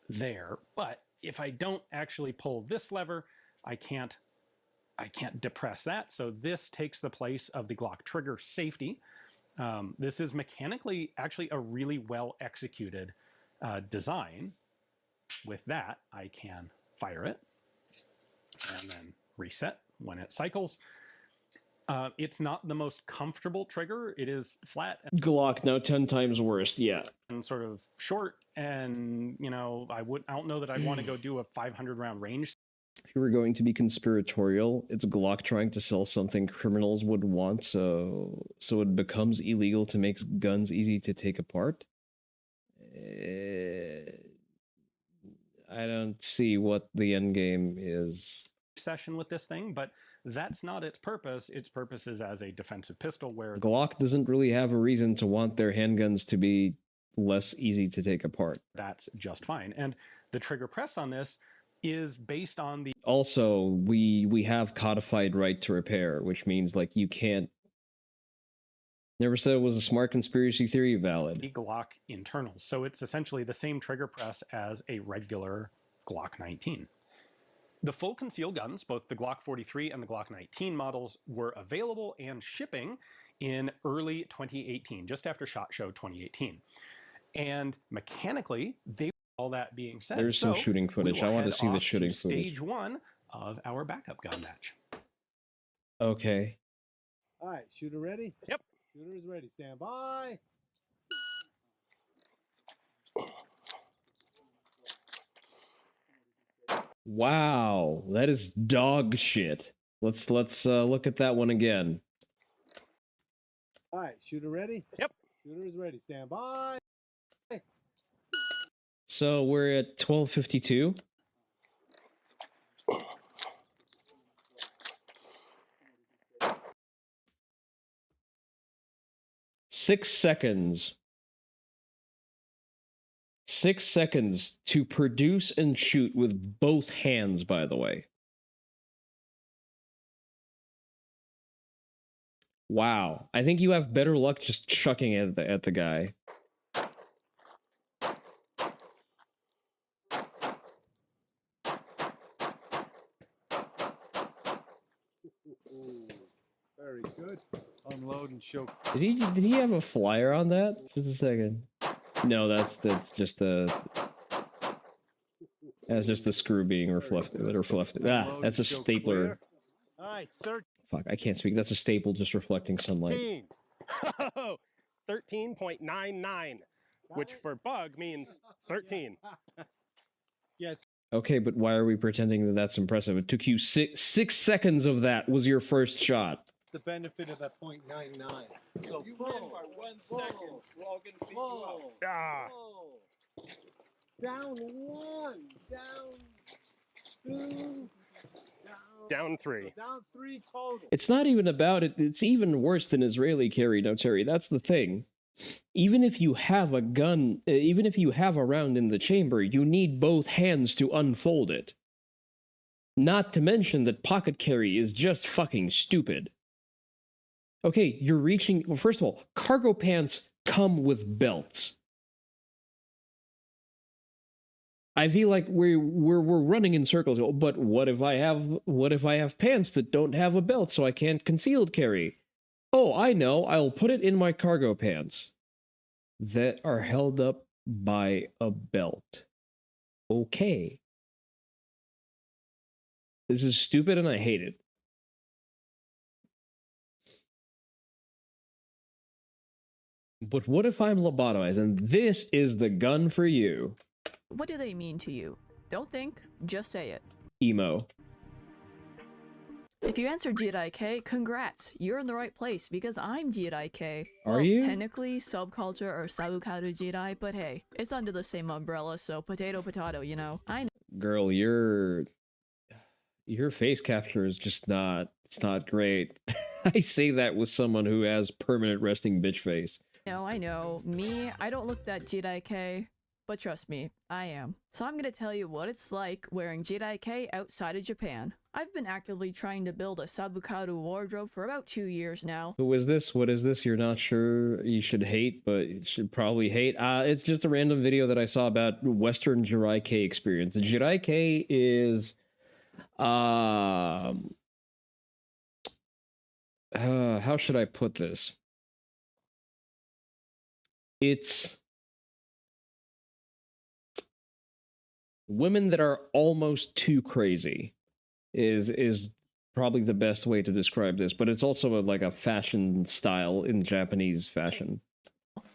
there. But if I don't actually pull this lever, I can't depress that. So this takes the place of the Glock trigger safety. This is mechanically actually a really well executed design. With that, I can fire it and then reset when it cycles. It's not the most comfortable trigger. It is flat. Glock, now 10 times worse, yeah. And sort of short, and you know, I don't know that I'd want to go do a 500 round range. If you were going to be conspiratorial, it's Glock trying to sell something criminals would want, so it becomes illegal to make guns easy to take apart. I don't see what the end game is. Session with this thing, but that's not its purpose. Its purpose is as a defensive pistol, where Glock doesn't really have a reason to want their handguns to be less easy to take apart. That's just fine. And the trigger press on this is based on the... Also, we have codified right to repair, which means like you can't... Never said it was a smart conspiracy theory valid. Glock internals. So it's essentially the same trigger press as a regular Glock 19. The full concealed guns, both the Glock 43 and the Glock 19 models, were available and shipping in early 2018, just after SHOT Show 2018. And mechanically, all that being said, there's some shooting footage. I want to see the shooting footage. Stage 1 of our backup gun match. Okay. All right, shooter ready? Yep. Shooter is ready. Stand by. Wow, that is dog shit. Let's look at that one again. All right, shooter ready? Yep. Shooter is ready. Stand by. So we're at 12:52. Six seconds. 6 seconds to produce and shoot with both hands, by the way. Wow. I think you have better luck just chucking it at the guy. Very good. Unload and choke. Did he have a flyer on that? Just a second. No, that's just the screw being reflected. Ah, that's a stapler. All right, 13. Fuck, I can't speak. That's a staple just reflecting sunlight. 13.99, which for bug means 13. Yes. Okay, but why are we pretending that that's impressive? It took you six seconds of that was your first shot. The benefit of that 0.99. So You full, win by 1 second. We're all gonna beat you up. Ah. Down one, down two, down three. So down three total. It's not even about it. It's even worse than Israeli carry, no, Terry. That's the thing. Even if you have a gun, even if you have a round in the chamber, you need both hands to unfold it. Not to mention that pocket carry is just fucking stupid. Okay, you're reaching... Well, first of all, cargo pants come with belts. I feel like we're running in circles. But what if I have pants that don't have a belt, so I can't concealed carry? Oh, I know. I'll put it in my cargo pants that are held up by a belt. Okay. This is stupid and I hate it. But what if I'm lobotomized and this is the gun for you? What do they mean to you? Don't think, just say it. Emo. If you answer JIK, congrats, you're in the right place because I'm JIK. Are you? Technically subculture or Sabukaru Jidai, but hey, it's under the same umbrella, so potato, you know. I know. Girl, your face capture is just not, it's not great. I say that with someone who has permanent resting bitch face. No, I know. Me, I don't look that JIK, but trust me, I am. So I'm gonna tell you what it's like wearing JIK outside of Japan. I've been actively trying to build a Sabukaru wardrobe for about 2 years now. Who is this? What is this? You're not sure you should hate, but you should probably hate. It's just a random video that I saw about Western JIK experience. The JIK is... how should I put this? It's women that are almost too crazy is probably the best way to describe this, but it's also like a fashion style in Japanese fashion.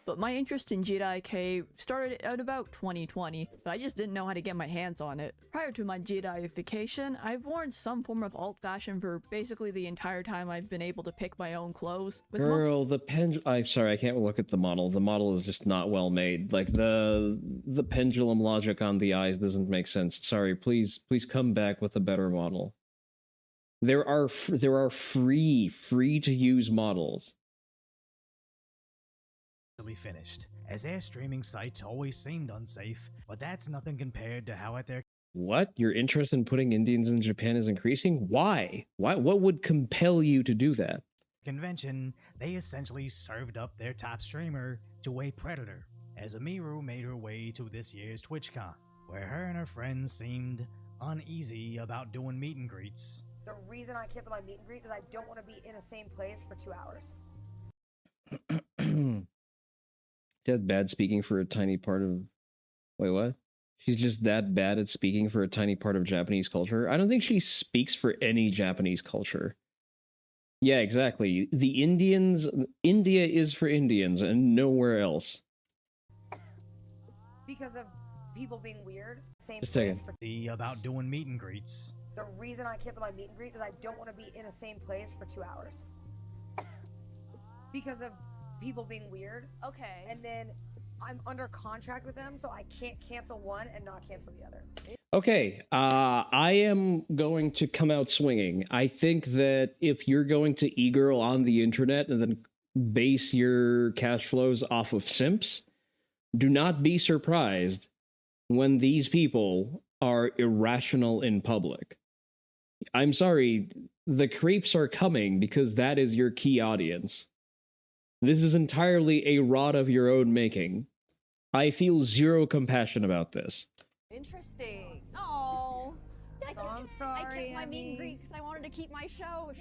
But my interest in JIK started at about 2020, but I just didn't know how to get my hands on it. Prior to my JIification, I've worn some form of alt fashion for basically the entire time I've been able to pick my own clothes. Girl, the I'm sorry, I can't look at the model. The model is just not well made. Like the pendulum logic on the eyes doesn't make sense. Sorry, please come back with a better model. There are free to use models. Finished, as their streaming sites always seemed unsafe, but that's nothing compared to how at their... What? Your interest in putting Indians in Japan is increasing? Why? What would compel you to do that? Convention, they essentially served up their top streamer to a predator, as Amiru made her way to this year's TwitchCon, where her and her friends seemed uneasy about doing meet and greets. The reason I cancel my meet and greet is I don't want to be in the same place for 2 hours. That bad speaking for a tiny part of... Wait, what? She's just that bad at speaking for a tiny part of Japanese culture? I don't think she speaks for any Japanese culture. Yeah, exactly. The Indians... India is for Indians and nowhere else. Because of people being weird. Same Just place a for... About doing meet and greets. The reason I cancel my meet and greet is I don't want to be in the same place for 2 hours. Because of people being weird. Okay. And then I'm under contract with them, so I can't cancel one and not cancel the other. Okay, I am going to come out swinging. I think that if you're going to e-girl on the internet and then base your cash flows off of simps, do not be surprised when these people are irrational in public. I'm sorry, the creeps are coming because that is your key audience. This is entirely a rod of your own making. I feel zero compassion about this. Interesting. Oh. I'm sorry, I kept my meet and Emmy. greet because I wanted to keep my show.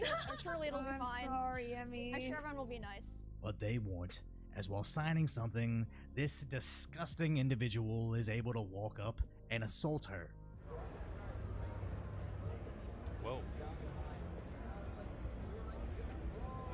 Surely it'll be I'm fine. sorry, Emmy. I'm sure everyone will be nice. But they won't, as while signing something, this disgusting individual is able to walk up and assault her. Whoa.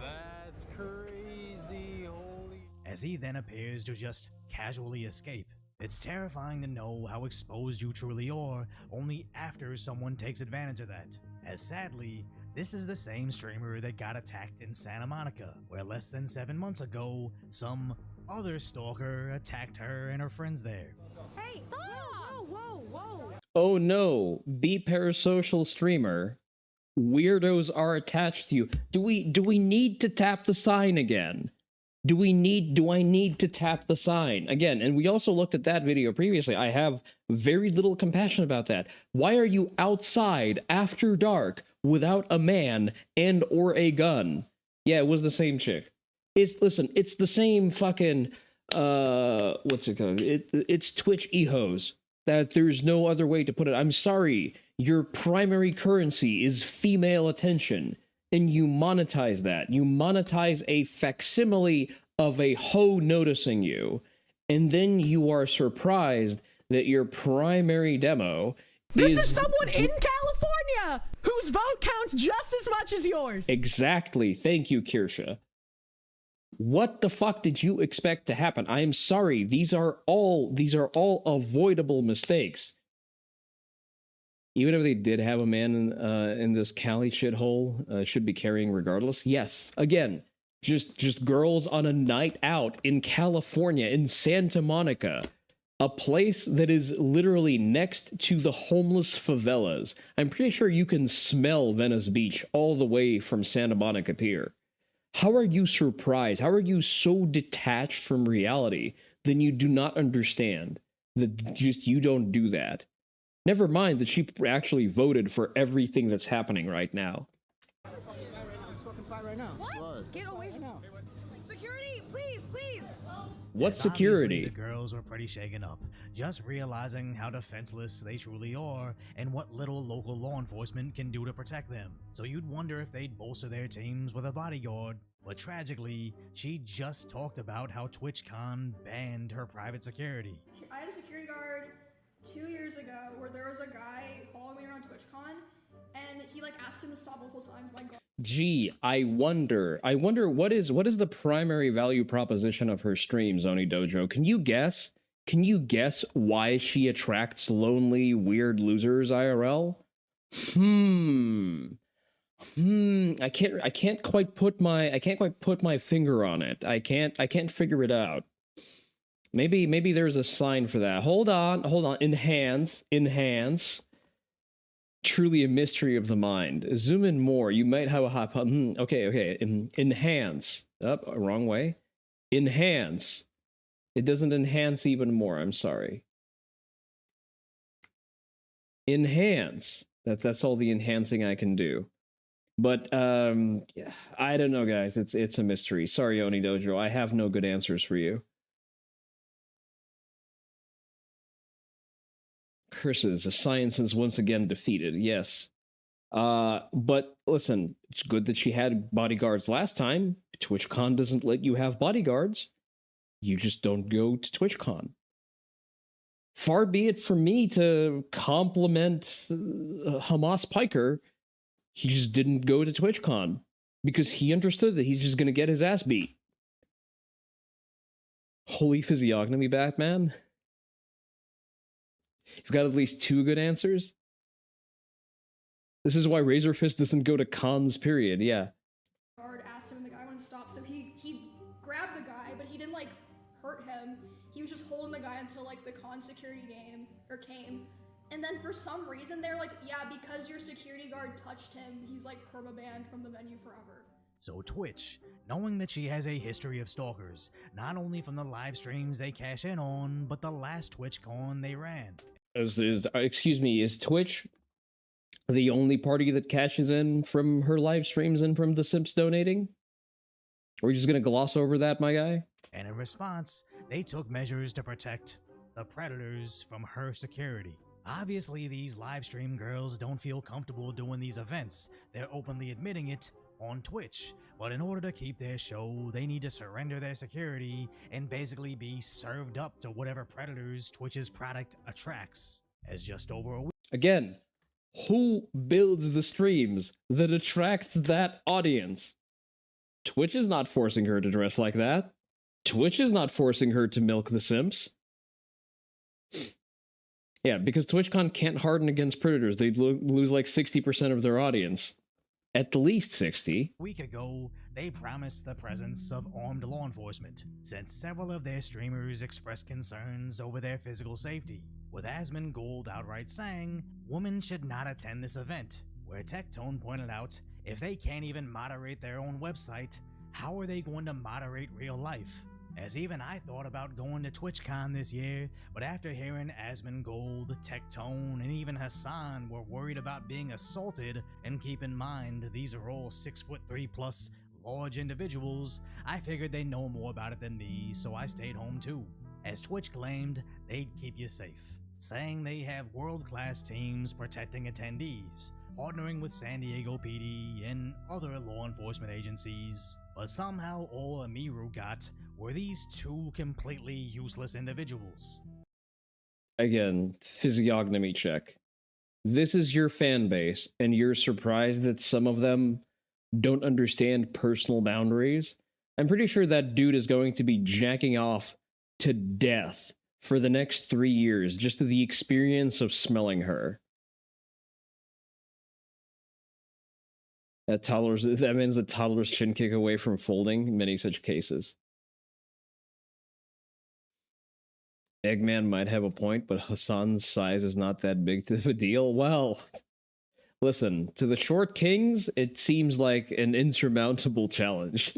That's crazy, holy. As he then appears to just casually escape. It's terrifying to know how exposed you truly are only after someone takes advantage of that. As sadly, this is the same streamer that got attacked in Santa Monica, where less than 7 months ago, some other stalker attacked her and her friends there. Hey, stop! Whoa, whoa, whoa! Oh no, be parasocial streamer. Weirdos are attached to you. Do we need to tap the sign again? Do I need to tap the sign again? And we also looked at that video previously. I have very little compassion about that. Why are you outside after dark without a man and or a gun? Yeah, it was the same chick. Listen, it's the same fucking what's it called? It's Twitch ehos. That there's no other way to put it. I'm sorry. Your primary currency is female attention. And you monetize that. You monetize a facsimile of a hoe noticing you. And then you are surprised that your primary demo This is someone in California whose vote counts just as much as yours. Exactly. Thank you, Kirsha. What the fuck did you expect to happen? I am sorry. These are all avoidable mistakes. Even if they did have a man in this Cali shithole, should be carrying regardless. Yes, again, just girls on a night out in California, in Santa Monica, a place that is literally next to the homeless favelas. I'm pretty sure you can smell Venice Beach all the way from Santa Monica Pier. How are you surprised? How are you so detached from reality that you do not understand that just you don't do that? Never mind that she actually voted for everything that's happening right now. What? Get away from now. Security, please, please. What Yes, security? obviously, the girls were pretty shaken up, just realizing how defenseless they truly are and what little local law enforcement can do to protect them. So you'd wonder if they'd bolster their teams with a bodyguard. But tragically, she just talked about how TwitchCon banned her private security. I had a security guard 2 years ago where there was a guy following me around TwitchCon and he asked him to stop multiple times. My God. Gee, I wonder what is the primary value proposition of her streams, Onii Dojo? Can you guess? Can you guess why she attracts lonely, weird losers IRL? I can't quite put my finger on it. I can't figure it out. Maybe there's a sign for that. Hold on. Enhance. Truly a mystery of the mind. Zoom in more. You might have a hot. Okay. Enhance. Wrong way. Enhance. It doesn't enhance even more. I'm sorry. Enhance. That's all the enhancing I can do. But yeah, I don't know, guys. It's a mystery. Sorry, Onii Dojo. I have no good answers for you. Curses, the science is once again defeated. Yes. But listen, it's good that she had bodyguards last time. TwitchCon doesn't let you have bodyguards. You just don't go to TwitchCon. Far be it from me to compliment Hamas Piker. He just didn't go to TwitchCon because he understood that he's just going to get his ass beat. Holy physiognomy, Batman. You've got at least 2 good answers. This is why Razorfist doesn't go to cons, period. Yeah. Guard asked him and the guy wouldn't stop, so he grabbed the guy, but he didn't hurt him. He was just holding the guy until the con security came. And then for some reason they're yeah, because your security guard touched him, he's permabanned from the venue forever. So Twitch, knowing that she has a history of stalkers, not only from the live streams they cash in on, but the last TwitchCon they ran. Excuse me, is Twitch the only party that cashes in from her live streams and from the simps donating? Are we just gonna gloss over that, my guy? And in response, they took measures to protect the predators from her security. Obviously, these livestream girls don't feel comfortable doing these events. They're openly admitting it on Twitch. But in order to keep their show, they need to surrender their security and basically be served up to whatever predators Twitch's product attracts. As just over a week. Again, who builds the streams that attracts that audience? Twitch is not forcing her to dress like that. Twitch is not forcing her to milk the simps. Yeah, because TwitchCon can't harden against predators. They'd lose like 60% of their audience. At least 60. A week ago, they promised the presence of armed law enforcement, since several of their streamers expressed concerns over their physical safety, with Asmon Gold outright saying women should not attend this event, where Tectone pointed out if they can't even moderate their own website, how are they going to moderate real life? As even I thought about going to TwitchCon this year, but after hearing Asmon Gold, Tectone, and even Hassan were worried about being assaulted, and keep in mind these are all 6'3" plus large individuals, I figured they know more about it than me, so I stayed home too. As Twitch claimed, they'd keep you safe, saying they have world-class teams protecting attendees, partnering with San Diego PD and other law enforcement agencies, but somehow all Amiru got were these two completely useless individuals. Again, physiognomy check. This is your fan base, and you're surprised that some of them don't understand personal boundaries? I'm pretty sure that dude is going to be jacking off to death for the next 3 years, just to the experience of smelling her. That means a toddler's chin kick away from folding in many such cases. Eggman might have a point, but Hassan's size is not that big of a deal. Well, listen, to the short kings, it seems like an insurmountable challenge.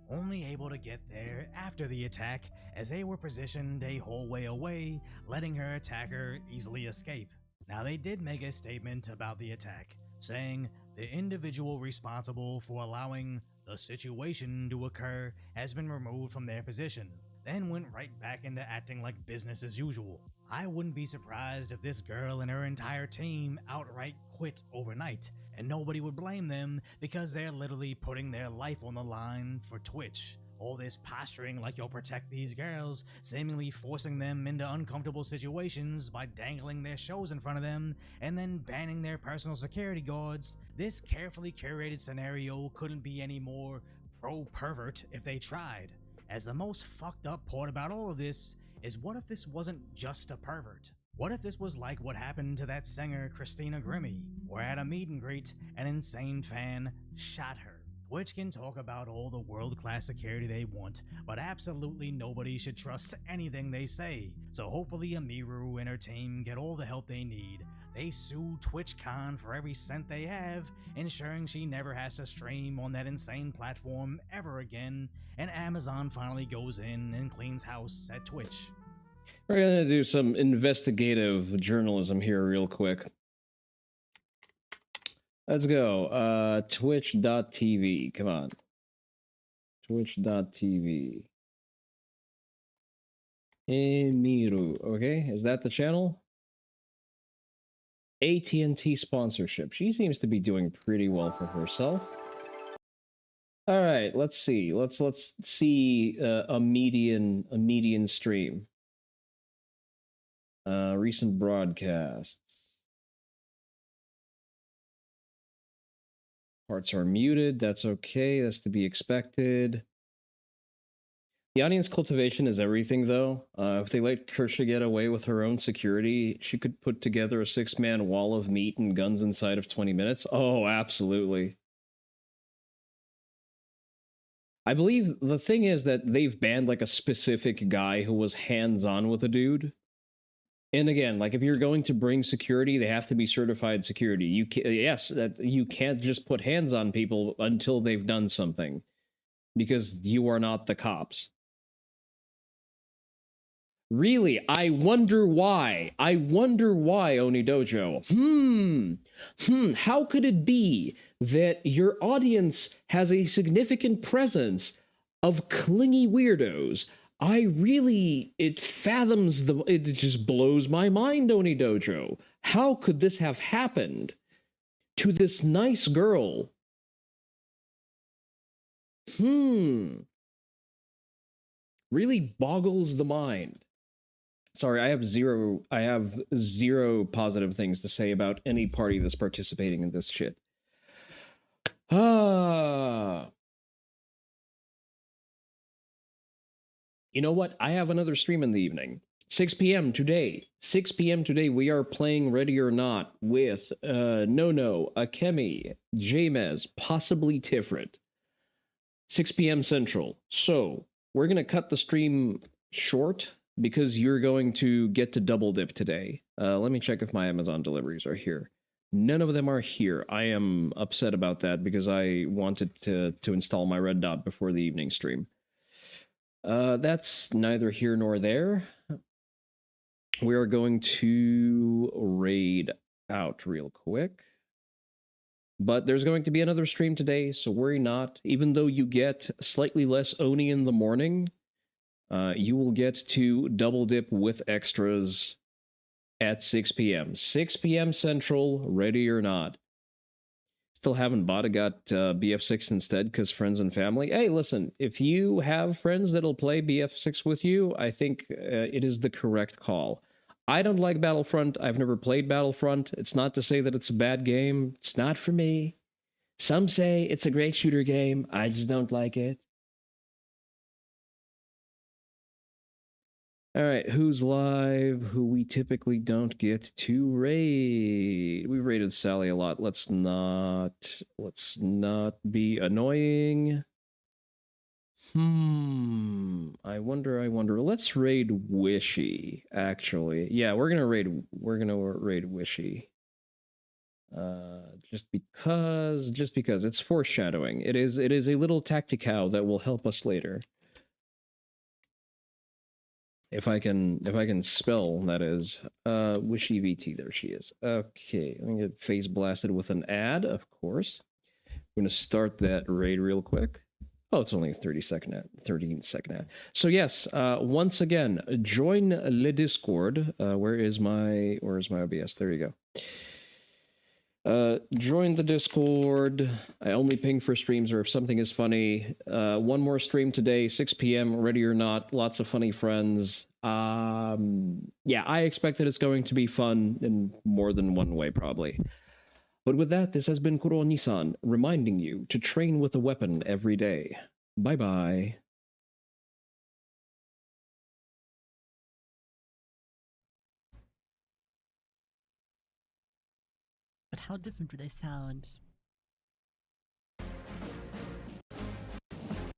Only able to get there after the attack, as they were positioned a whole way away, letting her attacker easily escape. Now, they did make a statement about the attack, saying the individual responsible for allowing the situation to occur has been removed from their position, then went right back into acting like business as usual. I wouldn't be surprised if this girl and her entire team outright quit overnight, and nobody would blame them because they're literally putting their life on the line for Twitch. All this posturing like you'll protect these girls, seemingly forcing them into uncomfortable situations by dangling their shows in front of them and then banning their personal security guards. This carefully curated scenario couldn't be any more pro-pervert if they tried. As the most fucked up part about all of this is, what if this wasn't just a pervert? What if this was like what happened to that singer Christina Grimmie, where at a meet and greet, an insane fan shot her? Twitch can talk about all the world-class security they want, but absolutely nobody should trust anything they say. So hopefully Amiru and her team get all the help they need. They sue TwitchCon for every cent they have, ensuring she never has to stream on that insane platform ever again, and Amazon finally goes in and cleans house at Twitch. We're gonna do some investigative journalism here real quick. Let's go. Twitch.tv. Come on. Twitch.tv. Emiru. Okay, is that the channel? AT&T sponsorship. She seems to be doing pretty well for herself. All right, let's see. Let's see a median stream. Recent broadcasts. Parts are muted. That's okay. That's to be expected. The audience cultivation is everything, though. If they let Kersha get away with her own security, she could put together a 6-man wall of meat and guns inside of 20 minutes. Oh, absolutely. I believe the thing is that they've banned like a specific guy who was hands-on with a dude. And again, like if you're going to bring security, they have to be certified security. You you can't just put hands on people until they've done something, because you are not the cops. Really, I wonder why. I wonder why, Oni Dojo. How could it be that your audience has a significant presence of clingy weirdos? It fathoms it just blows my mind, Oni Dojo. How could this have happened to this nice girl? Really boggles the mind. Sorry, I have zero positive things to say about any party that's participating in this shit. You know what? I have another stream in the evening. 6 p.m. today. 6 p.m. today, we are playing Ready or Not with Nono, Akemi, Jamez, possibly Tifrit. 6 p.m. Central. So, we're going to cut the stream short because you're going to get to double dip today. Let me check if my Amazon deliveries are here. None of them are here. I am upset about that because I wanted to install my red dot before the evening stream. That's neither here nor there. We are going to raid out real quick. But there's going to be another stream today, so worry not. Even though you get slightly less Oni in the morning, you will get to double dip with extras at 6 p.m. 6 p.m. Central, ready or not. Still haven't bought it, got BF6 instead because friends and family. Hey, listen, if you have friends that'll play BF6 with you, I think it is the correct call. I don't like Battlefront. I've never played Battlefront. It's not to say that it's a bad game. It's not for me. Some say it's a great shooter game. I just don't like it. All right, who's live? Who we typically don't get to raid. We raided Sally a lot. Let's not be annoying. I wonder. Let's raid Wishy, actually. Yeah, we're gonna raid Wishy. Just because it's foreshadowing. It is a little tactical that will help us later. If I can spell, that is. Wishy VT, there she is. Okay, I'm gonna get face blasted with an ad, of course. I'm gonna start that raid real quick. Oh, it's only a 13-second ad. So yes, once again, join the Discord. Where is my OBS? There you go. Join the Discord. I only ping for streams or if something is funny. One more stream today, 6 p.m. Ready or not, lots of funny friends. Yeah, I expect that it's going to be fun in more than one way, probably. But with that, this has been Onii-san reminding you to train with a weapon every day. Bye-bye. But how different do they sound?